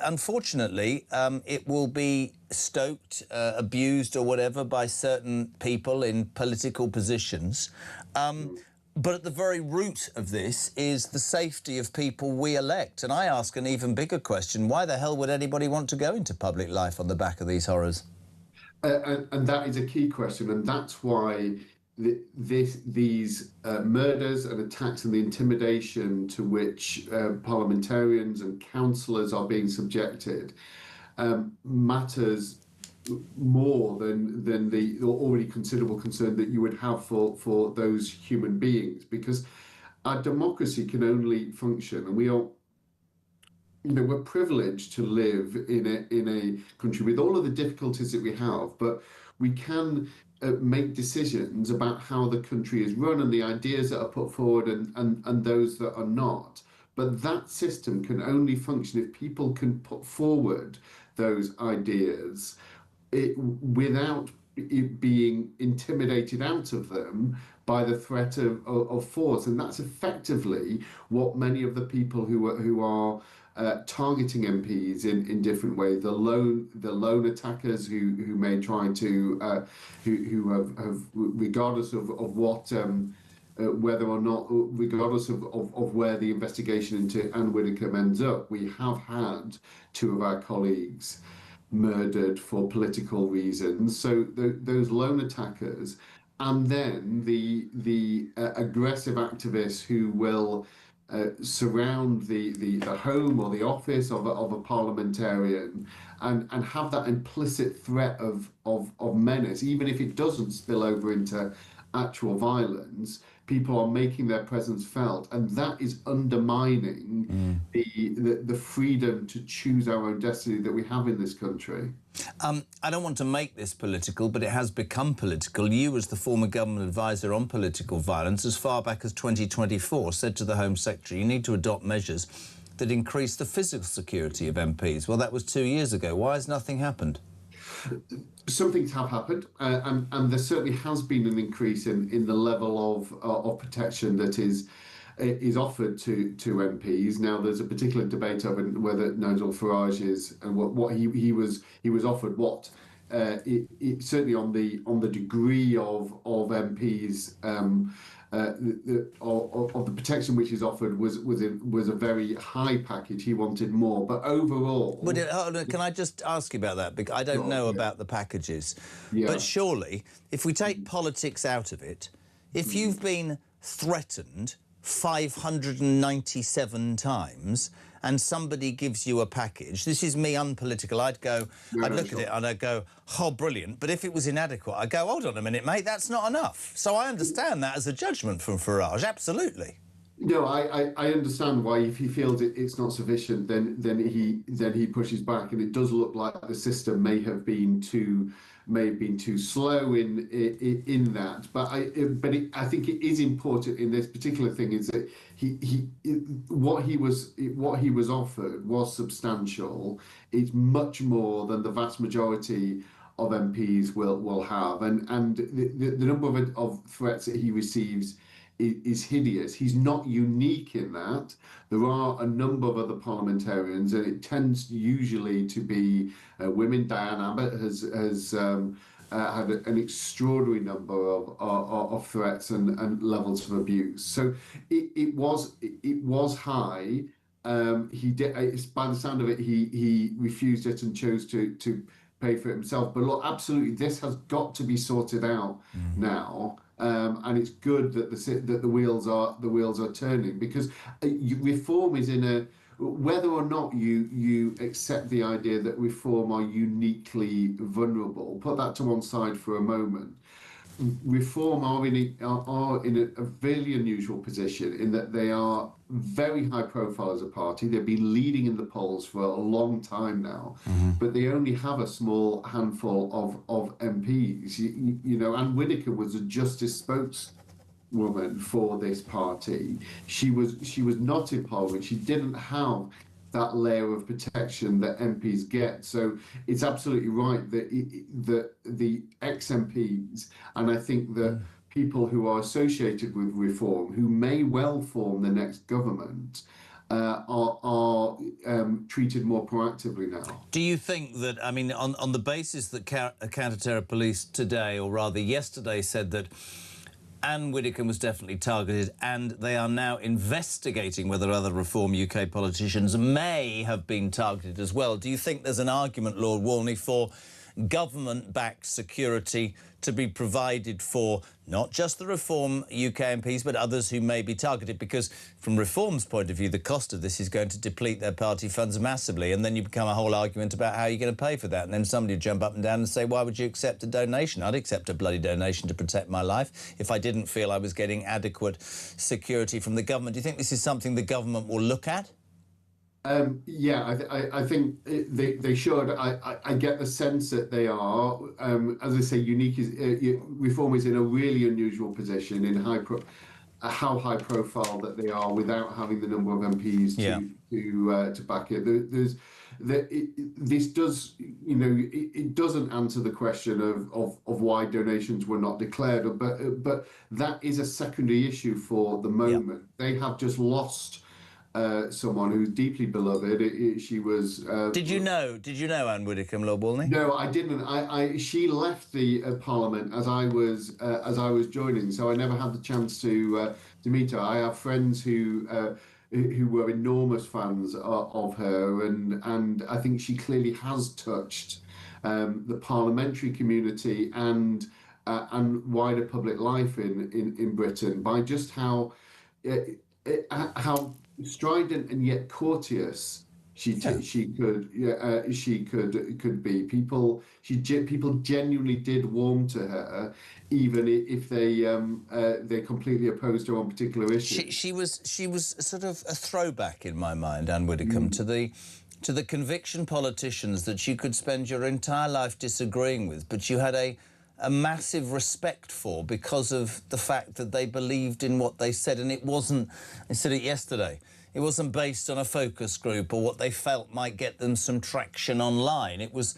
Speaker 7: unfortunately, it will be stoked, abused or whatever by certain people in political positions. But at the very root of this is the safety of people we elect. And I ask an even bigger question. Why the hell would anybody want to go into public life on the back of these horrors?
Speaker 18: And that is a key question, and that's why these murders and attacks and the intimidation to which parliamentarians and councillors are being subjected matters more than the already considerable concern that you would have for those human beings, because our democracy can only function, and we are, you know, we're privileged to live in a country with all of the difficulties that we have, but we can make decisions about how the country is run and the ideas that are put forward and those that are not. But that system can only function if people can put forward those ideas without being intimidated out of them by the threat of force, and that's effectively what many of the people who are targeting MPs in different ways. The lone attackers who may try to who have regardless of what. Whether or not, regardless of where the investigation into Ann Widdecombe ends up, we have had two of our colleagues murdered for political reasons. So those lone attackers, and then the aggressive activists who will surround the home or the office of a parliamentarian and have that implicit threat of menace, even if it doesn't spill over into actual violence. People are making their presence felt, and that is undermining the freedom to choose our own destiny that we have in this country.
Speaker 7: I don't want to make this political, but it has become political. You, as the former government advisor on political violence, as far back as 2024, said to the Home Secretary, you need to adopt measures that increase the physical security of MPs. Well, that was 2 years ago. Why has nothing happened?
Speaker 18: Some things have happened, and there certainly has been an increase in the level of protection that is offered to MPs. Now, there's a particular debate over whether Nigel Farage is and what he was offered what. It certainly on the degree of MPs. Of the protection which is offered was a very high package. He wanted more, but overall.
Speaker 7: But can I just ask you about that? Because I don't know about the packages. Yeah. But surely, if we take politics out of it, if you've been threatened 597 times and somebody gives you a package, this is me unpolitical, I'd look at it and I'd go, oh, brilliant. But if it was inadequate, I'd go, hold on a minute, mate, that's not enough. So I understand that as a judgment from Farage, absolutely.
Speaker 18: No, I understand why if he feels it's not sufficient, then he pushes back, and it does look like the system may have been too slow in that. But I think it is important in this particular thing is that what he was offered was substantial. It's much more than the vast majority of MPs will have, and the number of threats that he receives is hideous. He's not unique in that. There are a number of other parliamentarians, and it tends usually to be women. Diane Abbott has had an extraordinary number of threats and levels of abuse. So it was high. He did. By the sound of it, he refused it and chose to pay for it himself. But look, absolutely, this has got to be sorted out now. And it's good that the wheels are turning, because reform is in a, whether or not you accept the idea that reform are uniquely vulnerable, put that to one side for a moment. Reform are in a very unusual position in that they are very high profile as a party. They've been leading in the polls for a long time now, but they only have a small handful of MPs. You know, Ann Widdecombe was a justice spokeswoman for this party. She was not in Parliament. She didn't have that layer of protection that MPs get. So it's absolutely right that the ex-MPs, and I think that people who are associated with reform, who may well form the next government, are treated more proactively now.
Speaker 7: Do you think that, I mean, on the basis that counter-terror police today, or rather yesterday, said that Ann Widdecombe was definitely targeted, and they are now investigating whether other Reform UK politicians may have been targeted as well. Do you think there's an argument, Lord Walney, for government-backed security to be provided for not just the Reform UK MPs, but others who may be targeted? Because from Reform's point of view, the cost of this is going to deplete their party funds massively, and then you become a whole argument about how you're going to pay for that. And then somebody would jump up and down and say, why would you accept a donation? I'd accept a bloody donation to protect my life if I didn't feel I was getting adequate security from the government. Do you think this is something the government will look at?
Speaker 18: Yeah, I think they should. I get the sense that they are. As I say, Reform is in a really unusual position in how high profile that they are without having the number of MPs to back it. This does, it doesn't answer the question of why donations were not declared, but that is a secondary issue for the moment. They have just lost someone who's deeply beloved. She was.
Speaker 7: Did you know Ann Widdecombe, Lord Walney?
Speaker 18: No, I didn't. She left the Parliament as I was joining, so I never had the chance to meet her. I have friends who were enormous fans of her, and I think she clearly has touched the parliamentary community and wider public life in Britain by just how strident and yet courteous she could be. People genuinely did warm to her, even if they completely opposed her on particular issues.
Speaker 7: She was sort of a throwback in my mind, Ann Widdecombe, to the conviction politicians that you could spend your entire life disagreeing with, but you had a massive respect for because of the fact that they believed in what they said, and it wasn't. I said it yesterday. It wasn't based on a focus group or what they felt might get them some traction online. It was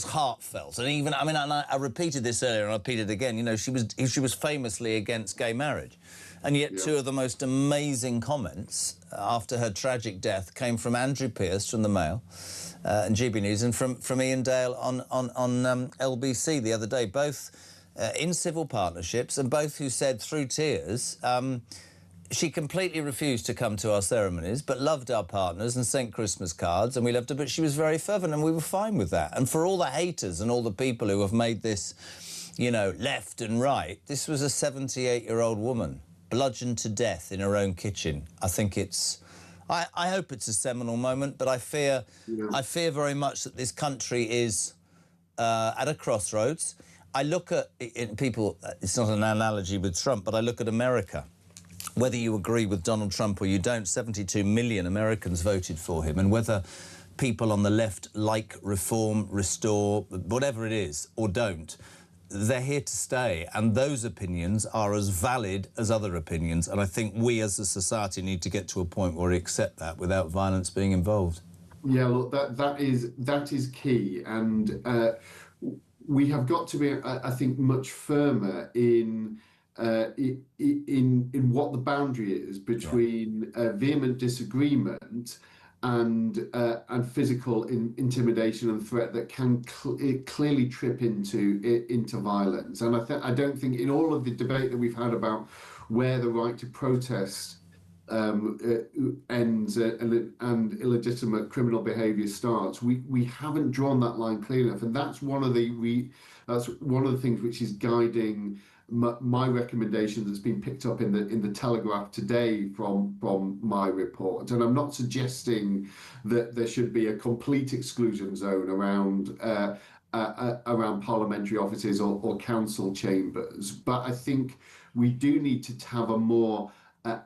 Speaker 7: heartfelt, and even I repeated this earlier, and I repeat it again. She was famously against gay marriage, and yet two of the most amazing comments after her tragic death came from Andrew Pearce from the Mail and GB News, and from Ian Dale on LBC the other day, both in civil partnerships, and both who said through tears. She completely refused to come to our ceremonies, but loved our partners and sent Christmas cards, and we loved her, but she was very fervent, and we were fine with that. And for all the haters and all the people who have made this, left and right, this was a 78-year-old woman, bludgeoned to death in her own kitchen. I think it's... I hope it's a seminal moment, but I fear very much that this country is at a crossroads. I look at people, it's not an analogy with Trump, but I look at America. Whether you agree with Donald Trump or you don't, 72 million Americans voted for him. And whether people on the left like reform, restore, whatever it is, or don't, they're here to stay. And those opinions are as valid as other opinions. And I think we as a society need to get to a point where we accept that without violence being involved.
Speaker 18: Yeah, look, that is key. And we have got to be, I think, much firmer in what the boundary is between vehement disagreement and physical intimidation and threat that can clearly trip into violence. And I don't think in all of the debate that we've had about where the right to protest ends and illegitimate criminal behaviour starts, we haven't drawn that line clear enough, and that's one of the things which is guiding my recommendation that's been picked up in the Telegraph today from my report. And I'm not suggesting that there should be a complete exclusion zone around parliamentary offices or council chambers, but I think we do need to have a more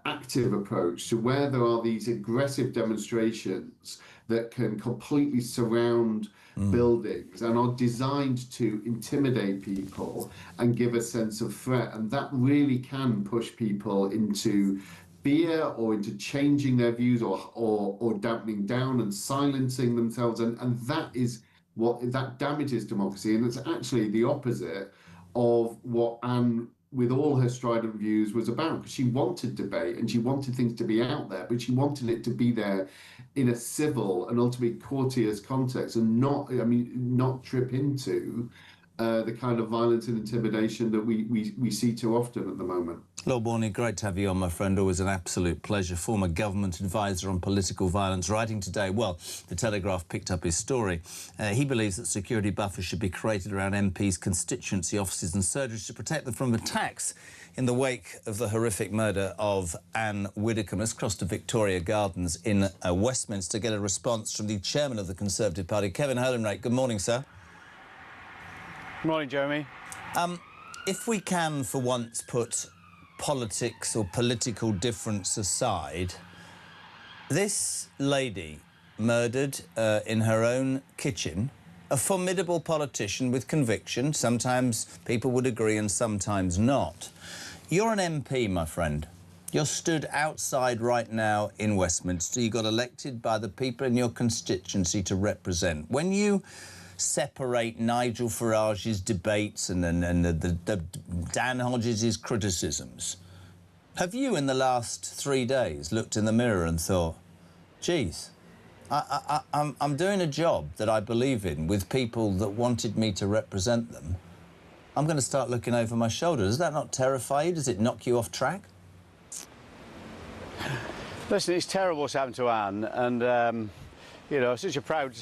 Speaker 18: active approach to where there are these aggressive demonstrations that can completely surround buildings and are designed to intimidate people and give a sense of threat. And that really can push people into fear or into changing their views or dampening down and silencing themselves. And that is that damages democracy. And it's actually the opposite of what Anne, with all her strident views, was about, because she wanted debate and she wanted things to be out there, but she wanted it to be there in a civil and ultimately courteous context, and not trip into the kind of violence and intimidation that we see too often at the moment.
Speaker 7: Lord Warney, great to have you on, my friend. Always an absolute pleasure. Former government advisor on political violence, writing today. Well, the Telegraph picked up his story. He believes that security buffers should be created around MPs' constituency offices and surgeries to protect them from attacks in the wake of the horrific murder of Ann Widdecombe. Let's cross to Victoria Gardens in Westminster to get a response from the chairman of the Conservative Party, Kevin Holinrake. Good morning, sir.
Speaker 19: Good morning, Jeremy.
Speaker 7: If we can, for once, put politics or political difference aside, this lady murdered in her own kitchen, a formidable politician with conviction. Sometimes people would agree and sometimes not. You're an MP, my friend. You're stood outside right now in Westminster. You got elected by the people in your constituency to represent. When you separate Nigel Farage's debates and the Dan Hodges' criticisms, have you in the last 3 days looked in the mirror and thought, geez, I'm doing a job that I believe in with people that wanted me to represent them. I'm going to start looking over my shoulder. Does that not terrify you? Does it knock you off track?
Speaker 19: Listen, it's terrible what's happened to Anne, and you know, such a proud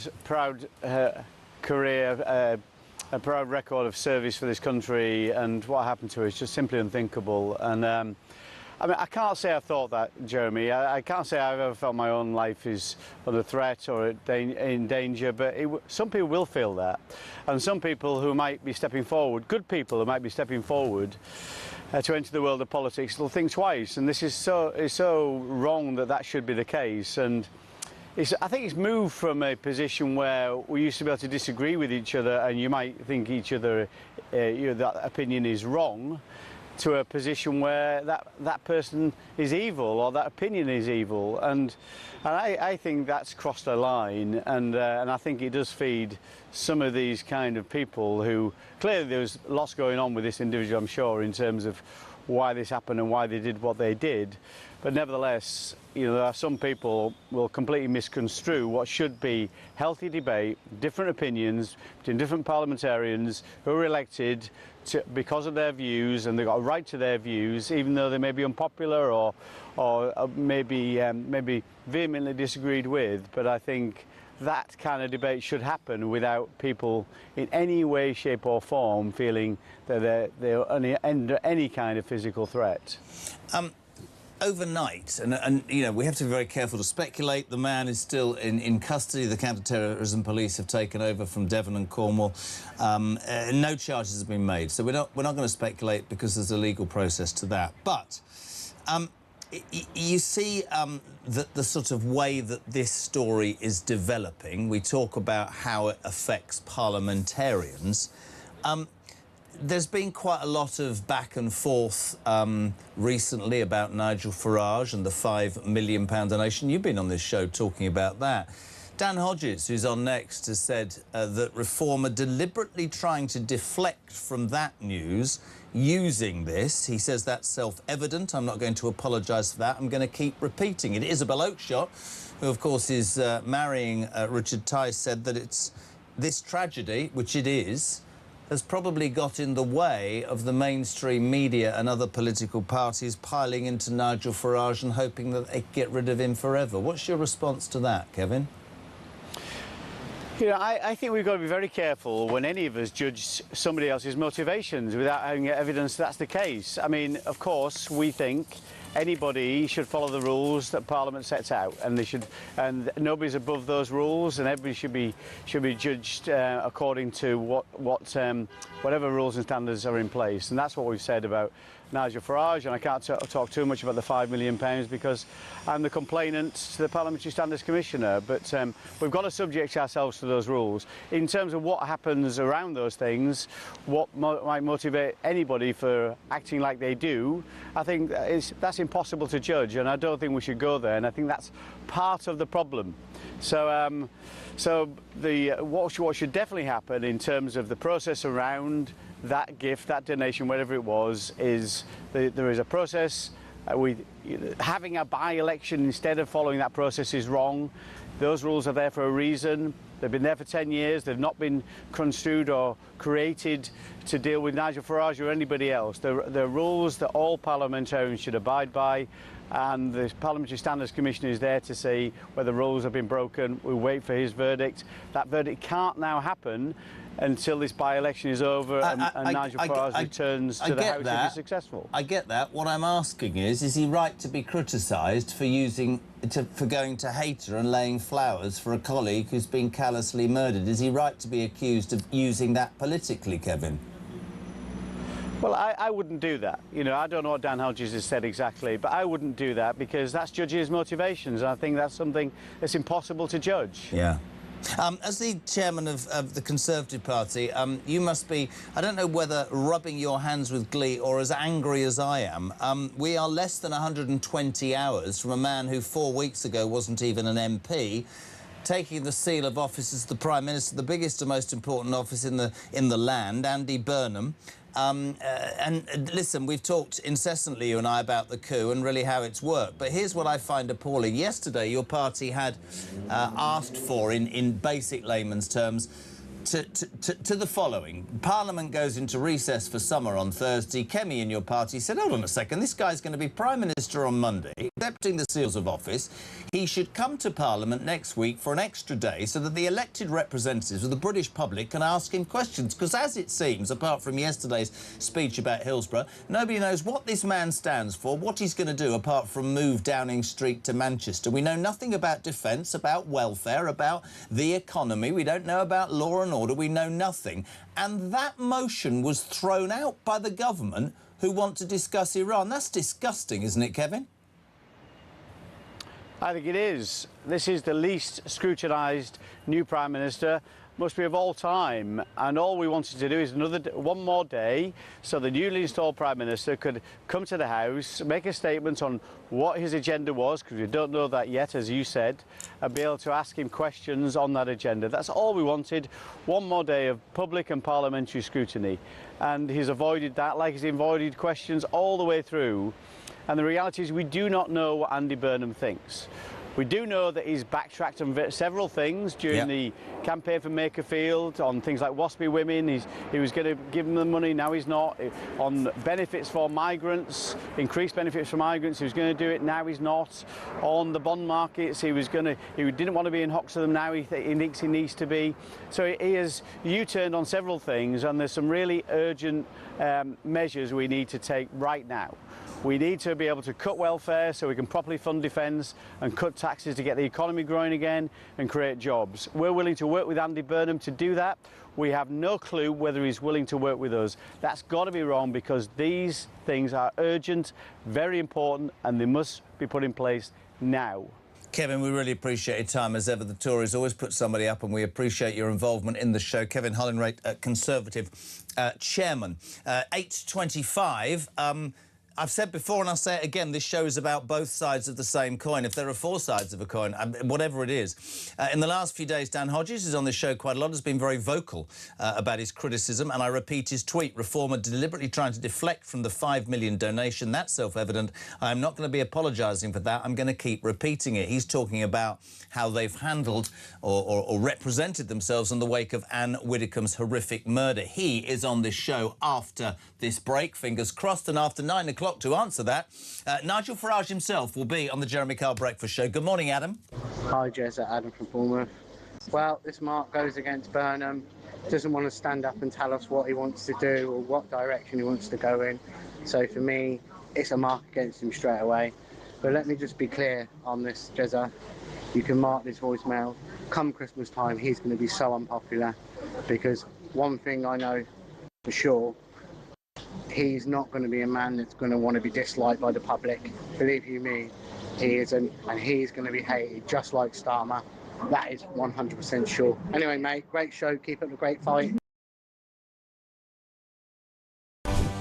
Speaker 19: career, a proud record of service for this country, and what happened to her is just simply unthinkable. And I mean, I can't say I thought that, Jeremy. I can't say I've ever felt my own life is under threat or in danger, but some people will feel that, and some people who might be stepping forward, good people who might be stepping forward to enter the world of politics, will think twice. And this is so wrong that should be the case. And I think it's moved from a position where we used to be able to disagree with each other, and you might think each other, that opinion is wrong, to a position where that person is evil or that opinion is evil. And I think that's crossed a line, and I think it does feed some of these kind of people who clearly there's lots going on with this individual, I'm sure, in terms of why this happened and why they did what they did. But nevertheless, you know, there are some people will completely misconstrue what should be healthy debate, different opinions between different parliamentarians who are elected because of their views, and they've got a right to their views, even though they may be unpopular or maybe vehemently disagreed with. But I think that kind of debate should happen without people in any way, shape or form feeling that they're under any kind of physical threat.
Speaker 7: Overnight, and you know, we have to be very careful to speculate. The man is still in custody. The counter-terrorism police have taken over from Devon and Cornwall. No charges have been made, so we're not going to speculate because there's a legal process to that. But you see the sort of way that this story is developing. We talk about how it affects parliamentarians. There's been quite a lot of back and forth recently about Nigel Farage and the £5 million donation. You've been on this show talking about that. Dan Hodges, who's on next, has said that Reform are deliberately trying to deflect from that news using this. He says that's self-evident. I'm not going to apologise for that. I'm going to keep repeating it. Isabel Oakeshott, who, of course, is marrying Richard Tice, said that it's this tragedy, which it is, has probably got in the way of the mainstream media and other political parties piling into Nigel Farage and hoping that they get rid of him forever. What's your response to that, Kevin?
Speaker 19: You know, I think we've got to be very careful when any of us judge somebody else's motivations without having evidence that's the case. I mean, of course, we think anybody should follow the rules that Parliament sets out, and nobody's above those rules, and everybody should be judged according to whatever rules and standards are in place. And that's what we've said about Nigel Farage, and I can't talk too much about the £5 million because I'm the complainant to the Parliamentary Standards Commissioner, but we've got to subject ourselves to those rules. In terms of what happens around those things, what might motivate anybody for acting like they do, I think that's impossible to judge, and I don't think we should go there, and I think that's part of the problem. So, what should definitely happen in terms of the process around that gift, that donation, whatever it was, is there is a process. Having a by-election instead of following that process is wrong. Those rules are there for a reason. They've been there for 10 years. They've not been construed or created to deal with Nigel Farage or anybody else. They're rules that all parliamentarians should abide by, and the Parliamentary Standards Commission is there to see whether rules have been broken. We wait for his verdict. That verdict can't now happen until this by-election is over and Nigel Farage returns to the House if he's successful.
Speaker 7: I get that. What I'm asking is he right to be criticised for going to Hater and laying flowers for a colleague who's been callously murdered? Is he right to be accused of using that politically, Kevin?
Speaker 19: Well, I wouldn't do that. You know, I don't know what Dan Hodges has said exactly, but I wouldn't do that because that's judging his motivations. And I think that's something that's impossible to judge.
Speaker 7: Yeah. As the chairman of the Conservative Party, you must be, I don't know whether rubbing your hands with glee or as angry as I am. We are less than 120 hours from a man who 4 weeks ago wasn't even an MP, taking the seal of office as the Prime Minister, the biggest and most important office in the land, Andy Burnham. And listen, we've talked incessantly, you and I, about the coup and really how it's worked. But here's what I find appalling. Yesterday, your party had asked for, in basic layman's terms, to the following. Parliament goes into recess for summer on Thursday. Kemi in your party said, hold on a second, this guy's going to be Prime Minister on Monday, accepting the seals of office. He should come to Parliament next week for an extra day so that the elected representatives of the British public can ask him questions. Because as it seems, apart from yesterday's speech about Hillsborough, nobody knows what this man stands for, what he's going to do apart from move Downing Street to Manchester. We know nothing about defence, about welfare, about the economy. We don't know about law and order. We know nothing. And that motion was thrown out by the government who want to discuss Iran. That's disgusting, isn't it, Kevin?
Speaker 19: I think it is. This is the least scrutinised new Prime Minister, must be of all time, and all we wanted to do is one more day so the newly installed Prime Minister could come to the House, make a statement on what his agenda was, because we don't know that yet, as you said, and be able to ask him questions on that agenda. That's all we wanted, one more day of public and parliamentary scrutiny, and he's avoided that, like he's avoided questions all the way through. And the reality is we do not know what Andy Burnham thinks. We do know that he's backtracked on several things during the campaign for Makerfield, on things like waspy women. He was going to give them the money, now he's not. On benefits for migrants, increased benefits for migrants, he was going to do it, now he's not. On the bond markets, he didn't want to be in Hoxton, now he thinks he needs to be. So he has U-turned on several things, and there's some really urgent measures we need to take right now. We need to be able to cut welfare so we can properly fund defence and cut taxes to get the economy growing again and create jobs. We're willing to work with Andy Burnham to do that. We have no clue whether he's willing to work with us. That's got to be wrong, because these things are urgent, very important, and they must be put in place now.
Speaker 7: Kevin, we really appreciate your time. As ever, the Tories always put somebody up, and we appreciate your involvement in the show. Kevin Hollinrate, Conservative Chairman. 8:25. I've said before and I'll say it again, this show is about both sides of the same coin. If there are four sides of a coin, whatever it is. In the last few days, Dan Hodges is on this show quite a lot, has been very vocal about his criticism, and I repeat his tweet, Reformer deliberately trying to deflect from the $5 million donation. That's self-evident. I'm not going to be apologising for that. I'm going to keep repeating it. He's talking about how they've handled or represented themselves in the wake of Ann Widdecombe's horrific murder. He is on this show after this break, fingers crossed, and after 9 o'clock to answer that, Nigel Farage himself will be on the Jeremy Kyle Breakfast Show. Good morning, Adam.
Speaker 20: Hi, Jez, Adam from Bournemouth. Well, this mark goes against Burnham. Doesn't want to stand up and tell us what he wants to do or what direction he wants to go in. So for me, it's a mark against him straight away. But let me just be clear on this, Jezza. You can mark this voicemail. Come Christmas time, he's going to be so unpopular, because one thing I know for sure, he's not going to be a man that's going to want to be disliked by the public. Believe you me, he isn't, and he's going to be hated just like Starmer. That is 100% sure. Anyway, mate, great show. Keep up the great fight.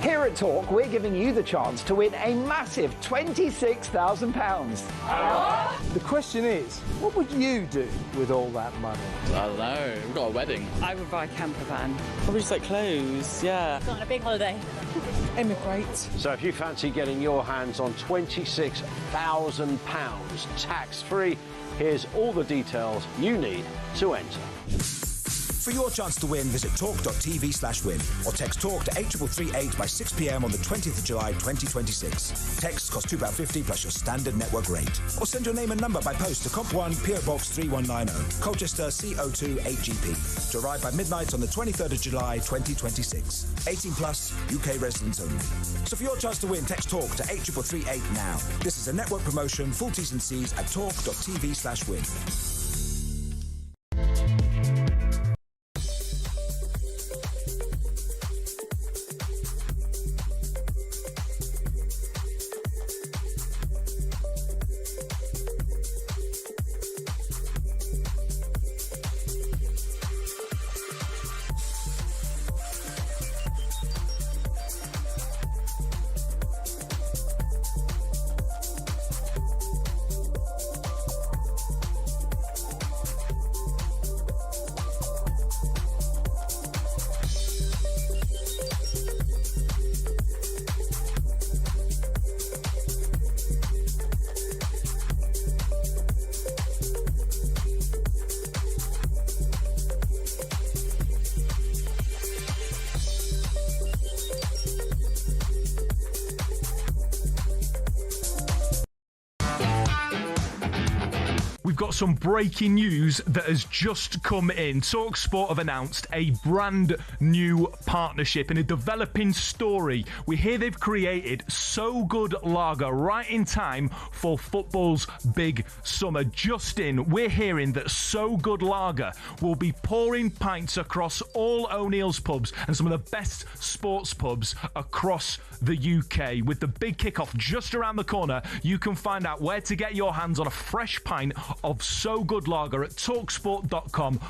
Speaker 21: Here at Talk, we're giving you the chance to win a massive £26,000. The question is, what would you do with all that money?
Speaker 22: I don't know. We've got a wedding.
Speaker 23: I would buy a camper van.
Speaker 22: Probably just like clothes, yeah.
Speaker 23: Go on a big holiday. Immigrate.
Speaker 24: So if you fancy getting your hands on £26,000 tax-free, here's all the details you need to enter.
Speaker 25: For your chance to win, visit talk.tv/win or text TALK to 83338 by 6 p.m. on the 20th of July 2026. Texts cost £2.50 plus your standard network rate. Or send your name and number by post to Comp 1, PO Box 3190, Colchester CO2 8GP, to arrive by midnight on the 23rd of July 2026. 18 plus, UK residents only. So for your chance to win, text TALK to 83338 now. This is a network promotion, full T's and C's at talk.tv/win.
Speaker 2: got some breaking news that has just come in. talkSPORT have announced a brand new partnership in a developing story. We hear they've created So Good Lager right in time for football's big summer. Just in, we're hearing that So Good Lager will be pouring pints across all O'Neill's pubs and some of the best sports pubs across the UK. With the big kickoff just around the corner, you can find out where to get your hands on a fresh pint of So Good Lager at talksport.com/.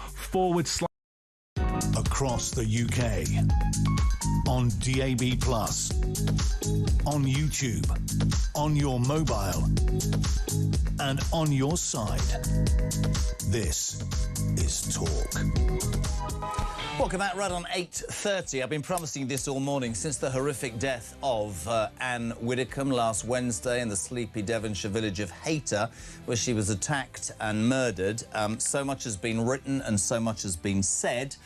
Speaker 8: Across the UK, on DAB+, on YouTube, on your mobile, and on your side. This is Talk.
Speaker 7: Welcome back, right on 8:30. I've been promising this all morning since the horrific death of Ann Widdecombe last Wednesday in the sleepy Devonshire village of Hayter, where she was attacked and murdered. So much has been written and so much has been said.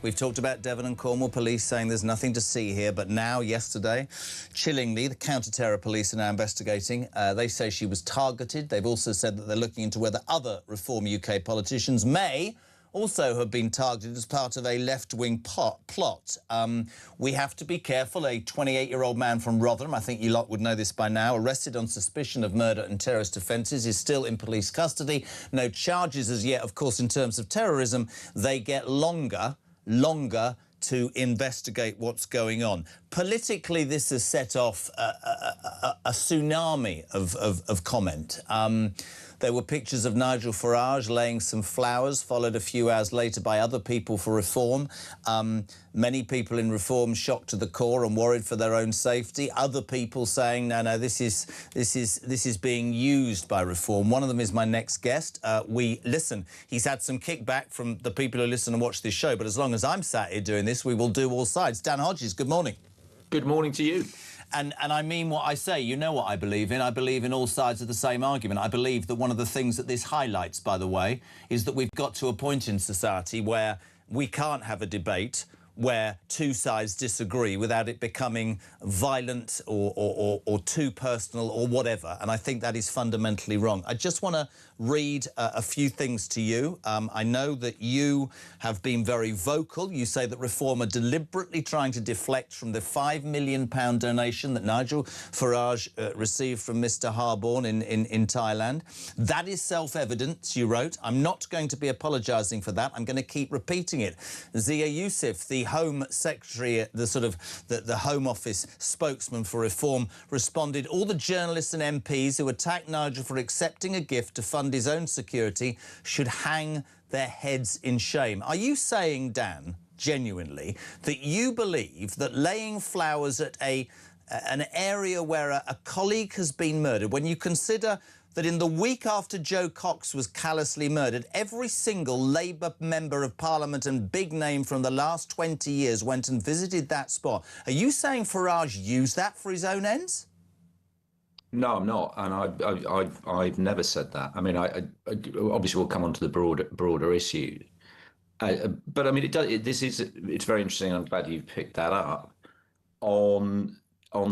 Speaker 7: We've talked about Devon and Cornwall police saying there's nothing to see here, but now, yesterday, chillingly, the counter-terror police are now investigating. They say she was targeted. They've also said that they're looking into whether other Reform UK politicians may also have been targeted as part of a left-wing plot. We have to be careful. A 28-year-old man from Rotherham, I think you lot would know this by now, arrested on suspicion of murder and terrorist offences, is still in police custody. No charges as yet, of course, in terms of terrorism. They get longer to investigate what's going on. Politically, this has set off a tsunami of comment. There were pictures of Nigel Farage laying some flowers, followed a few hours later by other people for Reform. Many people in Reform shocked to the core and worried for their own safety. Other people saying, no, this is being used by Reform. One of them is my next guest. Listen, he's had some kickback from the people who listen and watch this show, but as long as I'm sat here doing this, we will do all sides. Dan Hodges, good morning.
Speaker 4: Good morning to you.
Speaker 7: And I mean what I say. You know what I believe in. I believe in all sides of the same argument. I believe that one of the things that this highlights, by the way, is that we've got to a point in society where we can't have a debate where two sides disagree without it becoming violent or too personal or whatever. And I think that is fundamentally wrong. I just want to read a few things to you. I know that you have been very vocal. You say that Reform are deliberately trying to deflect from the £5 million donation that Nigel Farage received from Mr Harborne in Thailand. That is self-evident, you wrote. I'm not going to be apologising for that. I'm going to keep repeating it. Zia Youssef, the Home Secretary, the Home Office spokesman for Reform, responded, all the journalists and MPs who attacked Nigel for accepting a gift to fund his own security should hang their heads in shame. Are you saying, Dan, genuinely, that you believe that laying flowers at an area where a colleague has been murdered, when you consider that in the week after Joe Cox was callously murdered, every single Labour member of Parliament and big name from the last 20 years went and visited that spot? Are you saying Farage used that for his own ends?
Speaker 4: No, I'm not, and I've never said that. I mean, I obviously we'll come on to the broader issue, but I mean, it's very interesting. I'm glad you picked that up. On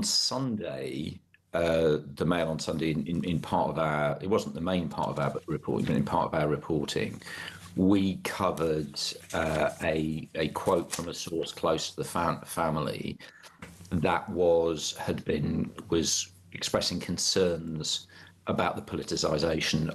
Speaker 4: Sunday, the Mail on Sunday, in part of our, it wasn't the main part of our reporting, but in part of our reporting, we covered a quote from a source close to the family that was expressing concerns about the politicisation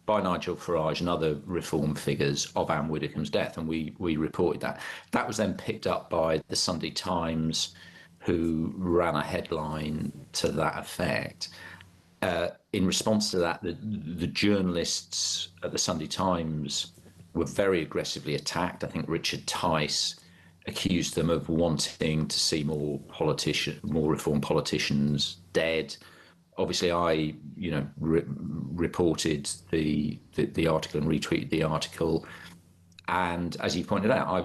Speaker 4: by Nigel Farage and other Reform figures of Ann Widdecombe's death, and we reported that. That was then picked up by the Sunday Times, who ran a headline to that effect. In response to that, the journalists at the Sunday Times were very aggressively attacked. I think Richard Tice accused them of wanting to see more Reform politicians dead. Obviously, I reported the article and retweeted the article. And as you pointed out, I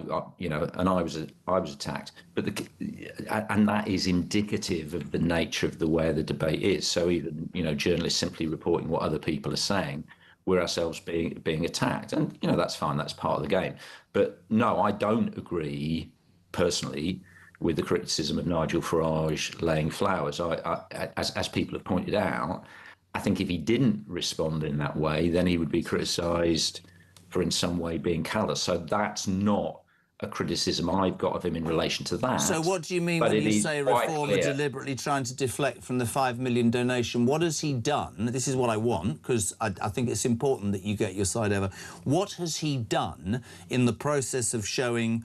Speaker 4: was attacked, and that is indicative of the nature of the way the debate is. So even journalists simply reporting what other people are saying, we're ourselves being attacked, and that's fine. That's part of the game. But no, I don't agree personally with the criticism of Nigel Farage laying flowers. As people have pointed out, I think if he didn't respond in that way, then he would be criticised for in some way being callous. So that's not a criticism I've got of him in relation to that.
Speaker 7: So what do you mean
Speaker 4: But
Speaker 7: when
Speaker 4: it
Speaker 7: you
Speaker 4: is
Speaker 7: say
Speaker 4: quite
Speaker 7: Reform are
Speaker 4: clear.
Speaker 7: deliberately trying to deflect from the 5 million donation? What has he done? This is what I want, because I think it's important that you get your side over. What has he done in the process of showing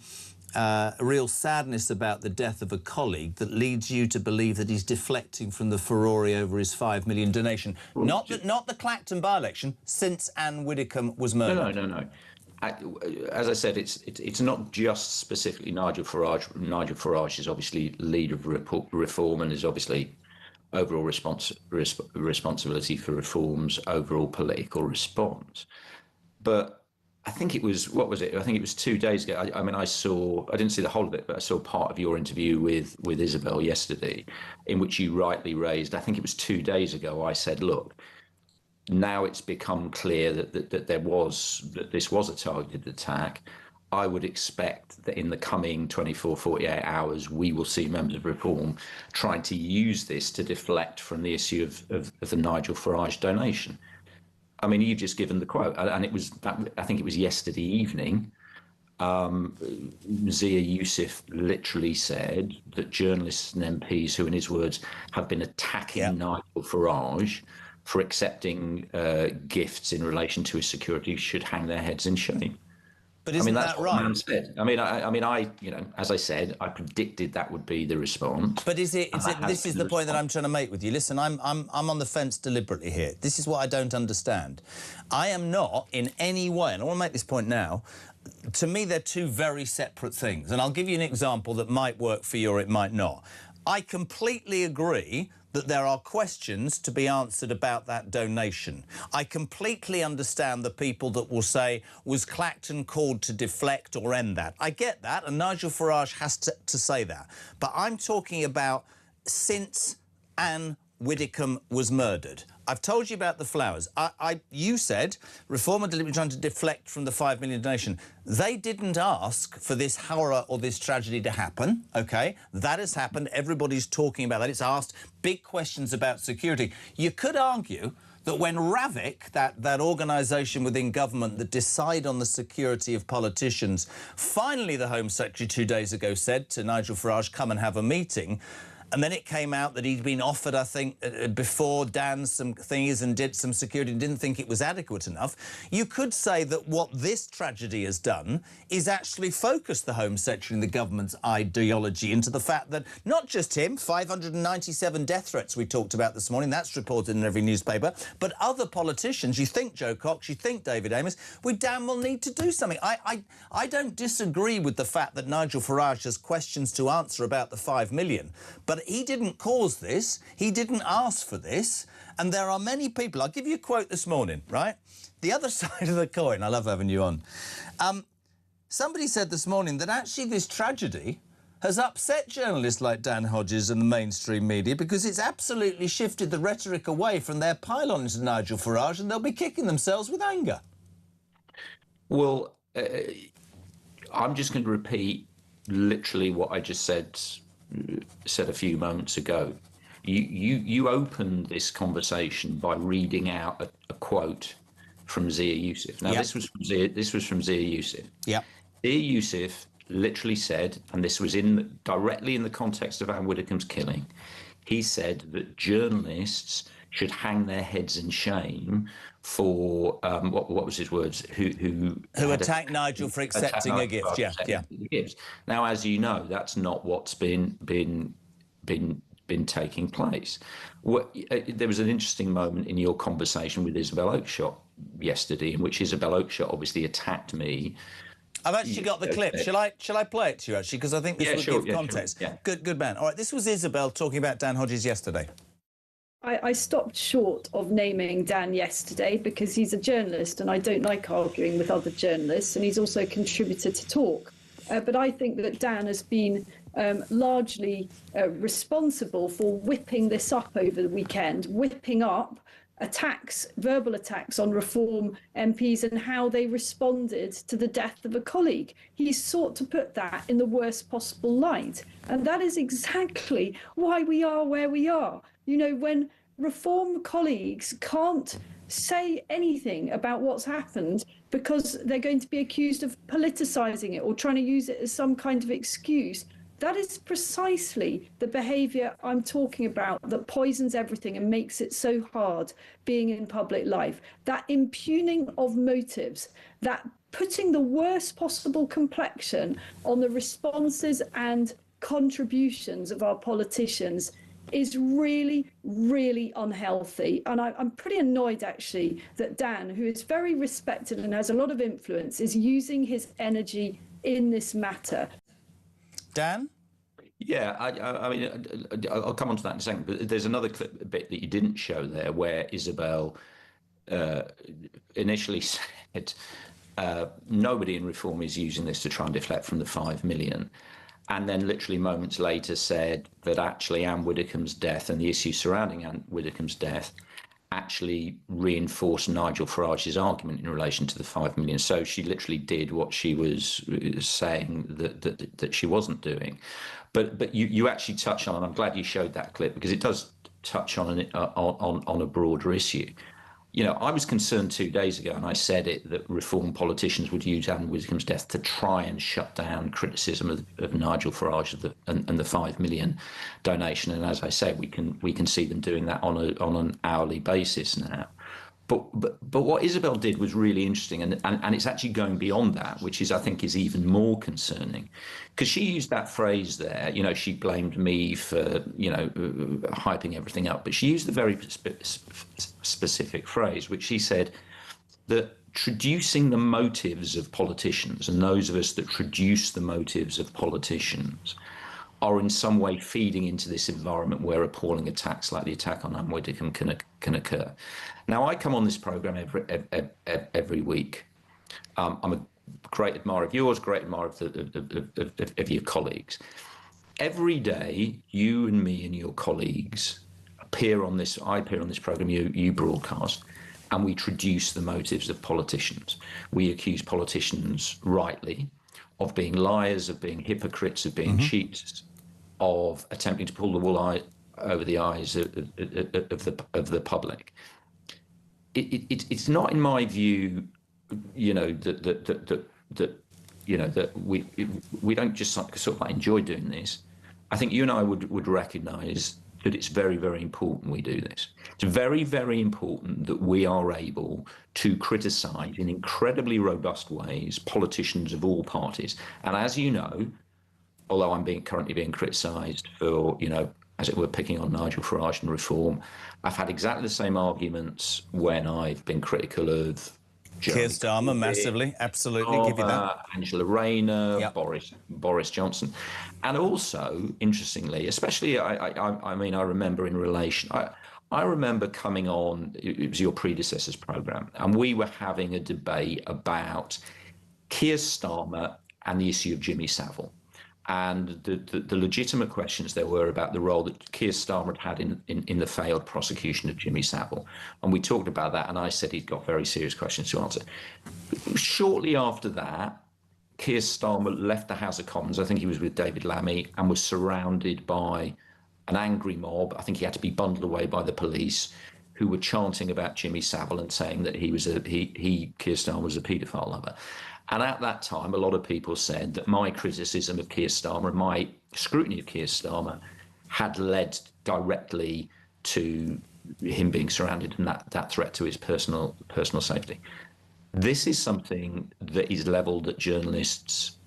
Speaker 7: a real sadness about the death of a colleague that leads you to believe that he's deflecting from the furore over his 5 million donation? Not the Clacton by-election, since Ann Widdecombe was murdered.
Speaker 4: No. As I said, it's not just specifically Nigel Farage. Nigel Farage is obviously leader of Reform and is obviously overall responsibility for Reform's overall political response. But I think it was, what was it? I think it was 2 days ago. I didn't see the whole of it, but I saw part of your interview with Isabel yesterday, in which you rightly raised, I think it was 2 days ago, I said, look, now it's become clear that this was a targeted attack. I would expect that in the coming 24, 48 hours, we will see members of Reform trying to use this to deflect from the issue of the Nigel Farage donation. I mean, you've just given the quote, and I think it was yesterday evening. Zia Youssef literally said that journalists and MPs who, in his words, have been attacking Nigel Farage for accepting gifts in relation to his security should hang their heads in shame.
Speaker 7: But isn't
Speaker 4: that's
Speaker 7: that
Speaker 4: what
Speaker 7: right?
Speaker 4: the man said. I as I said, I predicted that would be the response.
Speaker 7: But is it? This is the point that I'm trying to make with you. Listen, I'm on the fence deliberately here. This is what I don't understand. I am not in any way, and I want to make this point now. To me, they're two very separate things, and I'll give you an example that might work for you or it might not. I completely agree that there are questions to be answered about that donation. I completely understand the people that will say, was Clacton called to deflect or end that? I get that, and Nigel Farage has to say that. But I'm talking about since Ann Widdecombe was murdered. I've told you about the flowers. You said Reform are deliberately trying to deflect from the 5 million donation. They didn't ask for this horror or this tragedy to happen, OK? That has happened. Everybody's talking about that. It's asked big questions about security. You could argue that when RAVIC, that organisation within government that decide on the security of politicians, finally the Home Secretary 2 days ago said to Nigel Farage, come and have a meeting, and then it came out that he'd been offered, I think, before Dan some things and did some security and didn't think it was adequate enough. You could say that what this tragedy has done is actually focus the Home Secretary and the government's ideology into the fact that not just him, 597 death threats we talked about this morning, that's reported in every newspaper, but other politicians, you think Joe Cox, you think David Amos, we damn well need to do something. I don't disagree with the fact that Nigel Farage has questions to answer about the 5 million, but he didn't cause this, he didn't ask for this, and there are many people. I'll give you a quote this morning, right? The other side of the coin, I love having you on. Somebody said this morning that actually this tragedy has upset journalists like Dan Hodges and the mainstream media because it's absolutely shifted the rhetoric away from their pile-on into Nigel Farage, and they'll be kicking themselves with anger.
Speaker 4: Well, I'm just going to repeat literally what I just said a few moments ago. You opened this conversation by reading out a quote from Zia Youssef. Now, this was from Zia Youssef.
Speaker 7: Yeah.
Speaker 4: Zia Youssef literally said, and this was directly in the context of Ann Widdecombe's killing, he said that journalists should hang their heads in shame for what was his words? Who
Speaker 7: attacked Nigel for accepting a gift?
Speaker 4: Gifts. Now, as you know, that's not what's been taking place. There was an interesting moment in your conversation with Isabel Oakeshott yesterday, in which Isabel Oakeshott obviously attacked me.
Speaker 7: I've actually got the clip. Shall I play it to you, actually? Because I think this will give context.
Speaker 4: Sure,
Speaker 7: Good man. All right, this was Isabel talking about Dan Hodges yesterday.
Speaker 13: I stopped short of naming Dan yesterday because he's a journalist and I don't like arguing with other journalists, and he's also a contributor to Talk. But I think that Dan has been largely responsible for whipping this up over the weekend, whipping up verbal attacks on Reform MPs and how they responded to the death of a colleague. He's sought to put that in the worst possible light. And that is exactly why we are where we are. You know, when Reform colleagues can't say anything about what's happened because they're going to be accused of politicising it or trying to use it as some kind of excuse. That is precisely the behaviour I'm talking about that poisons everything and makes it so hard being in public life. That impugning of motives, that putting the worst possible complexion on the responses and contributions of our politicians is really, really unhealthy. And I'm pretty annoyed, actually, that Dan, who is very respected and has a lot of influence, is using his energy in this matter.
Speaker 7: Dan?
Speaker 4: Yeah, I mean, I'll come on to that in a second, but there's another bit that you didn't show there where Isabel initially said nobody in Reform is using this to try and deflect from the 5 million. And then literally moments later said that actually Ann Widdecombe's death and the issues surrounding Ann Widdecombe's death actually reinforced Nigel Farage's argument in relation to the 5 million. So she literally did what she was saying that she wasn't doing. But you actually touched on, and I'm glad you showed that clip, because it does touch on a broader issue. You know, I was concerned 2 days ago, and I said it, that Reform politicians would use Ann Widdecombe's death to try and shut down criticism of Nigel Farage and the 5 million donation. And as I say, we can see them doing that on an hourly basis now. But what Isabel did was really interesting, and it's actually going beyond that, which is, I think, is even more concerning, because she used that phrase there. You know, she blamed me for, you know, hyping everything up, but she used the very specific phrase, which she said that traducing the motives of politicians, and those of us that traduce the motives of politicians, are in some way feeding into this environment where appalling attacks like the attack on Ann Widdecombe can occur. Now, I come on this programme every week. I'm a great admirer of yours, great admirer of your colleagues. Every day, you and me and your colleagues appear on this. I appear on this programme. You broadcast, and we traduce the motives of politicians. We accuse politicians rightly of being liars, of being hypocrites, of being cheats, of attempting to pull the wool over the eyes of the public. It's not, in my view, you know, that we don't just sort of like enjoy doing this. I think you and I would recognise that it's very, very important we do this. It's very, very important that we are able to criticise in incredibly robust ways politicians of all parties. And as you know, although I'm currently being criticised for, you know, as it were, picking on Nigel Farage and Reform, I've had exactly the same arguments when I've been critical of
Speaker 7: Keir Starmer, massively, absolutely, give you that.
Speaker 4: Angela Rayner, Boris Johnson. And also, interestingly, especially, I mean, I remember in relation, I remember coming on, it was your predecessor's programme, and we were having a debate about Keir Starmer and the issue of Jimmy Savile. And the legitimate questions there were about the role that Keir Starmer had in the failed prosecution of Jimmy Savile. And we talked about that, and I said he'd got very serious questions to answer. Shortly after that, Keir Starmer left the House of Commons. I think he was with David Lammy, and was surrounded by an angry mob. I think he had to be bundled away by the police, who were chanting about Jimmy Savile and saying that Keir Starmer was a paedophile lover. And at that time, a lot of people said that my criticism of Keir Starmer and my scrutiny of Keir Starmer had led directly to him being surrounded and that threat to his personal safety. This is something that is levelled at journalists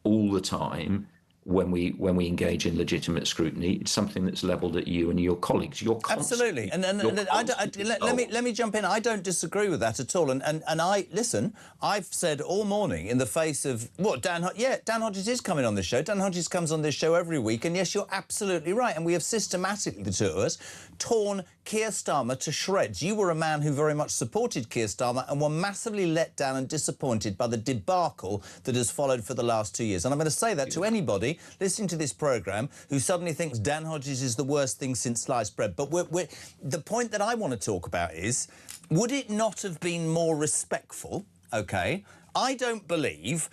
Speaker 4: all the time when we engage in legitimate scrutiny. It's something that's levelled at you and your colleagues.
Speaker 7: Absolutely, and let me jump in. I don't disagree with that at all. And I listen. I've said all morning in the face of what Dan Hodges is coming on this show. Dan Hodges comes on this show every week, and yes, you're absolutely right. And we have systematically, the two of us, torn Keir Starmer to shreds. You were a man who very much supported Keir Starmer and were massively let down and disappointed by the debacle that has followed for the last 2 years. And I'm going to say that to anybody listening to this programme who suddenly thinks Dan Hodges is the worst thing since sliced bread. But the point that I want to talk about is, would it not have been more respectful? OK, I don't believe...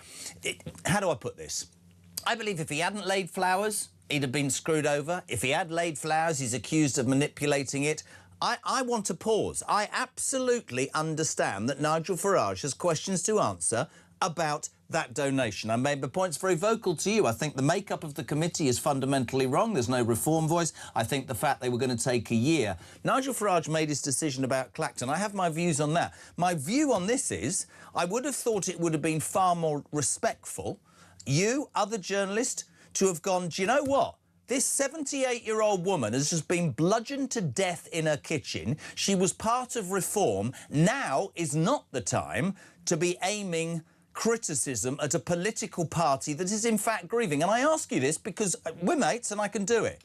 Speaker 7: how do I put this? I believe if he hadn't laid flowers he'd have been screwed over. If he had laid flowers, he's accused of manipulating it. I want to pause. I absolutely understand that Nigel Farage has questions to answer about that donation. I made my points very vocal to you. I think the makeup of the committee is fundamentally wrong. There's no reform voice. I think the fact they were going to take a year. Nigel Farage made his decision about Clacton. I have my views on that. My view on this is I would have thought it would have been far more respectful, you, other journalists, to have gone, do you know what? This 78-year-old woman has just been bludgeoned to death in her kitchen. She was part of reform. Now is not the time to be aiming criticism at a political party that is in fact grieving. And I ask you this because we're mates and I can do it.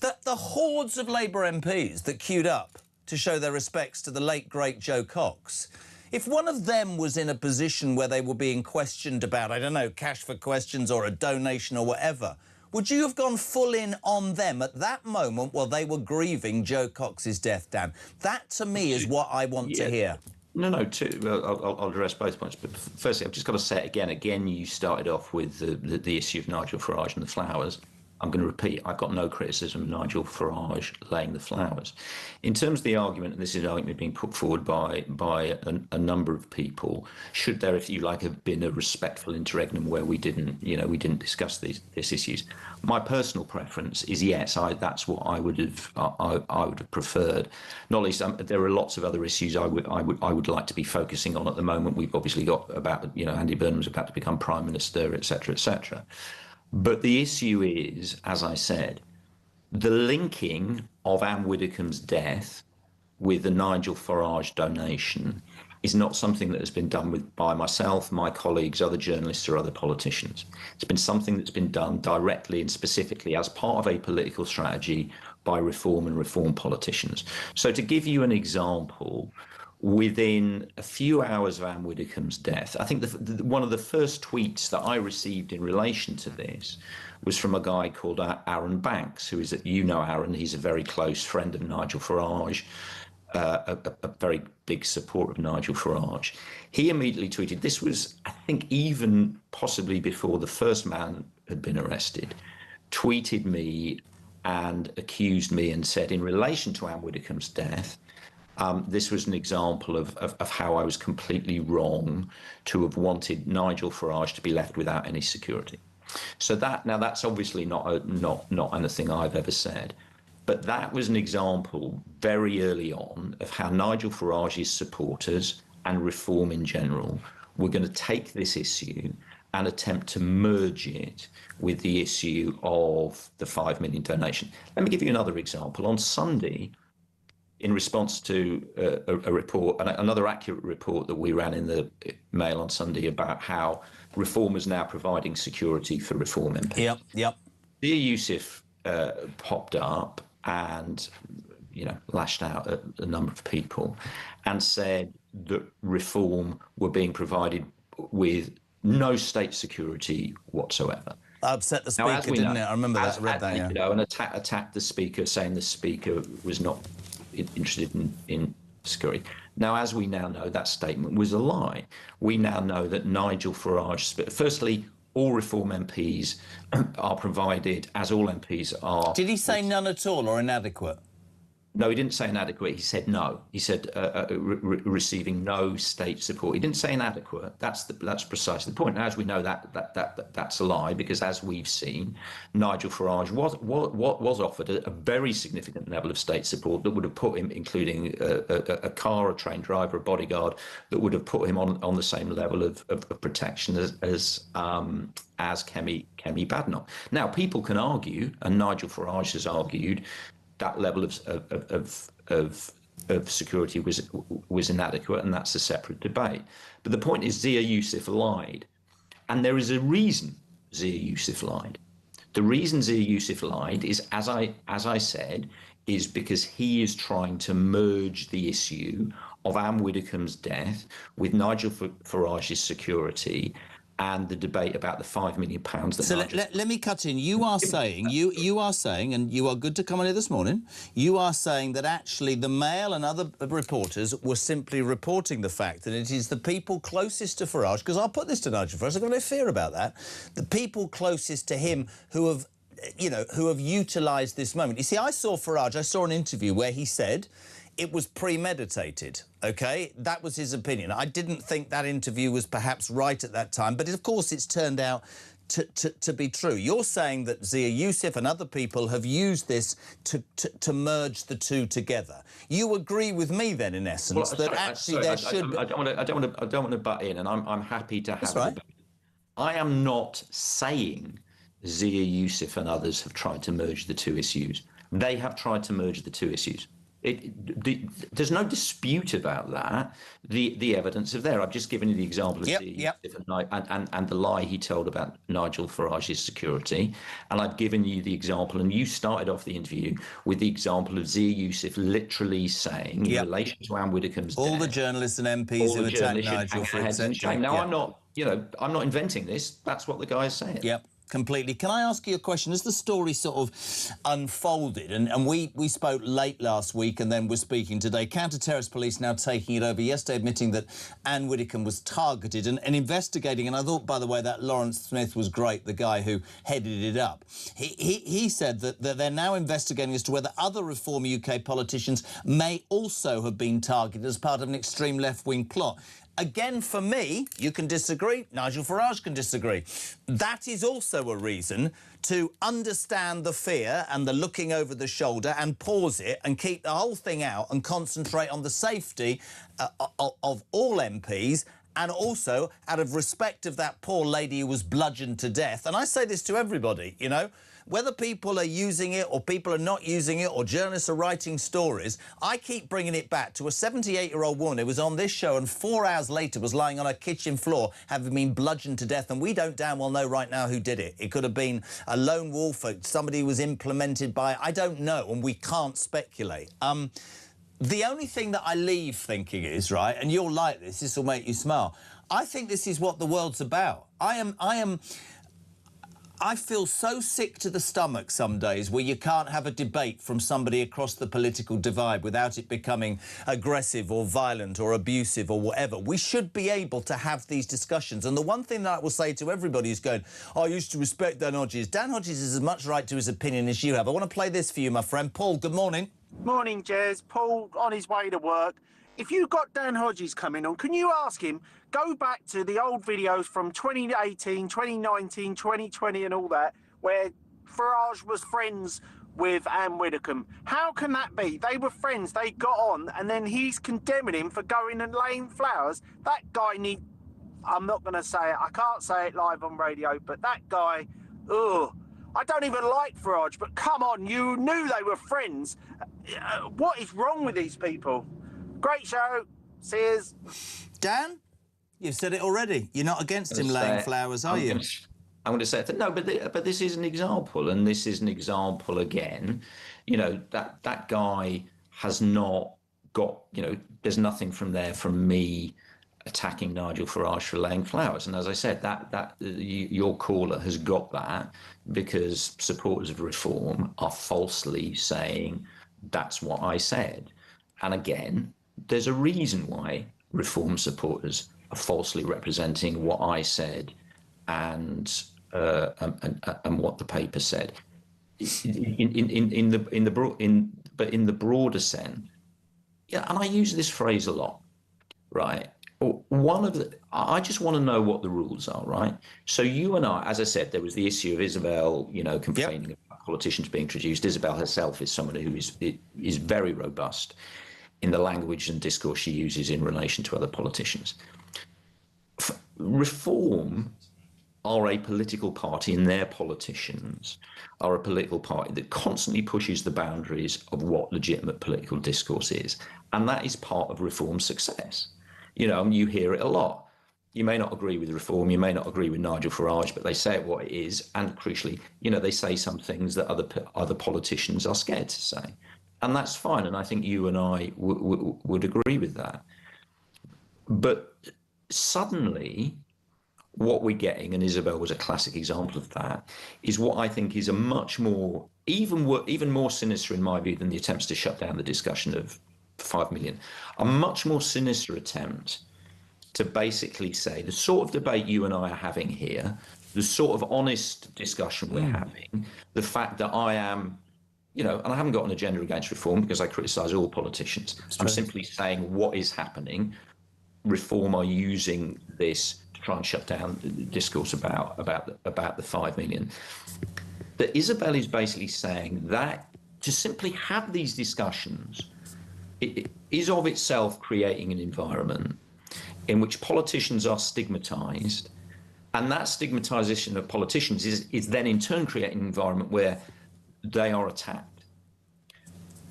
Speaker 7: The hordes of Labour MPs that queued up to show their respects to the late, great Joe Cox, if one of them was in a position where they were being questioned about, I don't know, cash for questions or a donation or whatever, would you have gone full in on them at that moment while they were grieving Joe Cox's death, Dan? That, to me, is what I want to hear.
Speaker 4: No, I'll address both points. But firstly, I've just got to say it again. Again, you started off with the issue of Nigel Farage and the flowers. I'm going to repeat, I've got no criticism of Nigel Farage laying the flowers. In terms of the argument, and this is an argument being put forward by a number of people, should there, if you like, have been a respectful interregnum where we didn't discuss these issues? My personal preference is yes. That's what I would have preferred. Not least, there are lots of other issues I would like to be focusing on at the moment. We've obviously got about Andy Burnham's about to become Prime Minister, etc., etc. But the issue is, as I said, the linking of Ann Widdecombe's death with the Nigel Farage donation is not something that has been done by myself, my colleagues, other journalists or other politicians. It's been something that's been done directly and specifically as part of a political strategy by reform and reform politicians. So to give you an example, within a few hours of Ann Widdecombe's death, I think one of the first tweets that I received in relation to this was from a guy called Aaron Banks, who is, Aaron, he's a very close friend of Nigel Farage, a very big supporter of Nigel Farage. He immediately tweeted, this was, I think, even possibly before the first man had been arrested, tweeted me and accused me and said, in relation to Ann Widdecombe's death, this was an example of how I was completely wrong to have wanted Nigel Farage to be left without any security. So that's obviously not anything I've ever said, but that was an example very early on of how Nigel Farage's supporters and reform in general were going to take this issue and attempt to merge it with the issue of the 5 million donation. Let me give you another example. On Sunday, in response to a report, another accurate report that we ran in the Mail on Sunday about how reform is now providing security for reform MPs.
Speaker 7: Yep.
Speaker 4: Dear Yusuf popped up and lashed out at a number of people and said that reform were being provided with no state security whatsoever.
Speaker 7: Upset the speaker, didn't it? I remember that. I read that. Yeah.
Speaker 4: And attacked the speaker, saying the speaker was not interested in security. Now, as we now know, that statement was a lie. We now know that Nigel Farage, firstly, all reform MPs are provided, as all MPs are.
Speaker 7: Did he say none at all or inadequate?
Speaker 4: No, he didn't say inadequate. He said no. He said receiving no state support. He didn't say inadequate. That's precisely the point. Now, as we know, that's a lie, because as we've seen, Nigel Farage was offered a very significant level of state support that would have put him, including a car, a train driver, a bodyguard, that would have put him on the same level of protection as Kemi Badenoch. Now, people can argue, and Nigel Farage has argued, that level of security was inadequate, and that's a separate debate. But the point is, Zia Yusuf lied, and there is a reason Zia Yusuf lied. The reason Zia Yusuf lied is, as I said, is because he is trying to merge the issue of Ann Widdecombe's death with Nigel Farage's security and the debate about the £5 million.
Speaker 7: So let me cut in. You are saying, you are saying, and you are good to come on here this morning, you are saying that actually the Mail and other reporters were simply reporting the fact that it is the people closest to Farage, because I'll put this to Nigel Farage, I've got no fear about that, the people closest to him who have you know, who have utilised this moment. You see, I saw an interview where he said it was premeditated, OK? That was his opinion. I didn't think that interview was perhaps right at that time, but of course it's turned out to be true. You're saying that Zia Yusuf and other people have used this to merge the two together. You agree with me then, in essence, that actually there should be...
Speaker 4: I don't want to butt in, and I'm happy to have...
Speaker 7: That's right.
Speaker 4: I am not saying Zia Yusuf and others have tried to merge the two issues. They have tried to merge the two issues. There's no dispute about that. The evidence is there. I've just given you the example of Zia Yusuf and the lie he told about Nigel Farage's security. And I've given you the example, and you started off the interview with the example of Zia Yusuf literally saying, in relation to Ann Widdecombe's death,
Speaker 7: all the journalists and MPs who attacked Nigel for etc.
Speaker 4: Now, I'm not inventing this. That's what the guy is saying.
Speaker 7: Yep. Completely. Can I ask you a question? As the story sort of unfolded, and we spoke late last week and then we're speaking today, counter-terrorist police now taking it over, yesterday admitting that Ann Widdecombe was targeted and investigating, and I thought, by the way, that Lawrence Smith was great, the guy who headed it up. He said that they're now investigating as to whether other Reform UK politicians may also have been targeted as part of an extreme left-wing plot. Again, for me, you can disagree, Nigel Farage can disagree. That is also a reason to understand the fear and the looking over the shoulder and pause it and keep the whole thing out and concentrate on the safety of all MPs, and also out of respect of that poor lady who was bludgeoned to death. And I say this to everybody, you know, whether people are using it or people are not using it or journalists are writing stories, I keep bringing it back to a 78-year-old woman who was on this show and 4 hours later was lying on her kitchen floor having been bludgeoned to death, and we don't damn well know right now who did it. It could have been a lone wolf, or somebody who was implemented by, I don't know, and we can't speculate. The only thing that I leave thinking is, right, and you'll like this will make you smile, I think this is what the world's about. I feel so sick to the stomach some days where you can't have a debate from somebody across the political divide without it becoming aggressive or violent or abusive or whatever. We should be able to have these discussions. And the one thing that I will say to everybody who's going, I used to respect Dan Hodges. Dan Hodges has as much right to his opinion as you have. I want to play this for you, my friend. Paul, good morning.
Speaker 3: Morning, Jez. Paul on his way to work. If you've got Dan Hodges coming on, can you ask him, go back to the old videos from 2018, 2019, 2020 and all that, where Farage was friends with Ann Widdecombe. How can that be? They were friends, they got on, and then he's condemning him for going and laying flowers. That guy I'm not going to say it, I can't say it live on radio, but that guy, ugh. I don't even like Farage, but come on, you knew they were friends. What is wrong with these people? Great show. Cheers.
Speaker 7: Dan, you've said it already. You're not against him laying flowers, are you?
Speaker 4: I'm going to say it. No, but this is an example, and this is an example again. You know, that guy has not got, you know, there's nothing from me attacking Nigel Farage for laying flowers. And as I said, your caller has got that because supporters of Reform are falsely saying that's what I said. And again, there's a reason why Reform supporters are falsely representing what I said and what the paper said. In the broader sense, yeah, and I use this phrase a lot, right? I just want to know what the rules are, right? So you and I, as I said, there was the issue of Isabel, you know, complaining about politicians being introduced. Isabel herself is someone who is very robust in the language and discourse she uses in relation to other politicians. Reform are a political party, and their politicians are a political party that constantly pushes the boundaries of what legitimate political discourse is. And that is part of Reform's success. You know, you hear it a lot. You may not agree with Reform, you may not agree with Nigel Farage, but they say it what it is. And crucially, you know, they say some things that other politicians are scared to say. And that's fine. And I think you and I would agree with that. But suddenly, what we're getting, and Isabel was a classic example of that, is what I think is a much more, even more sinister in my view than the attempts to shut down the discussion of 5 million, a much more sinister attempt to basically say the sort of debate you and I are having here, the sort of honest discussion we're having, the fact that I am, you know, and I haven't got an agenda against reform because I criticise all politicians. I'm simply saying what is happening. Reform are using this to try and shut down the discourse about the 5 million. That Isabel is basically saying that to simply have these discussions it is of itself creating an environment in which politicians are stigmatised, and that stigmatisation of politicians is then in turn creating an environment where they are attacked.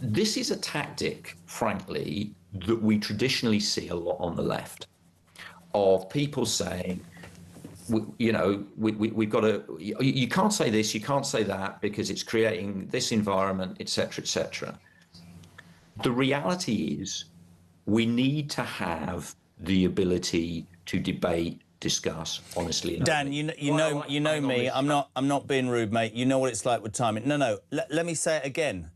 Speaker 4: This is a tactic, frankly, that we traditionally see a lot on the left, of people saying, you know, we've got to, you can't say this, you can't say that because it's creating this environment, etc., etc. The reality is we need to have the ability to debate, discuss honestly.
Speaker 7: Dan, you know me. I'm not being rude, mate. You know what it's like with timing. No. Let me say it again.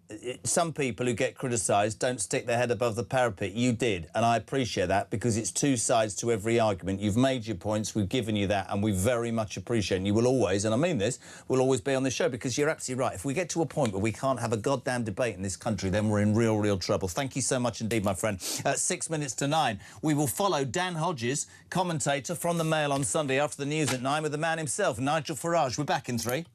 Speaker 7: Some people who get criticised don't stick their head above the parapet. You did, and I appreciate that because it's two sides to every argument. You've made your points, we've given you that, and we very much appreciate it. And you will always, and I mean this, will always be on the show because you're absolutely right. If we get to a point where we can't have a goddamn debate in this country, then we're in real trouble. Thank you so much indeed, my friend. 6 minutes to 9. We will follow Dan Hodges, commentator from the Mail on Sunday after the news at 9 with the man himself, Nigel Farage. We're back in 3.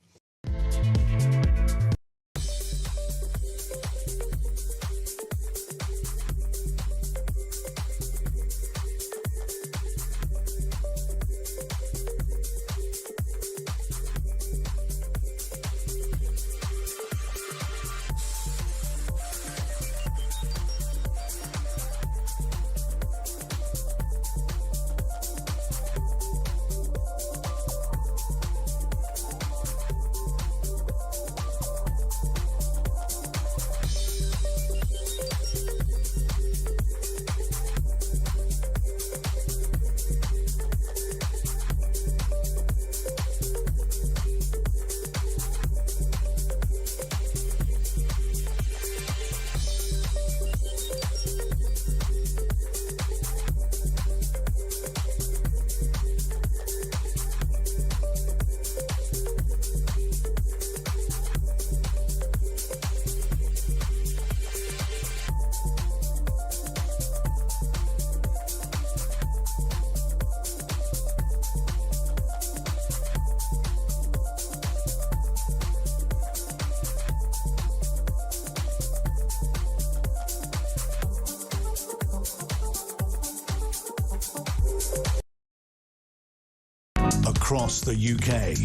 Speaker 8: Across the UK,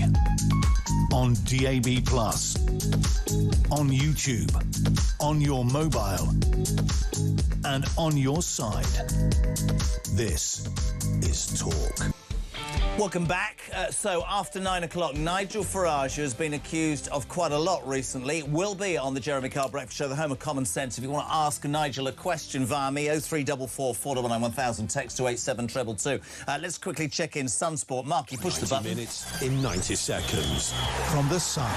Speaker 8: on DAB+, on YouTube, on your mobile, and on your side. This is Talk.
Speaker 7: Welcome back. So, after 9 o'clock, Nigel Farage, who has been accused of quite a lot recently, will be on the Jeremy Kyle Breakfast Show, the home of common sense. If you want to ask Nigel a question via me, 0344 499 1000, text to 87222. Let's quickly check in Sunsport. Mark, you push the button.
Speaker 8: 90 minutes in 90 seconds. From the Sun.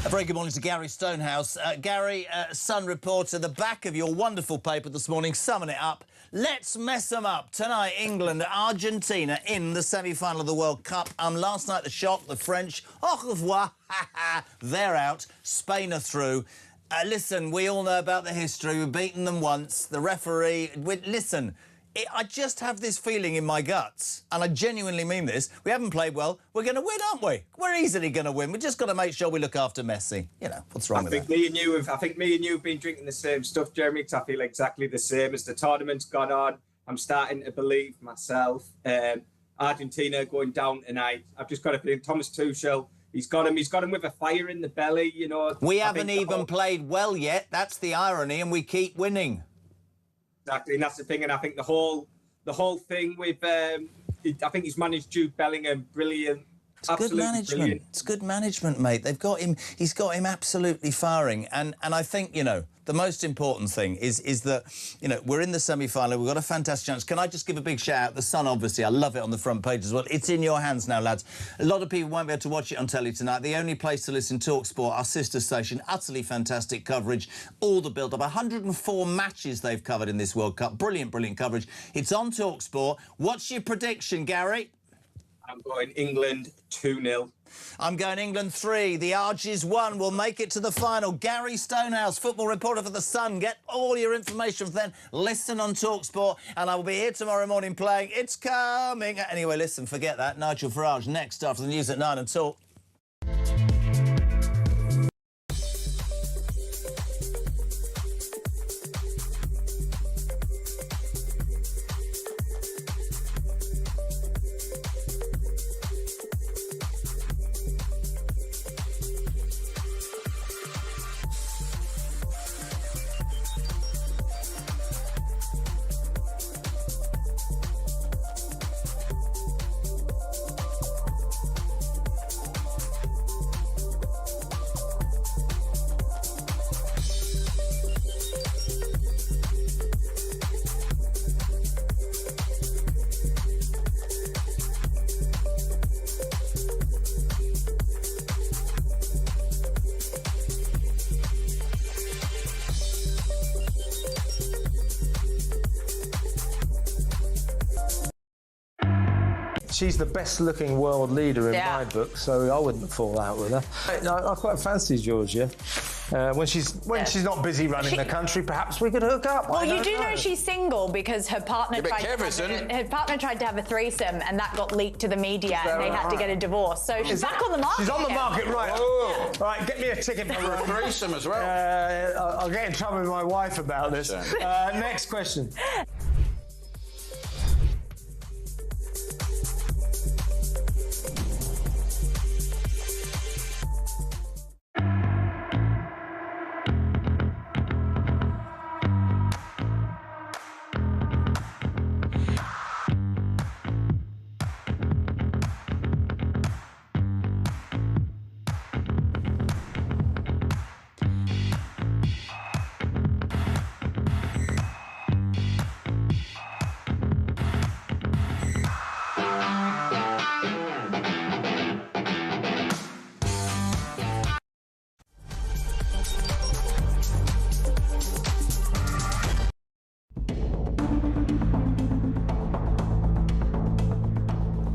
Speaker 7: A very good morning to Gary Stonehouse. Gary, Sun reporter, the back of your wonderful paper this morning, summing it up. Let's mess them up. Tonight, England, Argentina in the semi-final of the World Cup. Last night, the shock, the French, au revoir, they're out. Spain are through. Listen, we all know about the history. We've beaten them once. The referee... Listen, I just have this feeling in my guts, and I genuinely mean this. We haven't played well. We're going to win, aren't we? We're easily going to win. We've just got to make sure we look after Messi. You know, what's wrong with that?
Speaker 1: I think me and you have been drinking the same stuff, Jeremy, because I feel exactly the same. As the tournament's gone on, I'm starting to believe myself. Argentina going down tonight. I've just got a feeling Thomas Tuchel, he's got him with a fire in the belly, you know.
Speaker 7: We haven't even played well yet. That's the irony, and we keep winning.
Speaker 1: Exactly, and that's the thing. And I think the whole thing with, I think he's managed Jude Bellingham brilliant.
Speaker 7: It's good management. Brilliant. It's good management, mate. They've got him. He's got him absolutely firing. And I think, you know, the most important thing is that, you know, we're in the semi-final. We've got a fantastic chance. Can I just give a big shout out? The Sun, obviously, I love it on the front page as well. It's in your hands now, lads. A lot of people won't be able to watch it on telly tonight. The only place to listen to TalkSport, our sister station. Utterly fantastic coverage. All the build-up. 104 matches they've covered in this World Cup. Brilliant, brilliant coverage. It's on TalkSport. What's your prediction, Gary?
Speaker 1: I'm going England 2-0.
Speaker 7: I'm going England 3. The Argies 1 will make it to the final. Gary Stonehouse, football reporter for The Sun. Get all your information from then. Listen on talkSPORT, and I will be here tomorrow morning playing It's Coming. Anyway, listen, forget that. Nigel Farage next after the news at 9 and talk.
Speaker 6: She's the best-looking world leader in my book, so I wouldn't fall out with her. I quite fancy Georgia. When she's not busy running the country, perhaps we could hook up.
Speaker 9: Well, you do know she's single because her partner tried to have a threesome, and that got leaked to the media, and they had to get a divorce. So she's back on the market.
Speaker 6: She's on the market, right?
Speaker 9: Oh.
Speaker 6: Yeah. Right, get me a ticket for
Speaker 11: a threesome as well.
Speaker 6: I'll get in trouble with my wife about this. Next question.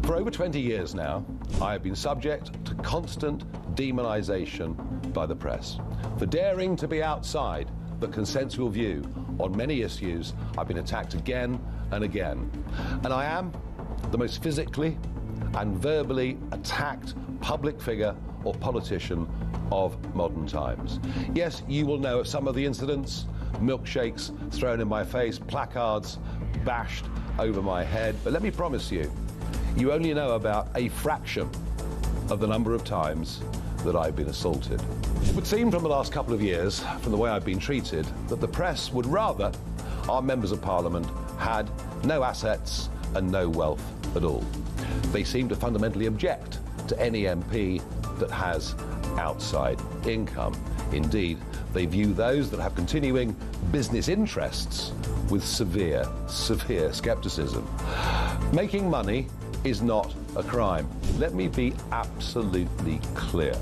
Speaker 10: For over 20 years now, I have been subject to constant demonisation by the press. For daring to be outside the consensual view on many issues, I've been attacked again and again. And I am the most physically and verbally attacked public figure or politician of modern times. Yes, you will know of some of the incidents: milkshakes thrown in my face, placards bashed over my head. But let me promise you, you only know about a fraction of the number of times that I've been assaulted. It would seem from the last couple of years, from the way I've been treated, that the press would rather our members of Parliament had no assets and no wealth at all. They seem to fundamentally object to any MP that has outside income. Indeed, they view those that have continuing business interests with severe scepticism. Making money is not a crime. Let me be absolutely clear.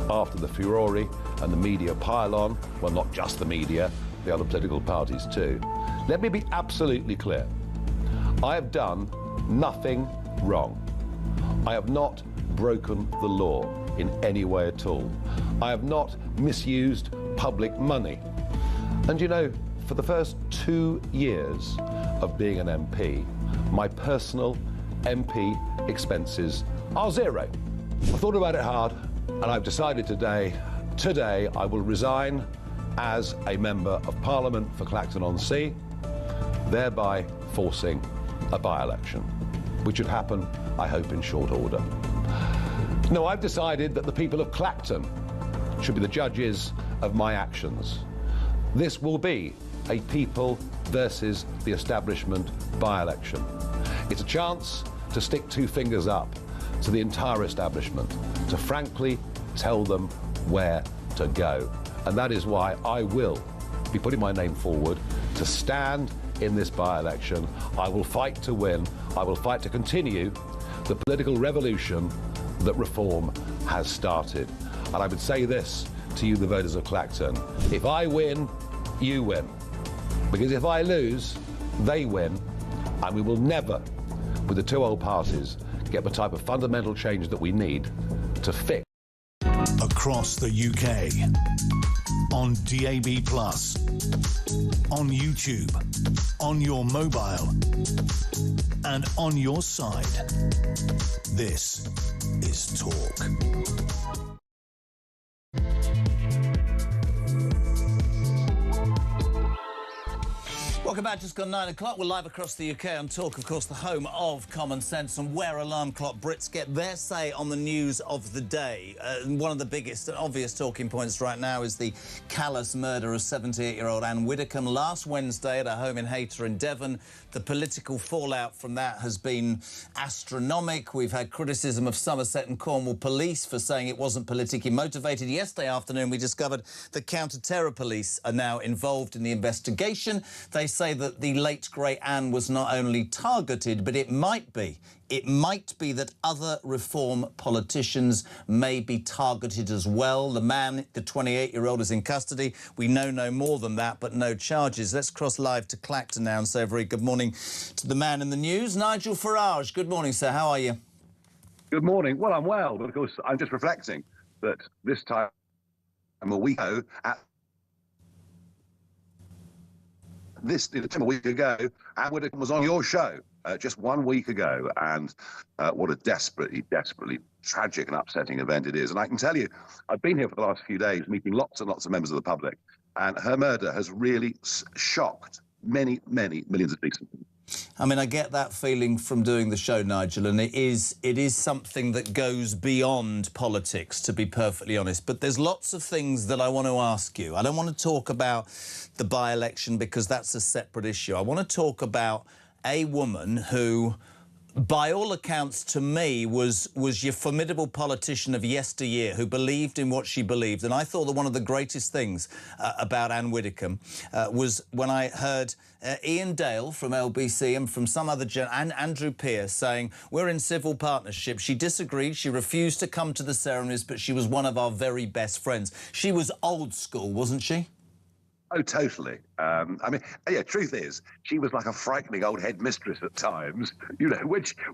Speaker 10: After the furore and the media pile-on, well, not just the media, the other political parties too, let me be absolutely clear. I have done nothing wrong. I have not broken the law in any way at all. I have not misused public money. And you know, for the first 2 years of being an MP, my personal MP expenses are zero. I thought about it hard, and I've decided today I will resign as a Member of Parliament for Clacton-on-Sea, thereby forcing a by-election, which would happen, I hope, in short order. No, I've decided that the people of Clacton should be the judges of my actions. This will be a people versus the establishment by-election. It's a chance to stick two fingers up to the entire establishment, to frankly tell them where to go. And that is why I will be putting my name forward to stand in this by-election. I will fight to win. I will fight to continue the political revolution that reform has started. And I would say this to you, the voters of Clacton: if I win, you win. Because if I lose, they win. And we will never, with the two old parties, get the type of fundamental change that we need to fix.
Speaker 8: Across the UK, on DAB+, on YouTube, on your mobile, and on your side. This is Talk.
Speaker 7: Welcome back. Just gone 9 o'clock. We're live across the UK on Talk, of course, the home of common sense and where alarm clock Brits get their say on the news of the day. One of the biggest and obvious talking points right now is the callous murder of 78-year-old Ann Widdecombe last Wednesday at her home in Hayter in Devon. The political fallout from that has been astronomical. We've had criticism of Somerset and Cornwall police for saying it wasn't politically motivated. Yesterday afternoon, we discovered that counter-terror police are now involved in the investigation. They say that the late, great Anne was not only targeted, but it might be that other Reform politicians may be targeted as well. The man, the 28-year-old, is in custody. We know no more than that, but no charges. Let's cross live to Clacton now and say a very good morning to the man in the news, Nigel Farage. Good morning, sir. How are you?
Speaker 10: Good morning. Well, I'm well, but of course, I'm just reflecting that this time a week ago, a week ago, Ann Widdecombe was on your show just 1 week ago, and what a desperately tragic and upsetting event it is. And I can tell you, I've been here for the last few days meeting lots and lots of members of the public, and her murder has really shocked many millions of decent people.
Speaker 7: I mean, I get that feeling from doing the show, Nigel, and it is something that goes beyond politics, to be perfectly honest. But there's lots of things that I want to ask you. I don't want to talk about the by-election because that's a separate issue. I want to talk about a woman who, by all accounts to me, was your formidable politician of yesteryear who believed in what she believed. And I thought that one of the greatest things about Ann Widdecombe was when I heard Ian Dale from LBC and from some other and Andrew Pearce saying, we're in civil partnership. She disagreed. She refused to come to the ceremonies, but she was one of our very best friends. She was old school, wasn't she?
Speaker 10: Oh, totally. I mean, yeah, truth is, she was like a frightening old headmistress at times. You know,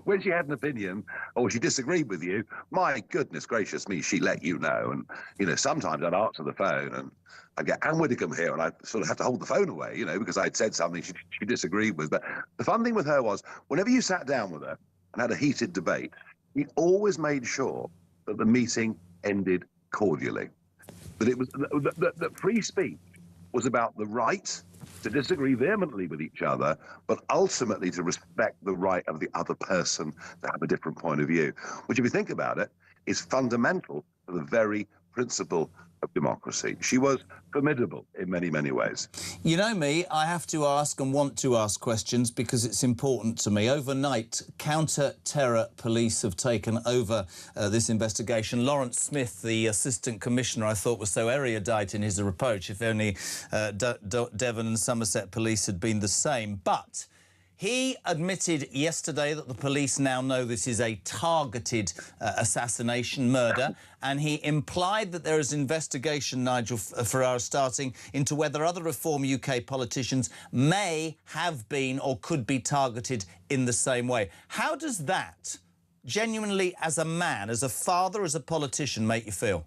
Speaker 10: when she had an opinion or she disagreed with you, my goodness gracious me, she let you know. And, you know, sometimes I'd answer the phone and I'd get Ann Widdecombe here and I'd sort of have to hold the phone away, you know, because I'd said something she disagreed with. But the fun thing with her was, whenever you sat down with her and had a heated debate, she always made sure that the meeting ended cordially. That it was that free speech was about the right to disagree vehemently with each other, but ultimately to respect the right of the other person to have a different point of view, which, if you think about it, is fundamental to the very principle of democracy. She was formidable in many ways.
Speaker 7: You know me, I have to ask and want to ask questions because it's important to me. Overnight, counter-terror police have taken over this investigation. Lawrence Smith, the Assistant Commissioner, I thought was so erudite in his approach. If only Devon and Somerset police had been the same. But he admitted yesterday that the police now know this is a targeted assassination, murder, and he implied that there is investigation, Nigel Farage, starting into whether other Reform UK politicians may have been or could be targeted in the same way. How does that, genuinely as a man, as a father, as a politician, make you feel?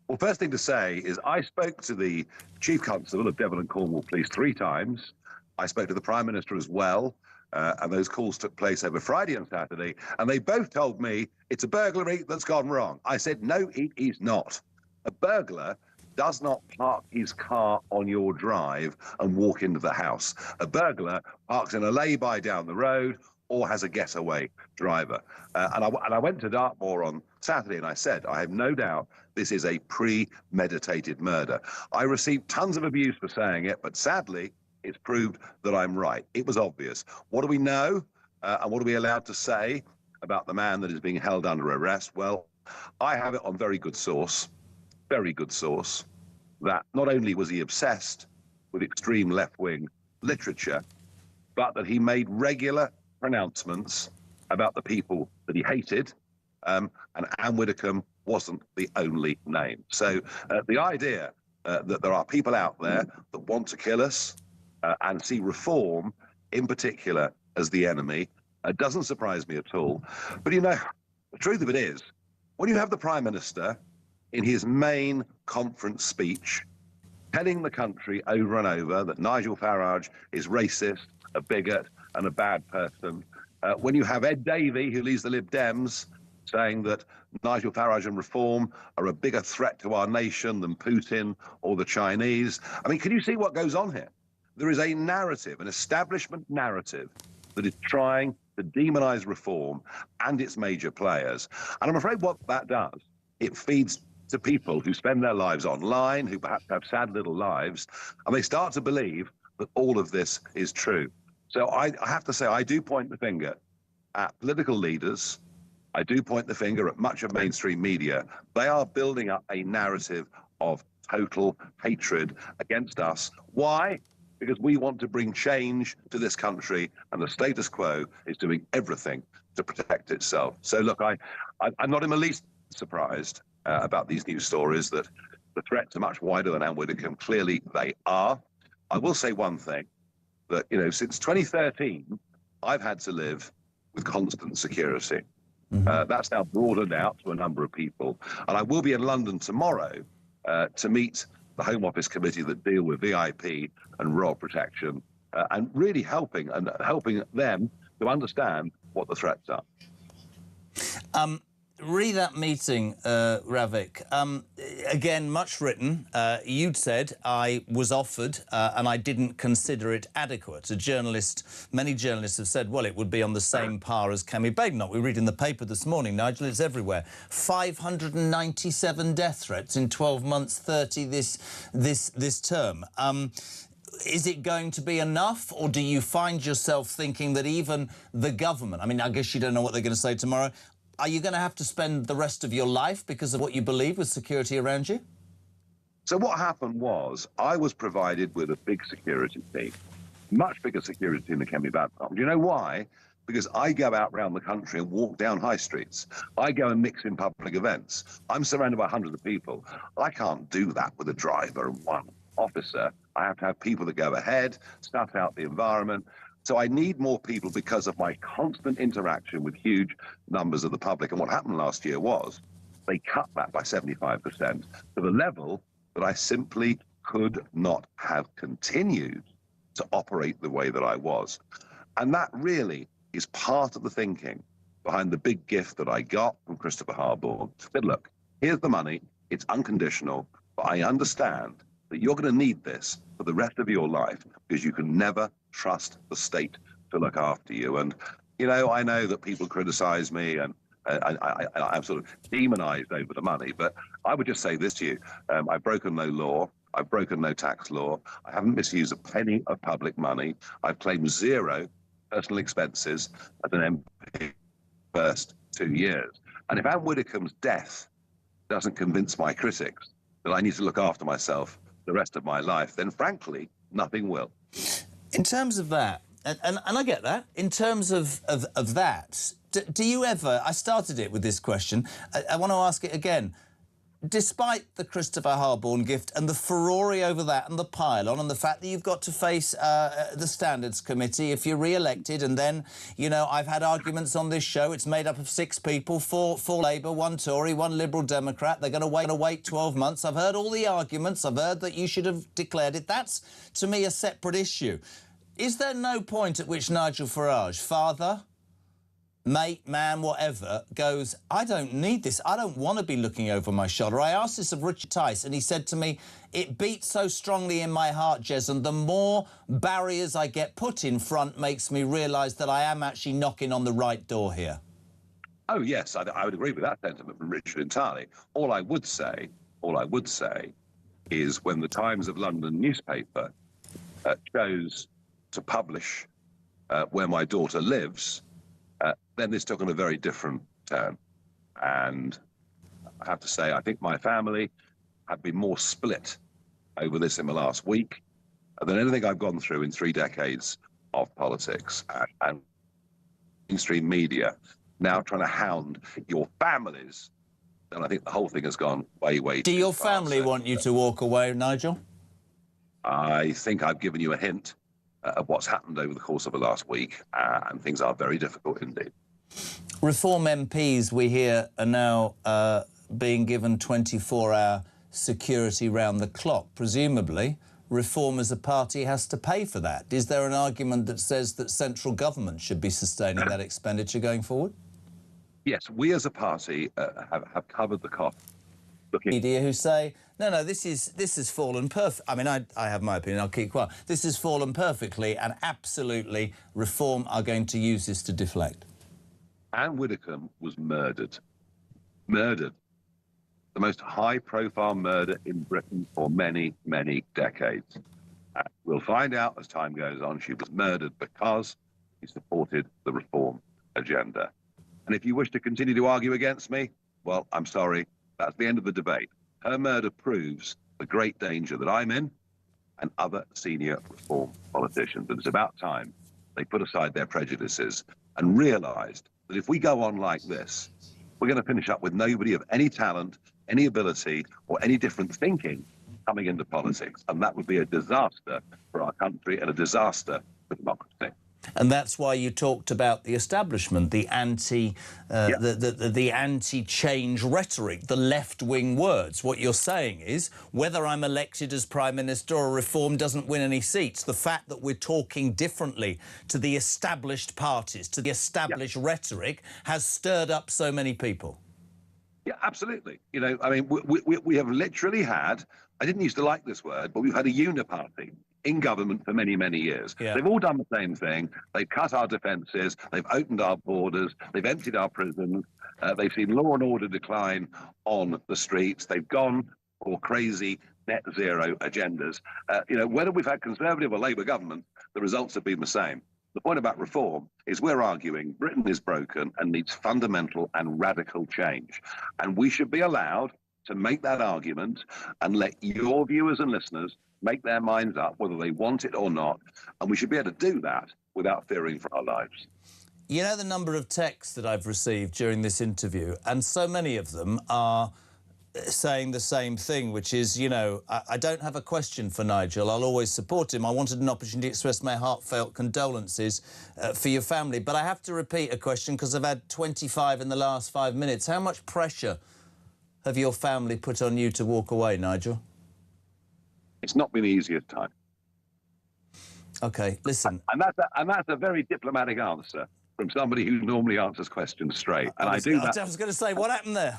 Speaker 10: Well, first thing to say is I spoke to the Chief Constable of Devon and Cornwall Police 3 times. I spoke to the Prime Minister as well, and those calls took place over Friday and Saturday, and they both told me it's a burglary that's gone wrong. I said, no, it is not. A burglar does not park his car on your drive and walk into the house. A burglar parks in a lay-by down the road or has a getaway driver. And I went to Dartmoor on Saturday and I said, I have no doubt this is a premeditated murder. I received tons of abuse for saying it, but sadly, it's proved that I'm right. It was obvious. What do we know and what are we allowed to say about the man that is being held under arrest? Well, I have it on very good source, that not only was he obsessed with extreme left-wing literature, but that he made regular pronouncements about the people that he hated, and Ann Widdecombe wasn't the only name. So the idea that there are people out there that want to kill us, and see Reform in particular as the enemy, It doesn't surprise me at all. But, you know, the truth of it is, when you have the Prime Minister in his main conference speech telling the country over and over that Nigel Farage is racist, a bigot and a bad person, when you have Ed Davey, who leads the Lib Dems, saying that Nigel Farage and Reform are a bigger threat to our nation than Putin or the Chinese. I mean, can you see what goes on here? There is a narrative, an establishment narrative, that is trying to demonize Reform and its major players. And I'm afraid what that does, it feeds to people who spend their lives online, who perhaps have sad little lives, and they start to believe that all of this is true. So I have to say, I do point the finger at political leaders. I do point the finger at much of mainstream media. They are building up a narrative of total hatred against us. Why? Because we want to bring change to this country, and the status quo is doing everything to protect itself. So look, I'm not in the least surprised about these news stories, that the threats are much wider than Ann Widdecombe. Clearly they are. I will say one thing, that, you know, since 2013, I've had to live with constant security. That's now broadened out to a number of people. And I will be in London tomorrow to meet the Home Office committee that deal with VIP and royal protection, and really helping them to understand what the threats are.
Speaker 7: Re that meeting, Ravik, again, much written. You'd said I was offered and I didn't consider it adequate. Many journalists have said, well, it would be on the same par as Kemi Badenoch. We read in the paper this morning, Nigel, it's everywhere. 597 death threats in 12 months, 30 this term. Is it going to be enough, or do you find yourself thinking that even the government, I mean, I guess you don't know what they're going to say tomorrow, are you going to have to spend the rest of your life because of what you believe with security around you?
Speaker 10: So what happened was, I was provided with a big security team, much bigger security team than Kemi Badenoch. Do you know why? Because I go out around the country and walk down high streets. I go and mix in public events. I'm surrounded by hundreds of people. I can't do that with a driver and one officer. I have to have people that go ahead, stuff out the environment. So I need more people because of my constant interaction with huge numbers of the public. And what happened last year was they cut that by 75% to the level that I simply could not have continued to operate the way that I was. And that really is part of the thinking behind the big gift that I got from Christopher Harbourne. But look, here's the money. It's unconditional, but I understand that you're going to need this for the rest of your life, because you can never trust the state to look after you. And, you know, I know that people criticize me and I'm sort of demonized over the money, but I would just say this to you. I've broken no law. I've broken no tax law. I haven't misused a penny of public money. I've claimed zero personal expenses as an MP first 2 years. And if Ann Widdecombe's death doesn't convince my critics that I need to look after myself the rest of my life, then frankly, nothing will.
Speaker 7: In terms of that, and I get that, in terms of that, do you ever, I started it with this question, I want to ask it again, despite the Christopher Harbourne gift and the furore over that and the pile-on and the fact that you've got to face the Standards Committee if you're re-elected, and then, you know, I've had arguments on this show, it's made up of 6 people, 4 Labour, 1 Tory, 1 Liberal Democrat, they're going to wait 12 months. I've heard all the arguments, I've heard that you should have declared it. That's, to me, a separate issue. Is there no point at which Nigel Farage, father, mate, man, whatever, goes, I don't need this. I don't want to be looking over my shoulder. I asked this of Richard Tice, and he said to me, it beats so strongly in my heart, Jez, and the more barriers I get put in front makes me realise that I am actually knocking on the right door here.
Speaker 10: Oh, yes, I would agree with that sentiment from Richard entirely. All I would say is when the Times of London newspaper chose to publish where my daughter lives, then this took on a very different turn. And I have to say, I think my family have been more split over this in the last week than anything I've gone through in 3 decades of politics. And mainstream media now trying to hound your families, then I think the whole thing has gone way, way too far.
Speaker 7: Do your family want you to walk away, Nigel?
Speaker 10: I think I've given you a hint. of what's happened over the course of the last week, and things are very difficult indeed.
Speaker 7: Reform MPs, we hear, are now being given 24-hour security round the clock. Presumably, Reform as a party has to pay for that. Is there an argument that says that central government should be sustaining that expenditure going forward?
Speaker 10: Yes, we as a party have covered the cost.
Speaker 7: Media who say, no, this has fallen perfect. I mean, I have my opinion, I'll keep quiet. This has fallen perfectly, and absolutely Reform are going to use this to deflect.
Speaker 10: Ann Widdecombe was murdered. Murdered. The most high-profile murder in Britain for many, many decades. We'll find out as time goes on she was murdered because she supported the Reform agenda. And if you wish to continue to argue against me, well, I'm sorry, that's the end of the debate. Her murder proves the great danger that I'm in and other senior Reform politicians. And it's about time they put aside their prejudices and realised that if we go on like this, we're going to finish up with nobody of any talent, any ability, or any different thinking coming into politics. And that would be a disaster for our country and a disaster for democracy.
Speaker 7: And that's why you talked about the establishment, the anti-change rhetoric, the left-wing words. What you're saying is, whether I'm elected as Prime Minister or Reform doesn't win any seats, the fact that we're talking differently to the established parties, to the established rhetoric, has stirred up so many people.
Speaker 10: Yeah, absolutely. You know, I mean, we have literally had, I didn't used to like this word, but we've had a uniparty in government for many, many years.
Speaker 7: Yeah.
Speaker 10: They've all done the same thing. They've cut our defences. They've opened our borders. They've emptied our prisons. They've seen law and order decline on the streets. They've gone for crazy net zero agendas. You know, whether we've had Conservative or Labour government, the results have been the same. The point about Reform is we're arguing Britain is broken and needs fundamental and radical change. And we should be allowed to make that argument and let your viewers and listeners make their minds up whether they want it or not. And we should be able to do that without fearing for our lives.
Speaker 7: You know the number of texts that I've received during this interview, and so many of them are saying the same thing, which is, you know, I don't have a question for Nigel. I'll always support him. I wanted an opportunity to express my heartfelt condolences for your family. But I have to repeat a question because I've had 25 in the last 5 minutes. How much pressure have your family put on you to walk away, Nigel?
Speaker 10: It's not been the easiest time.
Speaker 7: OK, listen.
Speaker 10: And that's a very diplomatic answer from somebody who normally answers questions straight. And I was
Speaker 7: going to say, what happened there?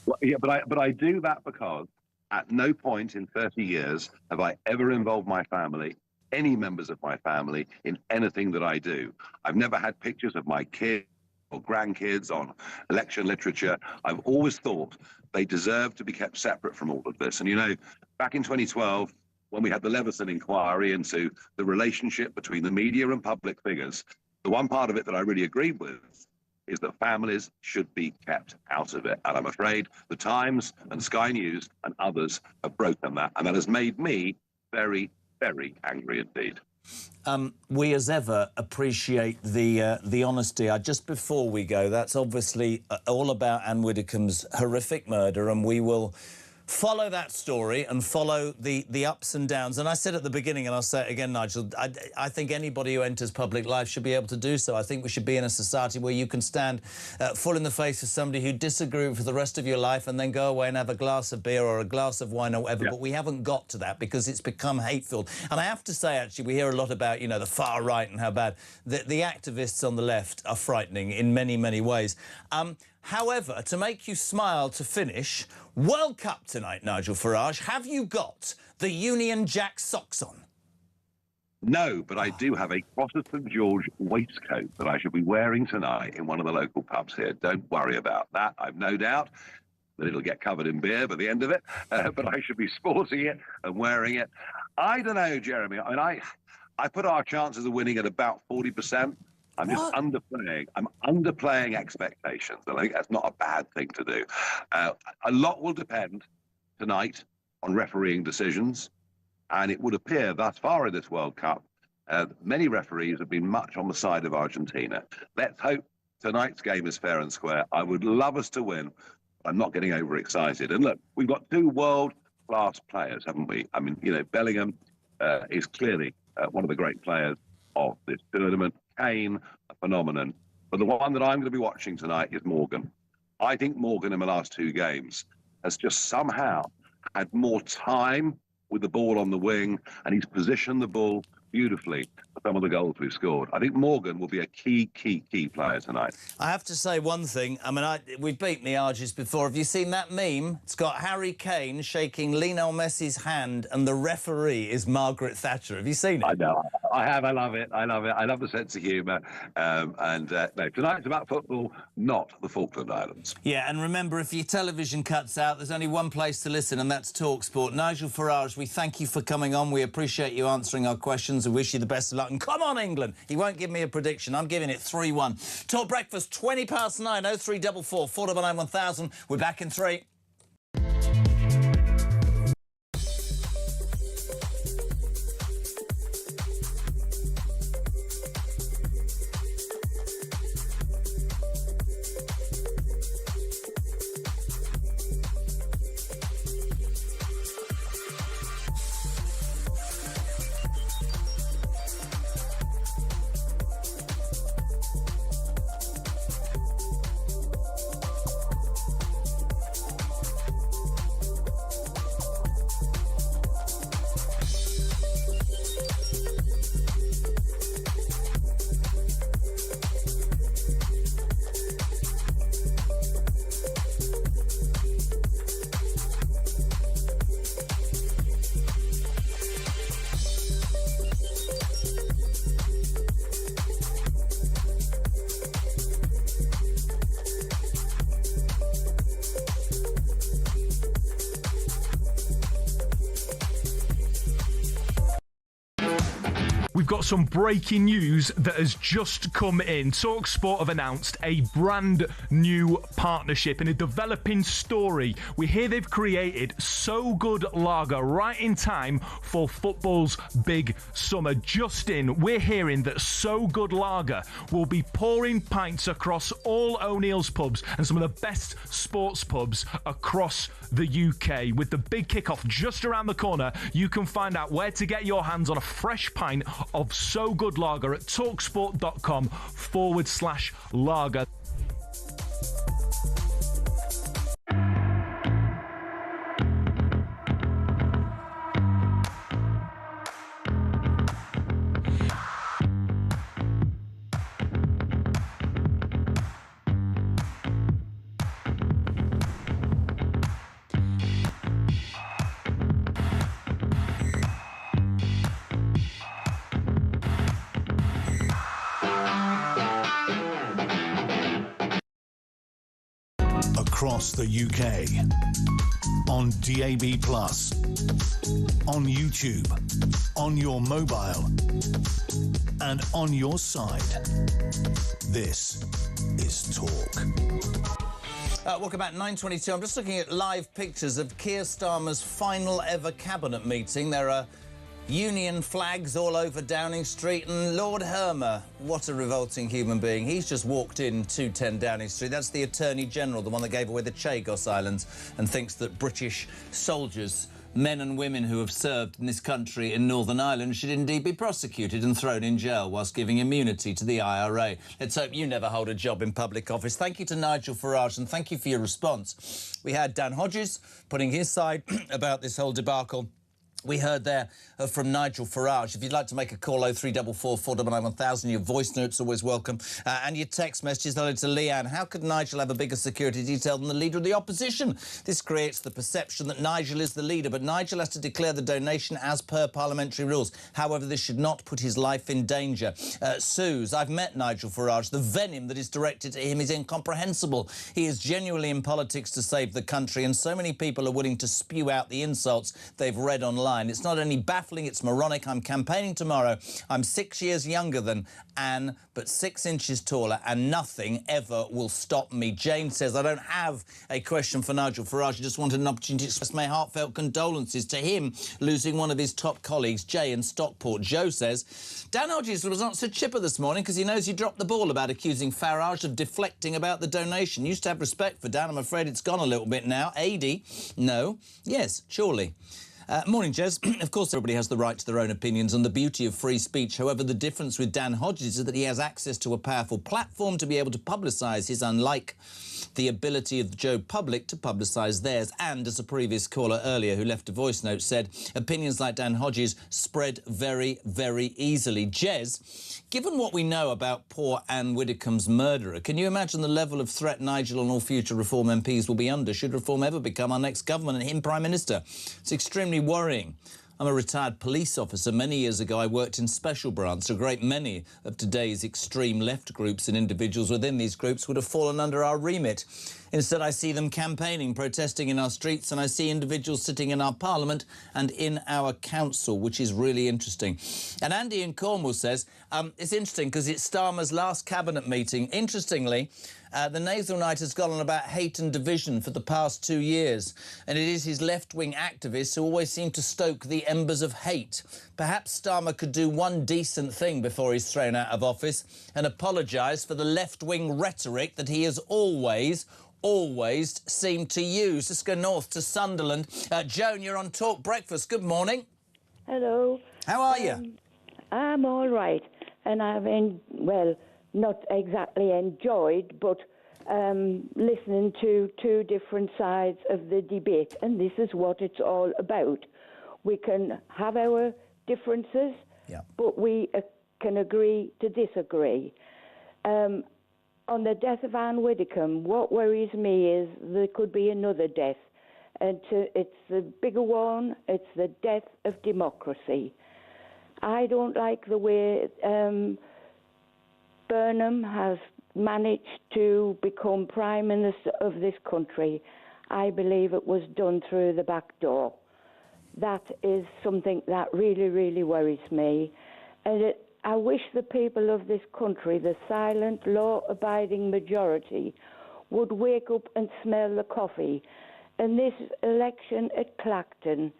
Speaker 10: Well, yeah, but I do that because at no point in 30 years have I ever involved my family, any members of my family, in anything that I do. I've never had pictures of my kids or grandkids on election literature. I've always thought they deserve to be kept separate from all of this. And, you know, back in 2012, when we had the Leveson inquiry into the relationship between the media and public figures, the one part of it that I really agreed with is that families should be kept out of it. And I'm afraid the Times and Sky News and others have broken that. And that has made me very, very angry indeed.
Speaker 7: We, as ever, appreciate the honesty. Just before we go, that's obviously all about Ann Widdecombe's horrific murder, and we will follow that story and follow the ups and downs. And I said at the beginning, and I'll say it again, Nigel, I think anybody who enters public life should be able to do so. I think we should be in a society where you can stand full in the face of somebody who disagrees for the rest of your life and then go away and have a glass of beer or a glass of wine or whatever. Yeah. But we haven't got to that because it's become hate-filled. And I have to say, actually, we hear a lot about, you know, the far right and how bad. The activists on the left are frightening in many, many ways. However, to make you smile to finish, World Cup tonight, Nigel Farage. Have you got the Union Jack socks on?
Speaker 10: No, but I do have a Protestant George waistcoat that I should be wearing tonight in one of the local pubs here. Don't worry about that. I've no doubt that it'll get covered in beer by the end of it, but I should be sporting it and wearing it. I don't know, Jeremy. I mean, I put our chances of winning at about 40%. I'm just underplaying. I'm underplaying expectations. I think that's not a bad thing to do. A lot will depend tonight on refereeing decisions, and it would appear thus far in this World Cup, many referees have been much on the side of Argentina. Let's hope tonight's game is fair and square. I would love us to win. I'm not getting overexcited. And look, we've got two world-class players, haven't we? I mean, you know, Bellingham is clearly
Speaker 5: one of the great players of this tournament. Kane, a phenomenon. But the one that I'm going to be watching tonight is Morgan. I think Morgan in the last 2 games has just somehow had more time with the ball on the wing, and he's positioned the ball beautifully for some of the goals we've scored. I think Morgan will be a key player tonight.
Speaker 7: I have to say one thing. I mean, we've beaten the Argies before. Have you seen that meme? It's got Harry Kane shaking Lionel Messi's hand, and the referee is Margaret Thatcher. Have you seen it?
Speaker 5: I know. I have. I love it. I love it. I love the sense of humour. No, tonight's about football, not the Falkland Islands.
Speaker 7: Yeah, and remember, if your television cuts out, there's only one place to listen, and that's talkSPORT. Nigel Farage, we thank you for coming on. We appreciate you answering our questions and wish you the best of luck. And come on, England. He won't give me a prediction. I'm giving it 3-1. Talk Breakfast, 20 past 9, 0344 499 1000. We're back in 3.
Speaker 2: We've got some breaking news that has just come in. talkSPORT have announced a brand new partnership and a developing story. We hear they've created So Good Lager right in time for football's big summer. Just in, we're hearing that So Good Lager will be pouring pints across all O'Neill's pubs and some of the best sports pubs across the UK. With the big kickoff just around the corner, you can find out where to get your hands on a fresh pint of So Good Lager at talksport.com/lager.
Speaker 8: Across the UK, on DAB+, on YouTube, on your mobile, and on your side. This is Talk.
Speaker 7: Welcome back, 9:22. I'm just looking at live pictures of Keir Starmer's final ever cabinet meeting. There are Union flags all over Downing Street, and Lord Hermer, what a revolting human being. He's just walked in 210 Downing Street. That's the Attorney General, the one that gave away the Chagos Islands, and thinks that British soldiers, men and women who have served in this country in Northern Ireland, should indeed be prosecuted and thrown in jail whilst giving immunity to the IRA. Let's hope you never hold a job in public office. Thank you to Nigel Farage, and thank you for your response. We had Dan Hodges putting his side about this whole debacle. We heard there from Nigel Farage. If you'd like to make a call, 0344 499 1000, your voice note's always welcome. And your text messages. Hello to Leanne. How could Nigel have a bigger security detail than the leader of the opposition? This creates the perception that Nigel is the leader, but Nigel has to declare the donation as per parliamentary rules. However, this should not put his life in danger. Suze, I've met Nigel Farage. The venom that is directed to him is incomprehensible. He is genuinely in politics to save the country, and so many people are willing to spew out the insults they've read online. It's not only baffling, it's moronic. I'm campaigning tomorrow. I'm 6 years younger than Anne, but 6 inches taller, and nothing ever will stop me. Jane says, I don't have a question for Nigel Farage. I just wanted an opportunity to express my heartfelt condolences to him losing one of his top colleagues, Jay in Stockport. Joe says, Dan Hodges was not so chipper this morning because he knows he dropped the ball about accusing Farage of deflecting about the donation. Used to have respect for Dan. I'm afraid it's gone a little bit now. AD, no. Yes, surely. Morning, Jez. Of course, everybody has the right to their own opinions and the beauty of free speech. However, the difference with Dan Hodges is that he has access to a powerful platform to be able to publicise his, unlike the ability of the Joe public to publicise theirs. And, as a previous caller earlier who left a voice note said, opinions like Dan Hodges spread very, very easily. Jez, given what we know about poor Ann Widdecombe's murderer, can you imagine the level of threat Nigel and all future Reform MPs will be under should Reform ever become our next government and him Prime Minister? It's extremely worrying. I'm a retired police officer. Many years ago, I worked in special branch. A great many of today's extreme left groups and individuals within these groups would have fallen under our remit. Instead, I see them campaigning, protesting in our streets, and I see individuals sitting in our parliament and in our council, which is really interesting. And Andy in Cornwall says, it's interesting because it's Starmer's last cabinet meeting. Interestingly, the nasal night has gone on about hate and division for the past 2 years, and it is his left-wing activists who always seem to stoke the embers of hate. Perhaps Starmer could do one decent thing before he's thrown out of office and apologise for the left-wing rhetoric that he has always seemed to use. Let's go north to Sunderland. Joan, you're on Talk Breakfast. Good morning.
Speaker 12: Hello.
Speaker 7: How are you?
Speaker 12: I'm all right, and I've not exactly enjoyed, but listening to two different sides of the debate, and this is what it's all about. We can have our differences, but we can agree to disagree. On the death of Ann Widdecombe, what worries me is there could be another death, and it's the bigger one. It's the death of democracy. I don't like the way Burnham has managed to become Prime Minister of this country. I believe it was done through the back door. That is something that really, really worries me. And I wish the people of this country, the silent, law-abiding majority, would wake up and smell the coffee. And this election at Clacton,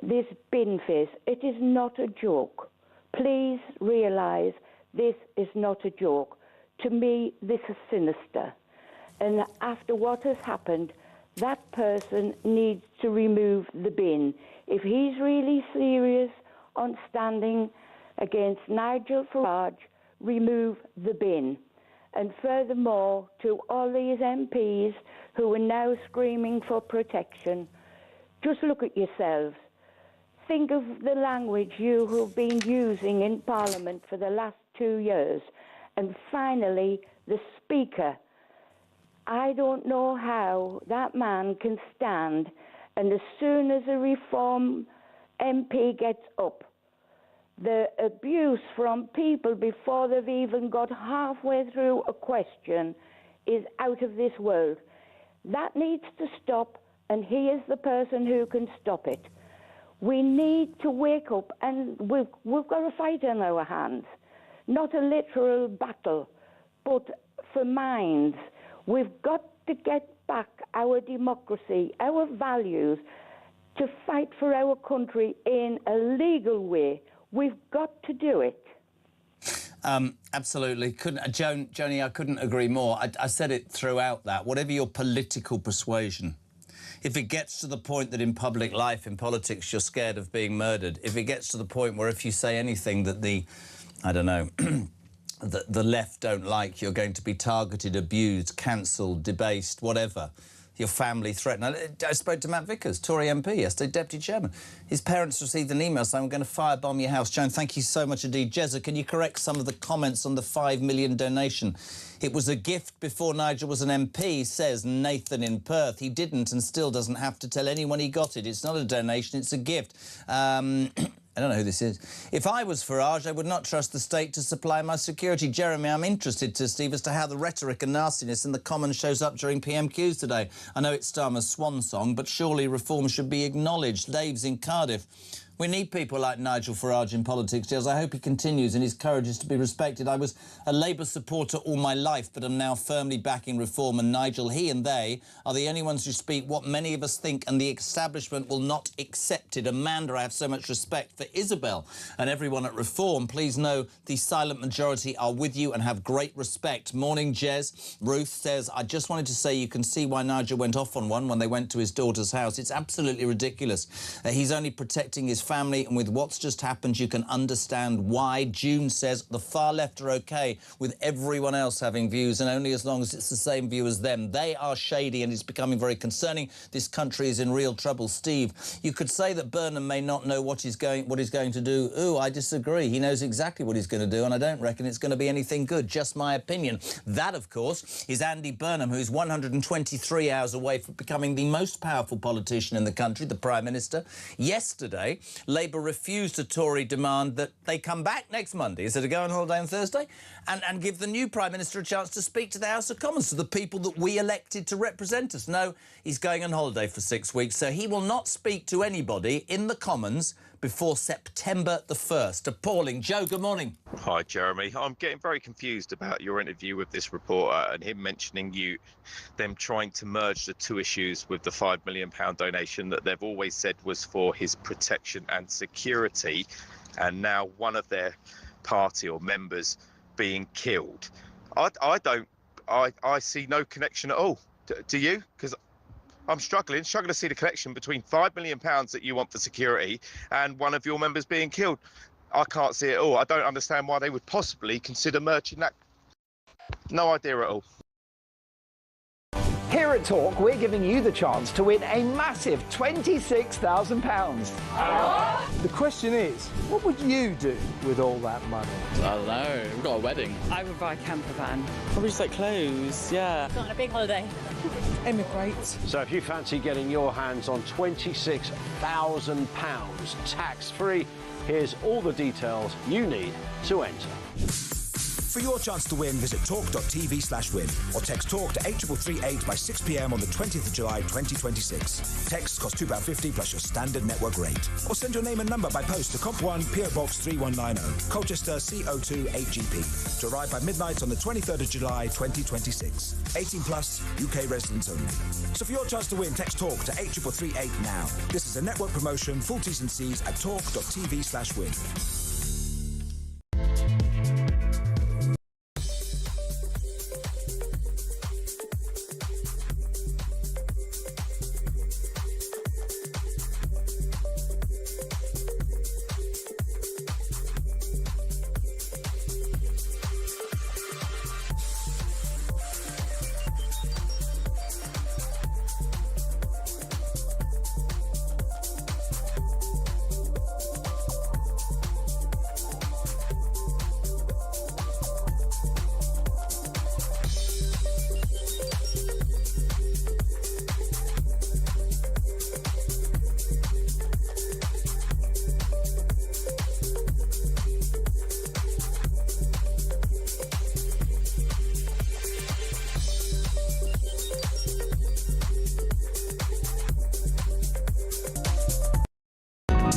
Speaker 12: this bin face, it is not a joke. Please realise this is not a joke. To me, this is sinister. And after what has happened, that person needs to remove the bin. If he's really serious on standing against Nigel Farage, remove the bin. And furthermore, to all these MPs who are now screaming for protection, just look at yourselves. Think of the language you have been using in Parliament for the last 2 years. And finally, the Speaker. I don't know how that man can stand, and as soon as a Reform MP gets up, the abuse from people before they've even got halfway through a question is out of this world. That needs to stop, and he is the person who can stop it. We need to wake up, and we've got a fight in our hands. Not a literal battle, but for minds. We've got to get back our democracy, our values, to fight for our country in a legal way. We've got to do it.
Speaker 7: Absolutely. Joni, I couldn't agree more. I said it throughout that. Whatever your political persuasion, if it gets to the point that in public life, in politics, you're scared of being murdered, if it gets to the point where if you say anything that the left don't like, you're going to be targeted, abused, cancelled, debased, whatever. Your family threatened. I spoke to Matt Vickers, Tory MP yesterday, Deputy Chairman. His parents received an email saying, we're going to firebomb your house. Joan, thank you so much indeed. Jezza, can you correct some of the comments on the $5 million donation? It was a gift before Nigel was an MP, says Nathan in Perth. He didn't and still doesn't have to tell anyone he got it. It's not a donation, it's a gift. I don't know who this is. If I was Farage, I would not trust the state to supply my security. Jeremy, I'm interested, Steve, as to how the rhetoric and nastiness in the Commons shows up during PMQs today. I know it's Starmer's swan song, but surely reform should be acknowledged. Dave's in Cardiff. We need people like Nigel Farage in politics, Jez. I hope he continues and his courage is to be respected. I was a Labour supporter all my life, but am now firmly backing reform. And Nigel, he and they are the only ones who speak what many of us think, and the establishment will not accept it. Amanda, I have so much respect for Isabel and everyone at Reform. Please know the silent majority are with you and have great respect. Morning, Jez. Ruth says, I just wanted to say you can see why Nigel went off on one when they went to his daughter's house. It's absolutely ridiculous. He's only protecting his family, and with what's just happened, you can understand why. June says the far left are OK with everyone else having views, and only as long as it's the same view as them. They are shady, and it's becoming very concerning. This country is in real trouble. Steve, you could say that Burnham may not know what he's going to do. Ooh, I disagree. He knows exactly what he's going to do, and I don't reckon it's going to be anything good. Just my opinion. That, of course, is Andy Burnham, who's 123 hours away from becoming the most powerful politician in the country, the Prime Minister. Yesterday, Labour refused a Tory demand that they come back next Monday, instead of go on holiday on Thursday, and give the new Prime Minister a chance to speak to the House of Commons, to the people that we elected to represent us. No, he's going on holiday for 6 weeks, so he will not speak to anybody in the Commons before September the 1st. Appalling. Joe, good morning.
Speaker 14: Hi, Jeremy. I'm getting very confused about your interview with this reporter and him mentioning them trying to merge the two issues with the £5 million donation that they've always said was for his protection and security, and now one of their party or members being killed. I see no connection at all. Do you? Because I'm struggling to see the connection between £5 million that you want for security and one of your members being killed. I can't see it at all. I don't understand why they would possibly consider merging that. No idea at all.
Speaker 21: Here at Talk, we're giving you the chance to win a massive £26,000. The question is, what would you do with all that money?
Speaker 22: I don't know. We've got a wedding. I would buy a camper van. Probably just like clothes, yeah.
Speaker 23: Got on a big holiday. Emigrate.
Speaker 24: So if you fancy getting your hands on £26,000 tax-free, here's all the details you need to enter.
Speaker 25: For your chance to win, visit talk.tv/win or text talk to 83338 by 6 p.m. on the 20th of July 2026. Texts cost £2.50 plus your standard network rate. Or send your name and number by post to Comp 1 PO Box 3190, Colchester CO2 8GP, to arrive by midnight on the 23rd of July 2026. 18 plus, UK residents only. So for your chance to win, text talk to 83338 now. This is a network promotion. Full T's and C's at talk.tv/win.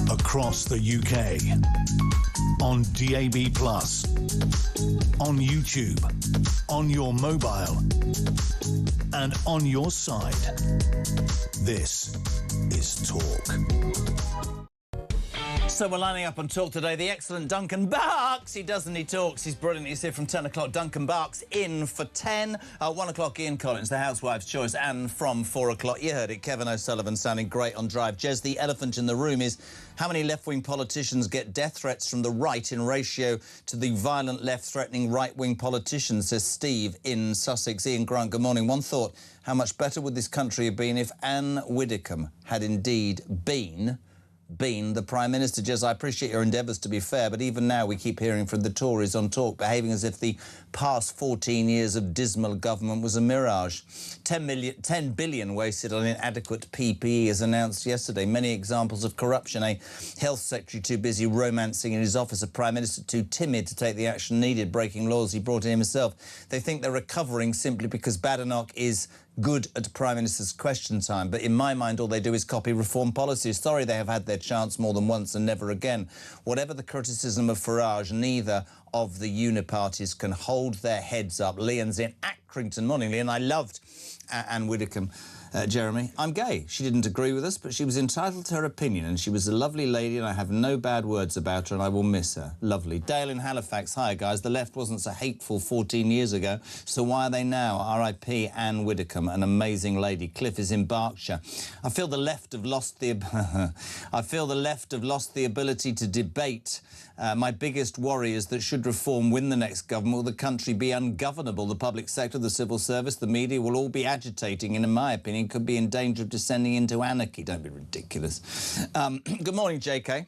Speaker 8: Across the UK, on DAB+, on YouTube, on your mobile, and on your side. This is Talk.
Speaker 7: So we're lining up on Talk today. The excellent Duncan Barks. He does and he talks. He's brilliant. He's here from 10 o'clock. Duncan Barks in for 10. 1 o'clock, Ian Collins, the Housewife's Choice. And from 4 o'clock, you heard it, Kevin O'Sullivan sounding great on Drive. Jez, the elephant in the room is how many left-wing politicians get death threats from the right in ratio to the violent left threatening right-wing politicians, says Steve in Sussex. Ian Grant, good morning. One thought, how much better would this country have been if Ann Widdecombe had indeed been the Prime Minister? Jez, I appreciate your endeavours to be fair, but even now we keep hearing from the Tories on Talk behaving as if the past 14 years of dismal government was a mirage. 10 billion wasted on inadequate PPE as announced yesterday. Many examples of corruption. A health secretary too busy romancing in his office, a Prime Minister too timid to take the action needed, breaking laws he brought in himself. They think they're recovering simply because Badenoch is good at Prime Minister's question time, but in my mind all they do is copy reform policies. Sorry, they have had their their chance more than once and never again. Whatever the criticism of Farage, neither of the uniparties can hold their heads up. Leon's in Accrington. Morning, Leon. I loved Ann Widdecombe. Jeremy, I'm gay. She didn't agree with us, but she was entitled to her opinion, and she was a lovely lady, and I have no bad words about her, and I will miss her. Lovely. Dale in Halifax. Hi, guys. The left wasn't so hateful 14 years ago, so why are they now? R.I.P. Ann Widdecombe, an amazing lady. Cliff is in Berkshire. I feel the left have lost the... I feel the left have lost the ability to debate. My biggest worry is that should reform win the next government, will the country be ungovernable? The public sector, the civil service, the media will all be agitating and, in my opinion, could be in danger of descending into anarchy. Don't be ridiculous. Good morning, JK.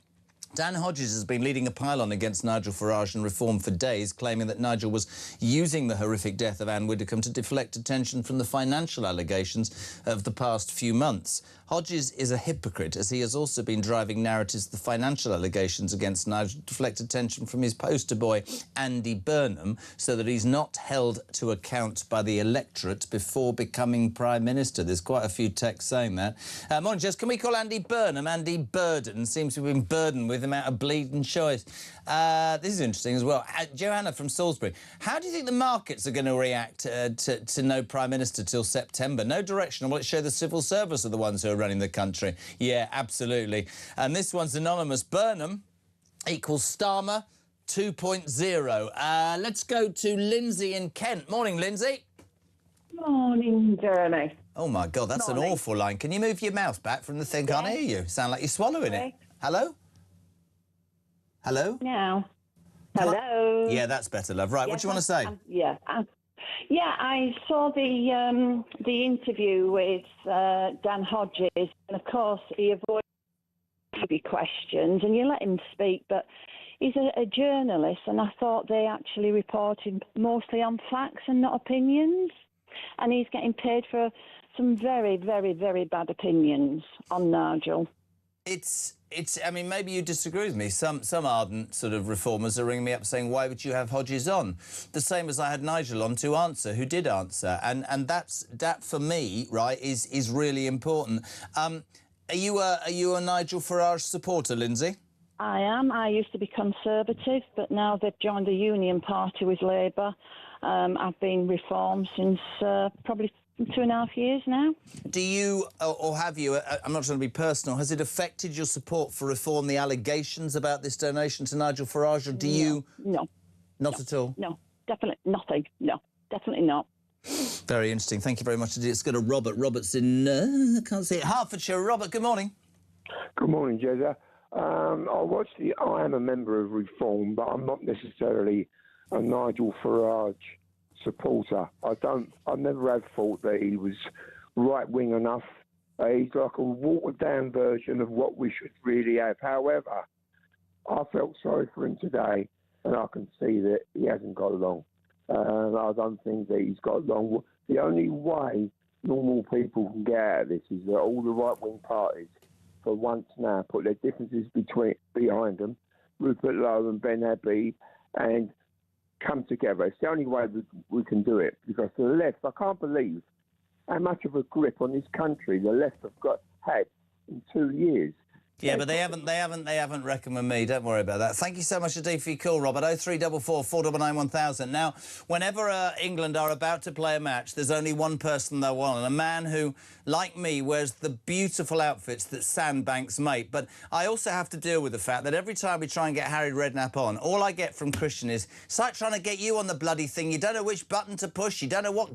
Speaker 7: Dan Hodges has been leading a pylon against Nigel Farage and Reform for days, claiming that Nigel was using the horrific death of Ann Widdecombe to deflect attention from the financial allegations of the past few months. Hodges is a hypocrite, as he has also been driving narratives of the financial allegations against Nigel to deflect attention from his poster boy, Andy Burnham, so that he's not held to account by the electorate before becoming Prime Minister. There's quite a few texts saying that. Morning, Jess. Can we call Andy Burnham Andy Burden? Seems to have been burdened with the amount of bleeding choice. This is interesting as well. Joanna from Salisbury. How do you think the markets are going to react to no Prime Minister till September? No direction. Will it show the civil service are the ones who are running the country? Yeah, absolutely. And this one's anonymous. Burnham equals Starmer 2.0. Let's go to Lindsay in Kent. Morning, Lindsay.
Speaker 15: Morning, Jeremy.
Speaker 7: Oh, my God, that's an awful line. Can you move your mouth back from the thing? Can't hear you. Sound like you're swallowing it. Hello? Hello?
Speaker 15: Now. Hello?
Speaker 7: Yeah, that's better, love. Right, what do you want to say?
Speaker 15: I saw the interview with Dan Hodges, and of course he avoided questions, and you let him speak, but he's a journalist, and I thought they actually reported mostly on facts and not opinions, and he's getting paid for some very, very, very bad opinions on Nigel.
Speaker 7: I mean, maybe you disagree with me. Some ardent sort of reformers are ringing me up saying, why would you have Hodges on? The same as I had Nigel on to answer, who did answer. And that for me, right, is really important. Are you a Nigel Farage supporter, Lindsay?
Speaker 15: I am. I used to be Conservative, but now they've joined the Union Party with Labour. I've been Reform since probably 2.5 years now. Do you, or have you, I'm not trying to be personal, has it affected your support for Reform, the allegations about this donation to Nigel Farage, or do you... No.
Speaker 7: Not at all?
Speaker 15: No, definitely nothing. No, definitely not.
Speaker 7: Very interesting. Thank you very much indeed. Let's go to Robert. Robert's in, I can't see it, Hertfordshire. Robert, good morning.
Speaker 16: Good morning, Jezza. I am a member of Reform, but I'm not necessarily a Nigel Farage supporter. I never have thought that he was right-wing enough. He's like a watered-down version of what we should really have. However, I felt sorry for him today, and I can see that he hasn't got along. I don't think that he's got along. The only way normal people can get out of this is that all the right-wing parties, for once now, put their differences behind them, Rupert Lowe and Ben Habib, and come together. It's the only way we can do it, because the left, I can't believe how much of a grip on this country the left have had in 2 years.
Speaker 7: Yeah, but they haven't reckoned with me. Don't worry about that. Thank you so much indeed for your call, Robert. 0344 499 1000. Now, whenever England are about to play a match, there's only one person they'll want, and a man who, like me, wears the beautiful outfits that Sandbanks make. But I also have to deal with the fact that every time we try and get Harry Redknapp on, all I get from Christian is, it's like trying to get you on the bloody thing. You don't know which button to push. You don't know what...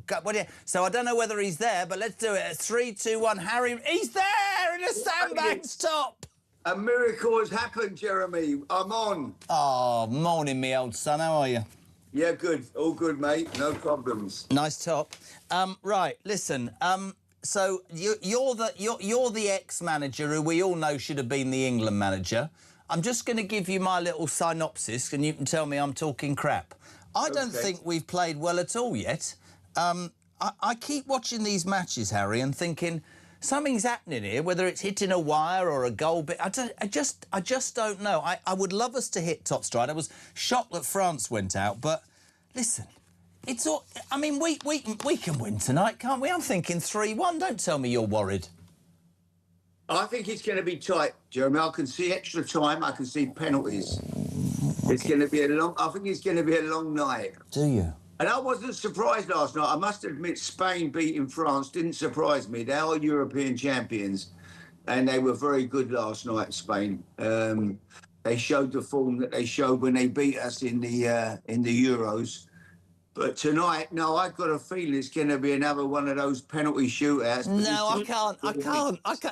Speaker 7: So I don't know whether he's there, but let's do it. 3, 2, 1, Harry... He's there in a Sandbanks top!
Speaker 17: A miracle has happened, Jeremy. I'm on.
Speaker 7: Oh, morning, me old son. How are you?
Speaker 17: Yeah, good. All good, mate. No problems.
Speaker 7: Nice top. Right, listen. So you're the ex-manager who we all know should have been the England manager. I'm just going to give you my little synopsis, and you can tell me I'm talking crap. I don't think we've played well at all yet. I keep watching these matches, Harry, and thinking... something's happening here, whether it's hitting a wire or a goal bit. I just don't know. I would love us to hit top stride. I was shocked that France went out, but listen, it's all... I mean, we can win tonight, can't we? I'm thinking 3-1. Don't tell me you're worried.
Speaker 17: I think it's going to be tight, Jeremy. I can see extra time. I can see penalties. It's going to be I think it's going to be a long night.
Speaker 7: Do you?
Speaker 17: And I wasn't surprised last night. I must admit, Spain beating France didn't surprise me. They are European champions, and they were very good last night, Spain. They showed the form that they showed when they beat us in the Euros. But tonight, no, I've got a feeling it's going to be another one of those penalty shootouts.
Speaker 7: No, I can't.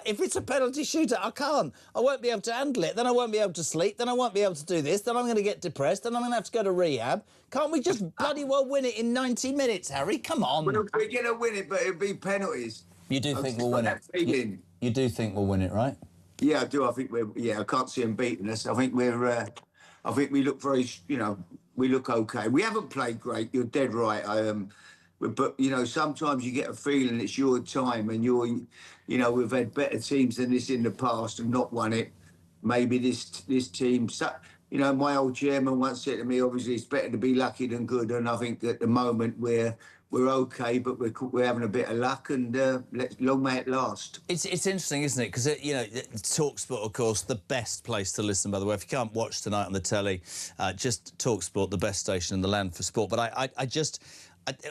Speaker 7: If it's a penalty shootout, I can't. I won't be able to handle it. Then I won't be able to sleep. Then I won't be able to do this. Then I'm going to get depressed. Then I'm going to have to go to rehab. Can't we just bloody well win it in 90 minutes, Harry? Come on.
Speaker 17: We're going to win it, but it'll be penalties.
Speaker 7: You do think we'll win it? You do think we'll win it, right?
Speaker 17: Yeah, I do. I think I can't see them beating us. I think we look very, we look okay. We haven't played great. You're dead right. But sometimes you get a feeling it's your time, and we've had better teams than this in the past and not won it. Maybe this team. My old chairman once said to me, obviously it's better to be lucky than good, and I think at the moment we're okay, but we're having a bit of luck, and long may it last.
Speaker 7: It's interesting, isn't it? Because TalkSport, of course, the best place to listen. By the way, if you can't watch tonight on the telly, just TalkSport, the best station in the land for sport. But I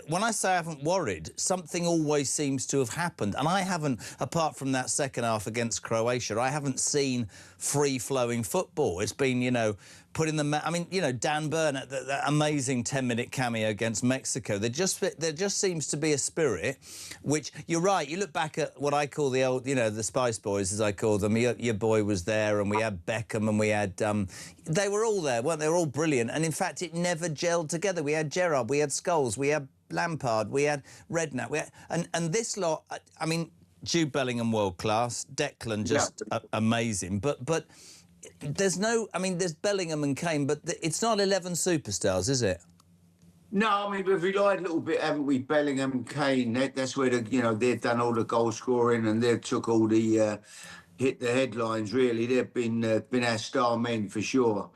Speaker 7: when I say I haven't worried, something always seems to have happened. And I haven't, apart from that second half against Croatia, I haven't seen free-flowing football. It's been, putting the... Dan Burn, that amazing 10-minute cameo against Mexico. There just seems to be a spirit, which, you're right, you look back at what I call the old, the Spice Boys, as I call them. Your boy was there, and we had Beckham, and we had... they were all there, weren't they? They were all brilliant. And, in fact, it never gelled together. We had Gerrard, we had Scholes, we had Lampard, we had Redknapp, and this lot, Jude Bellingham world-class, Declan just amazing, but there's there's Bellingham and Kane, but it's not 11 superstars, is it?
Speaker 17: No, we've relied a little bit, haven't we? Bellingham and Kane, that's where they've done all the goal scoring, and they've took all the hit the headlines. Really, they've been our star men for sure.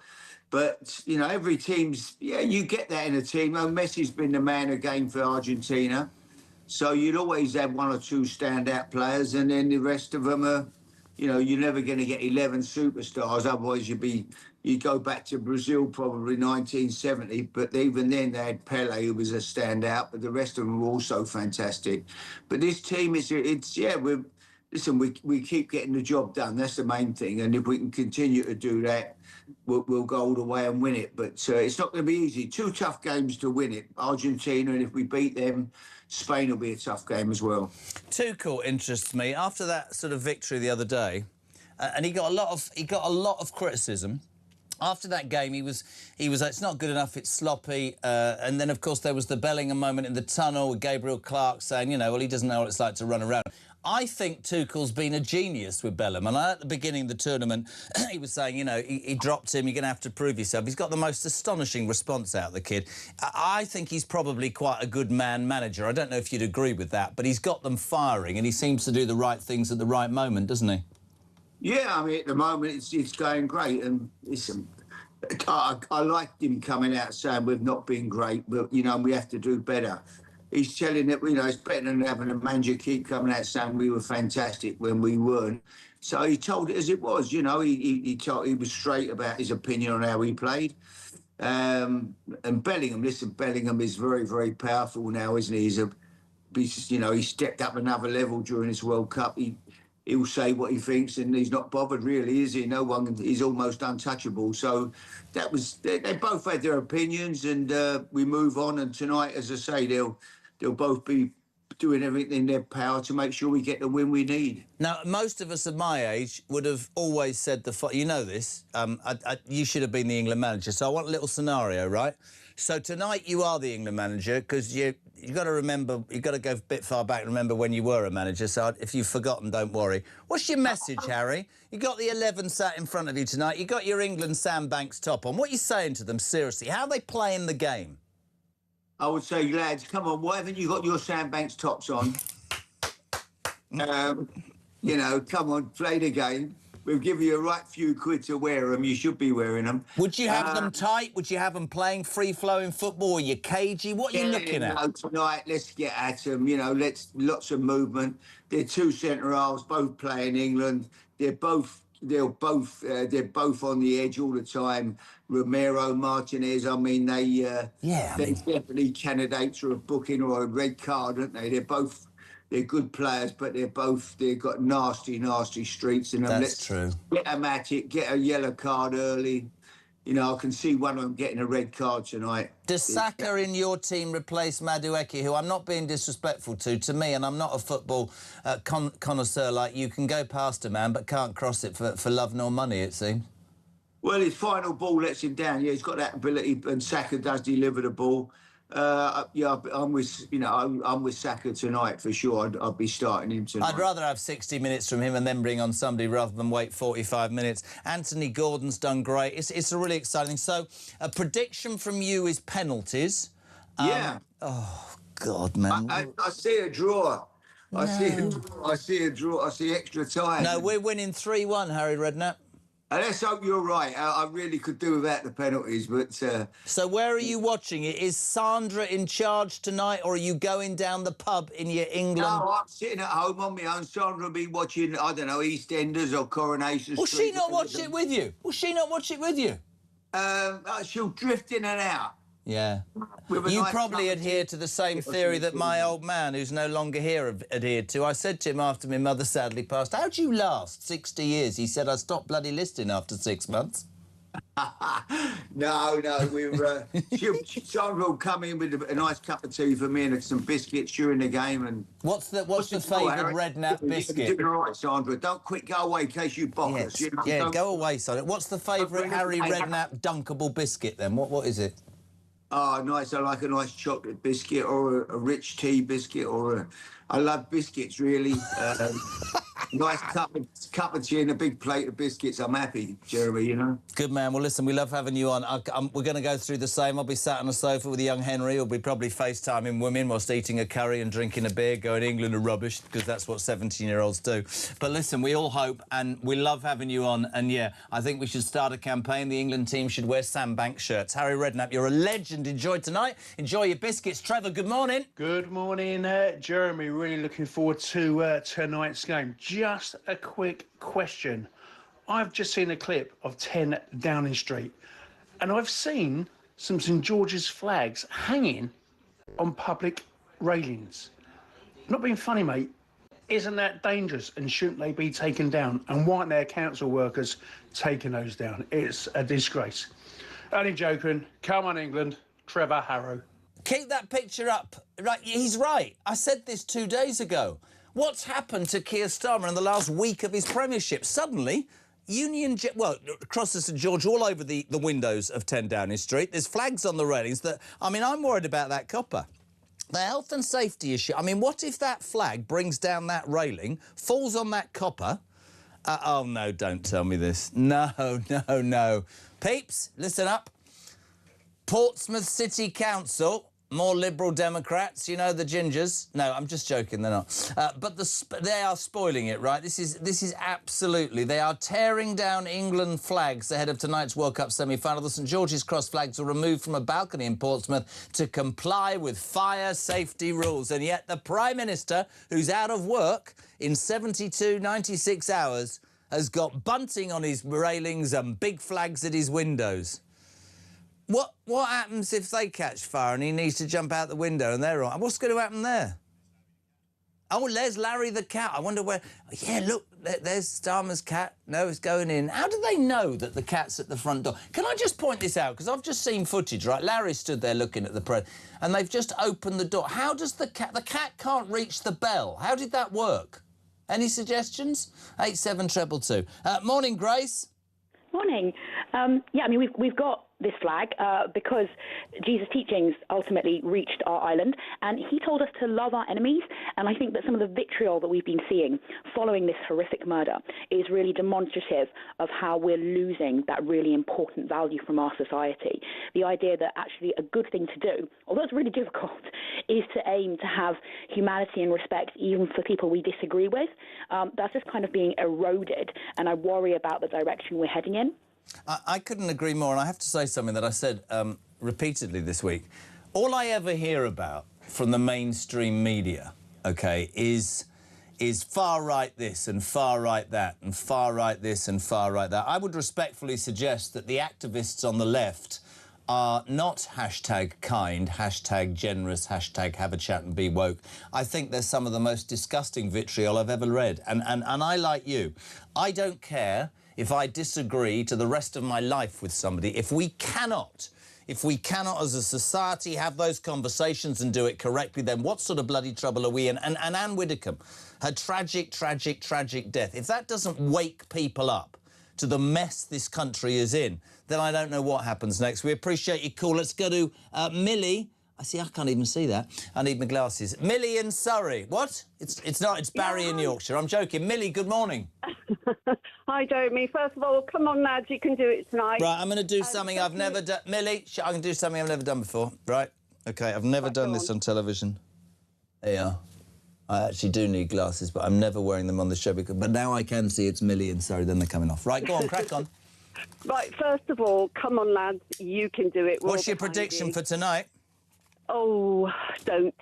Speaker 17: But every team's you get that in a team. Messi's been the man of the game for Argentina, so you'd always have one or two standout players, and then the rest of them are. You're never going to get 11 superstars. Otherwise, you'd go back to Brazil, probably 1970. But even then, they had Pele, who was a standout. But the rest of them were also fantastic. But this team we keep getting the job done. That's the main thing. And if we can continue to do that, we'll go all the way and win it. But it's not going to be easy. 2 tough games to win it. Argentina, and if we beat them, Spain will be a tough game as well.
Speaker 7: Tuchel interests me. After that sort of victory the other day, and he got a lot of criticism. After that game, he was it's not good enough, it's sloppy. And then, of course, there was the Bellingham moment in the tunnel with Gabriel Clark saying, he doesn't know what it's like to run around. I think Tuchel's been a genius with Bellingham. And at the beginning of the tournament, he was saying, he dropped him, you're going to have to prove yourself. He's got the most astonishing response out of the kid. I think he's probably quite a good manager. I don't know if you'd agree with that, but he's got them firing, and he seems to do the right things at the right moment, doesn't he?
Speaker 17: Yeah, at the moment, it's going great. And listen, I liked him coming out saying we've not been great, but, we have to do better. He's telling that, it's better than having a manager keep coming out saying we were fantastic when we weren't. So he told it as it was, he was straight about his opinion on how he played. And Bellingham is very, very powerful now, isn't he? He stepped up another level during this World Cup. He'll say what he thinks, and he's not bothered, really, is he? No one, he's almost untouchable. So they both had their opinions, and we move on. And tonight, as I say, they'll both be doing everything in their power to make sure we get the win we need.
Speaker 7: Now, most of us at my age would have always said this. You should have been the England manager. So I want a little scenario, right? So tonight you are the England manager, because you've got to remember, you've got to go a bit far back and remember when you were a manager. So if you've forgotten, don't worry. What's your message, Harry? You got the 11 sat in front of you tonight. You got your England Sandbanks top on. What are you saying to them, seriously? How are they playing the game?
Speaker 17: I would say, lads, come on, why haven't you got your Sandbanks tops on? Come on, play the game. we've given you a right few quid to wear them. You should be wearing them.
Speaker 7: Would you have them tight? Would you have them playing free-flowing football? Are you cagey? What are you looking at?
Speaker 17: No, tonight, let's get at them. You know, lots of movement. They're two centre halves, both play in England. They're both on the edge all the time. Romero, Martinez. I mean, they're definitely candidates for a booking or a red card, aren't they? They're good players, but they've got nasty streaks in them.
Speaker 7: That's true.
Speaker 17: Get them at it. Get a yellow card early. You know, I can see one of them getting a red card tonight.
Speaker 7: Does Saka in your team replace Madueke, who I'm not being disrespectful to me, and I'm not a football connoisseur like you, can go past a man but can't cross it for love nor money, it seems?
Speaker 17: Well, his final ball lets him down. Yeah, he's got that ability, and Saka does deliver the ball. I'm with Saka tonight for sure. I'd be starting him tonight.
Speaker 7: I'd rather have 60 minutes from him and then bring on somebody rather than wait 45 minutes. Anthony Gordon's done great. It's a really exciting. So, a prediction from you is penalties.
Speaker 17: Yeah.
Speaker 7: Oh God, man.
Speaker 17: I see a draw. No. I see a draw. I see extra time.
Speaker 7: No, we're winning 3-1, Harry Redknapp.
Speaker 17: Let's hope you're right. I really could do without the penalties, but...
Speaker 7: So where are you watching it? Is Sandra in charge tonight, or are you going down the pub in your England...
Speaker 17: No, I'm sitting at home on my own. Sandra will be watching, I don't know, EastEnders or Coronation Street.
Speaker 7: Will she not watch it with you? Will she not watch it with you?
Speaker 17: She'll drift in and out.
Speaker 7: Yeah. You probably adhere to the same theory that my old man, who's no longer here, adhered to. I said to him after my mother sadly passed, how'd you last 60 years? He said, I stopped bloody listening after 6 months.
Speaker 17: No, Sandra will come in with a nice cup of tea for me and some biscuits during the game. And
Speaker 7: what's the favourite Redknapp biscuit?
Speaker 17: You're doing all right, Sandra. Don't quit, go away in case you bock us.
Speaker 7: Yeah, go away, Sandra. What's the favourite Harry Redknapp dunkable biscuit then? What is it?
Speaker 17: Oh, nice. I like a nice chocolate biscuit or a rich tea biscuit I love biscuits, really. Nice cup of tea and a big plate of biscuits. I'm happy, Jeremy, you know.
Speaker 7: Good man. Well, listen, we love having you on. We're going to go through the same. I'll be sat on a sofa with young Henry. He'll be probably FaceTiming women whilst eating a curry and drinking a beer, going, England are rubbish, because that's what 17-year-olds do. But listen, we all hope, and we love having you on. And, yeah, I think we should start a campaign. The England team should wear Sam Banks shirts. Harry Redknapp, you're a legend. Enjoy tonight. Enjoy your biscuits. Trevor, good morning.
Speaker 3: Good morning, Jeremy. Really looking forward to tonight's game. Just a quick question. I've just seen a clip of 10 Downing Street, and I've seen some St George's flags hanging on public railings. Not being funny, mate. Isn't that dangerous, and shouldn't they be taken down? And why aren't their council workers taking those down? It's a disgrace. Only joking. Come on, England. Trevor Harrow.
Speaker 7: Keep that picture up. Right, he's right. I said this 2 days ago. What's happened to Keir Starmer in the last week of his premiership? Suddenly, across the St George, all over the windows of 10 Downing Street, there's flags on the railings that... I mean, I'm worried about that copper. The health and safety issue. I mean, what if that flag brings down that railing, falls on that copper... oh, no, don't tell me this. No. Peeps, listen up. Portsmouth City Council, more Liberal Democrats, you know, the gingers. No, I'm just joking, they're not. But they are spoiling it, right? This is absolutely... They are tearing down England flags ahead of tonight's World Cup semi-final. The St George's Cross flags were removed from a balcony in Portsmouth to comply with fire safety rules. And yet the Prime Minister, who's out of work in 72, 96 hours, has got bunting on his railings and big flags at his windows. What happens if they catch fire and he needs to jump out the window and they're on? What's going to happen there? Oh, there's Larry the cat. I wonder where... Yeah, look, there's Starmer's cat. No, it's going in. How do they know that the cat's at the front door? Can I just point this out? Because I've just seen footage, right? Larry stood there looking at the press and they've just opened the door. How does the cat... The cat can't reach the bell. How did that work? Any suggestions? 87222. Morning, Grace.
Speaker 13: Morning. Yeah, I mean, we've got this flag because Jesus' teachings ultimately reached our island, and he told us to love our enemies. And I think that some of the vitriol that we've been seeing following this horrific murder is really demonstrative of how we're losing that really important value from our society. The idea that actually a good thing to do, although it's really difficult, is to aim to have humanity and respect even for people we disagree with. That's just kind of being eroded, and I worry about the direction we're heading in.
Speaker 7: I couldn't agree more, and I have to say something that I said repeatedly this week. All I ever hear about from the mainstream media, OK, is far-right this and far-right that and far-right this and far-right that. I would respectfully suggest that the activists on the left are not #kind, #generous, #have a chat and be woke. I think they're some of the most disgusting vitriol I've ever read. And I, like you, I don't care if I disagree to the rest of my life with somebody. If we cannot as a society have those conversations and do it correctly, then what sort of bloody trouble are we in? And Ann Widdecombe, her tragic death, if that doesn't wake people up to the mess this country is in, then I don't know what happens next. We appreciate your call. Let's go to Millie. I can't even see that. I need my glasses. Millie in Surrey. What? It's not. It's Barry in Yorkshire. I'm joking. Millie, good morning.
Speaker 1: Hi, Jeremy. First of all, come on, lads. You can do it tonight.
Speaker 7: Right, I'm going to do something I've never done. Millie, I can do something I've never done before. Right? OK, I've never done this on television. There you are. I actually do need glasses, but I'm never wearing them on the show. But now I can see it's Millie in Surrey, then they're coming off. Right, go on, crack on.
Speaker 1: Right, first of all, come on, lads. You can do it.
Speaker 7: What's your prediction for tonight?
Speaker 1: Oh, don't.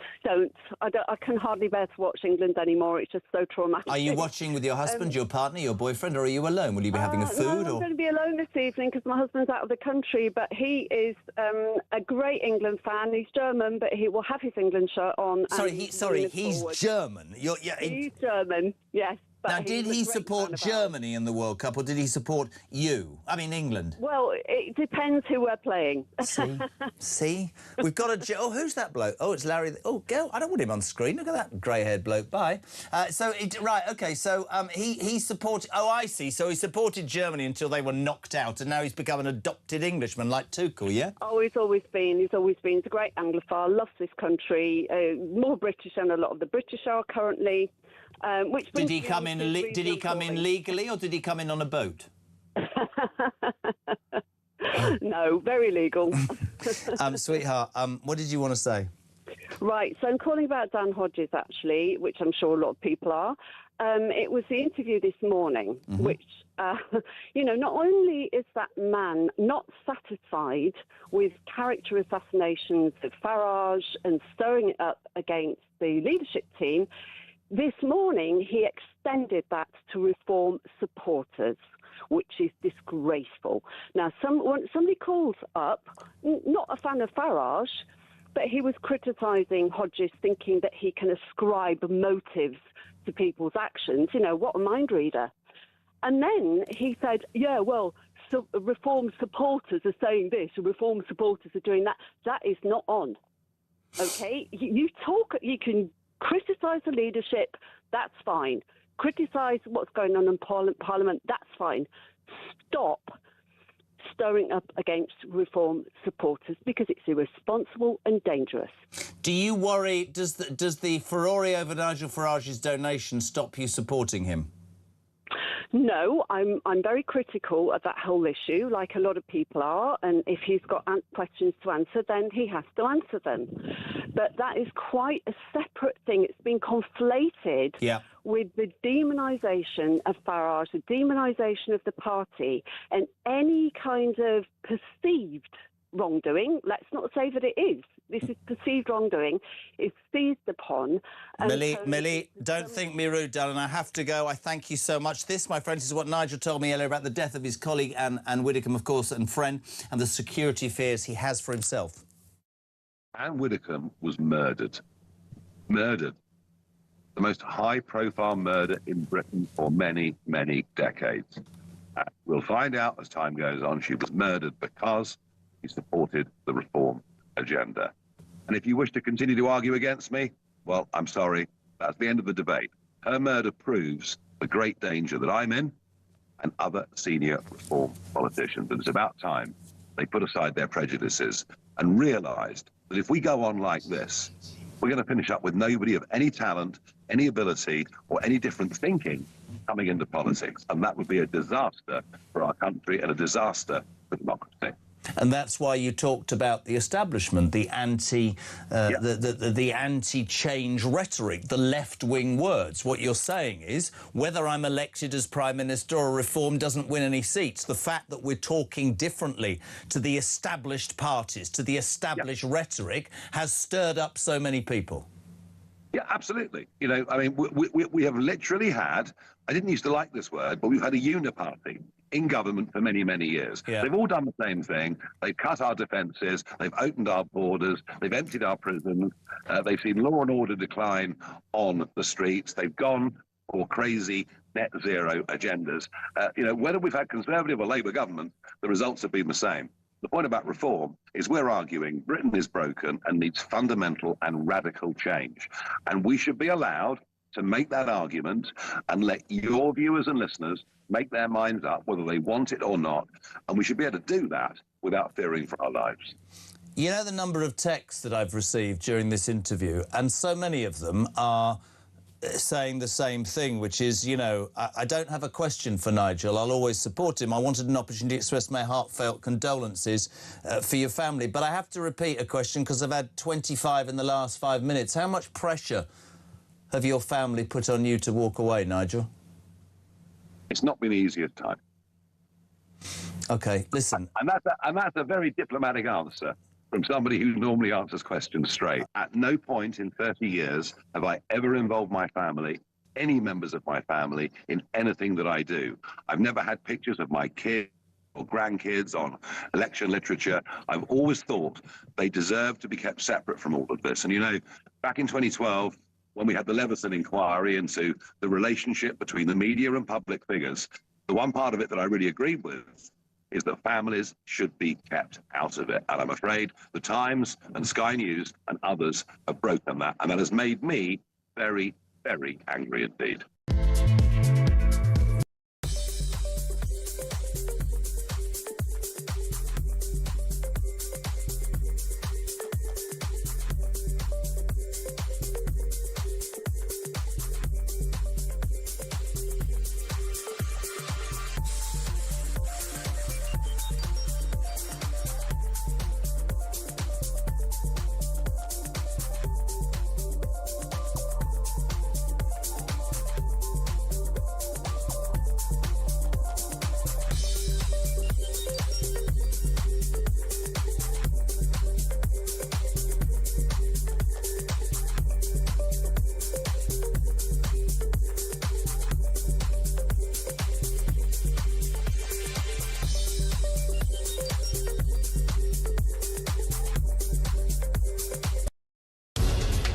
Speaker 1: I can hardly bear to watch England anymore. It's just so traumatic.
Speaker 7: Are you watching with your husband, your partner, your boyfriend, or are you alone? Will you be having a food?
Speaker 1: No, I'm going to be alone this evening because my husband's out of the country, but he is a great England fan. He's German, but he will have his England shirt on.
Speaker 7: He's German.
Speaker 1: He's German, yes.
Speaker 7: Now, did he support Germany in the World Cup, or did he support you? I mean, England.
Speaker 1: Well, it depends who we're playing.
Speaker 7: See? We've got a... Oh, who's that bloke? Oh, it's Larry... Oh, girl, I don't want him on screen. Look at that grey-haired bloke. Bye. Right, OK, so he supported... Oh, I see. So he supported Germany until they were knocked out, and now he's become an adopted Englishman like Tuchel, yeah? Oh,
Speaker 1: he's always been. He's a great Anglophile, loves this country, more British than a lot of the British are currently.
Speaker 7: Did he come in legally, or did he come in on a boat?
Speaker 1: No, very legal.
Speaker 7: Sweetheart, what did you want to say?
Speaker 1: Right, so I'm calling about Dan Hodges, actually, which I'm sure a lot of people are. It was the interview this morning, which, not only is that man not satisfied with character assassinations of Farage and stirring it up against the leadership team, this morning, he extended that to Reform supporters, which is disgraceful. Now, somebody calls up, not a fan of Farage, but he was criticising Hodges, thinking that he can ascribe motives to people's actions. What a mind reader. And then he said, Reform supporters are saying this, and Reform supporters are doing that. That is not on. OK? You can criticise the leadership, that's fine. Criticise what's going on in Parliament, that's fine. Stop stirring up against Reform supporters because it's irresponsible and dangerous.
Speaker 7: Do you worry, does the furore over Nigel Farage's donation stop you supporting him?
Speaker 1: No, I'm very critical of that whole issue, like a lot of people are, and if he's got questions to answer, then he has to answer them. But that is quite a separate thing. It's been conflated with the demonisation of Farage, the demonisation of the party, and any kind of perceived wrongdoing. Let's not say that it is. This is perceived wrongdoing. It's seized upon.
Speaker 7: Millie, don't think me rude, darling. I have to go. I thank you so much. This, my friends, is what Nigel told me earlier about the death of his colleague, Ann Widdecombe, of course, and friend, and the security fears he has for himself.
Speaker 5: Ann Widdecombe was murdered. Murdered. The most high-profile murder in Britain for many, many decades. We'll find out as time goes on. She was murdered because he supported the Reform agenda. And if you wish to continue to argue against me, well, I'm sorry. That's the end of the debate. Her murder proves the great danger that I'm in and other senior Reform politicians. And it's about time they put aside their prejudices and realised that if we go on like this, we're going to finish up with nobody of any talent, any ability, or any different thinking coming into politics. And that would be a disaster for our country and a disaster for democracy.
Speaker 7: And that's why you talked about the establishment, the anti-change rhetoric, the left-wing words. What you're saying is, whether I'm elected as Prime Minister or Reform doesn't win any seats. The fact that we're talking differently to the established parties, to the established rhetoric, has stirred up so many people.
Speaker 5: Yeah, absolutely. You know, I mean, we have literally had, I didn't used to like this word, but we've had a uniparty in government for many, many years.
Speaker 7: Yeah.
Speaker 5: They've all done the same thing. They've cut our defences. They've opened our borders. They've emptied our prisons. They've seen law and order decline on the streets. They've gone for crazy net zero agendas. You know, whether we've had Conservative or Labour government, the results have been the same. The point about reform is we're arguing Britain is broken and needs fundamental and radical change. And we should be allowed to make that argument and let your viewers and listeners make their minds up whether they want it or not. And we should be able to do that without fearing for our lives.
Speaker 7: You know the number of texts that I've received during this interview, and so many of them are saying the same thing, which is, you know, I don't have a question for Nigel. I'll always support him. I wanted an opportunity to express my heartfelt condolences for your family. But I have to repeat a question because I've had 25 in the last 5 minutes. How much pressure have your family put on you to walk away, Nigel?
Speaker 5: It's not been the easiest time.
Speaker 7: OK, listen.
Speaker 5: And that's a very diplomatic answer from somebody who normally answers questions straight. At no point in 30 years have I ever involved my family, any members of my family, in anything that I do. I've never had pictures of my kids or grandkids on election literature. I've always thought they deserve to be kept separate from all of this. And, you know, back in 2012, when we had the Leveson inquiry into the relationship between the media and public figures, the one part of it that I really agreed with is that families should be kept out of it. And I'm afraid the Times and Sky News and others have broken that. And that has made me very, very angry indeed.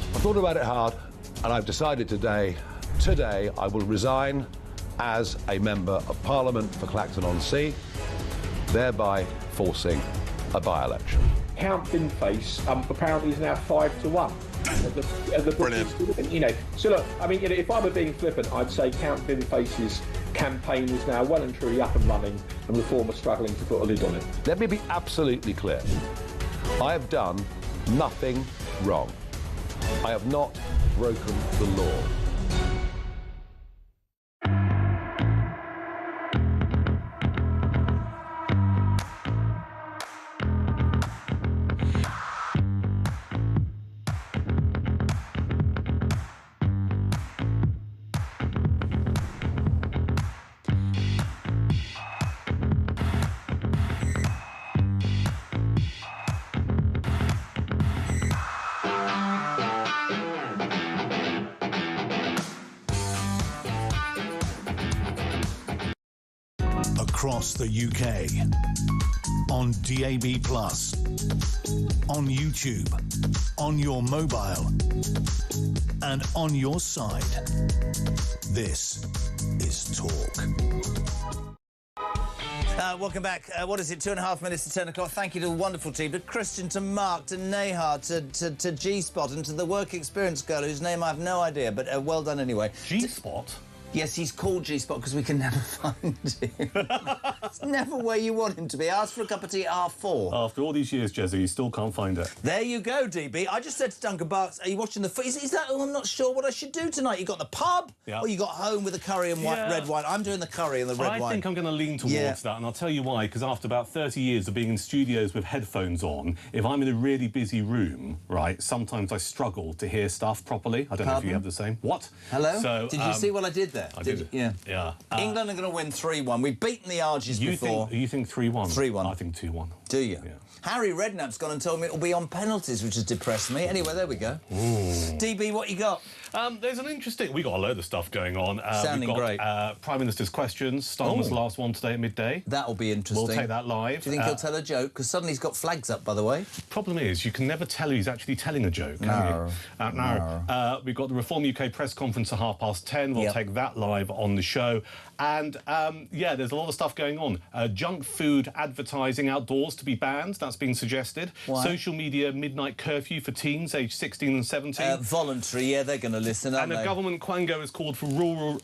Speaker 10: I've thought about it hard, and I've decided today I will resign as a Member of Parliament for Clacton-on-Sea, thereby forcing a by-election.
Speaker 4: Count Vinface apparently is now 5-1. Brilliant. You know, so look, I mean, you know, if I were being flippant, I'd say Count Vinface's campaign is now well and truly up and running, and Reform are struggling to put a lid on it.
Speaker 10: Let me be absolutely clear. I have done nothing wrong. I have not broken the law.
Speaker 8: Across the UK, on DAB+, on YouTube, on your mobile, and on your side. This is Talk.
Speaker 7: Welcome back. What is it, 2.5 minutes to 10 o'clock? Thank you to the wonderful team, to Christian, to Mark, to Nehar, to G-Spot, and to the work experience girl whose name I have no idea, but well done anyway.
Speaker 2: G-Spot?
Speaker 7: Yes, he's called G-Spot because we can never find him. It's never where you want him to be. Ask for a cup of tea at R4.
Speaker 9: After all these years, Jezza, you still can't find it.
Speaker 7: There you go, DB. I just said to Duncan Barks, are you watching the... Is that... Oh, I'm not sure what I should do tonight. You got the pub, or you got home with the curry and red wine? I'm doing the curry and the red wine.
Speaker 9: I think I'm going to lean towards that, and I'll tell you why, because after about 30 years of being in studios with headphones on, if I'm in a really busy room, right, sometimes I struggle to hear stuff properly. I don't know if you have the same. What?
Speaker 7: Hello?
Speaker 9: So,
Speaker 7: did you see what I did there?
Speaker 9: I did.
Speaker 7: Yeah.
Speaker 9: Yeah.
Speaker 7: England are going to win 3-1. We've beaten the Argies before.
Speaker 9: You think 3-1?
Speaker 7: 3-1.
Speaker 9: I think 2-1.
Speaker 7: Do you?
Speaker 9: Yeah.
Speaker 7: Harry Redknapp's gone and told me it'll be on penalties, which has depressed me. Anyway, there we go.
Speaker 9: Ooh.
Speaker 7: DB, what you got?
Speaker 9: There's an interesting... We got a load of stuff going on.
Speaker 7: Sounding
Speaker 9: we've got,
Speaker 7: great.
Speaker 9: Prime Minister's questions. Starmer's last one today at midday.
Speaker 7: That'll be interesting.
Speaker 9: We'll take that live.
Speaker 7: Do you think he'll tell a joke? Because suddenly he's got flags up, by the way.
Speaker 9: Problem is, you can never tell who's actually telling a joke, can you? No. We've got the Reform UK press conference at 10:30. We'll take that live on the show. And, yeah, there's a lot of stuff going on. Junk food advertising outdoors to be banned. That's been suggested.
Speaker 7: Why?
Speaker 9: Social media midnight curfew for teens aged 16 and 17.
Speaker 7: Voluntary, yeah, they're going to listen, aren't they?
Speaker 9: And a government quango has called for rural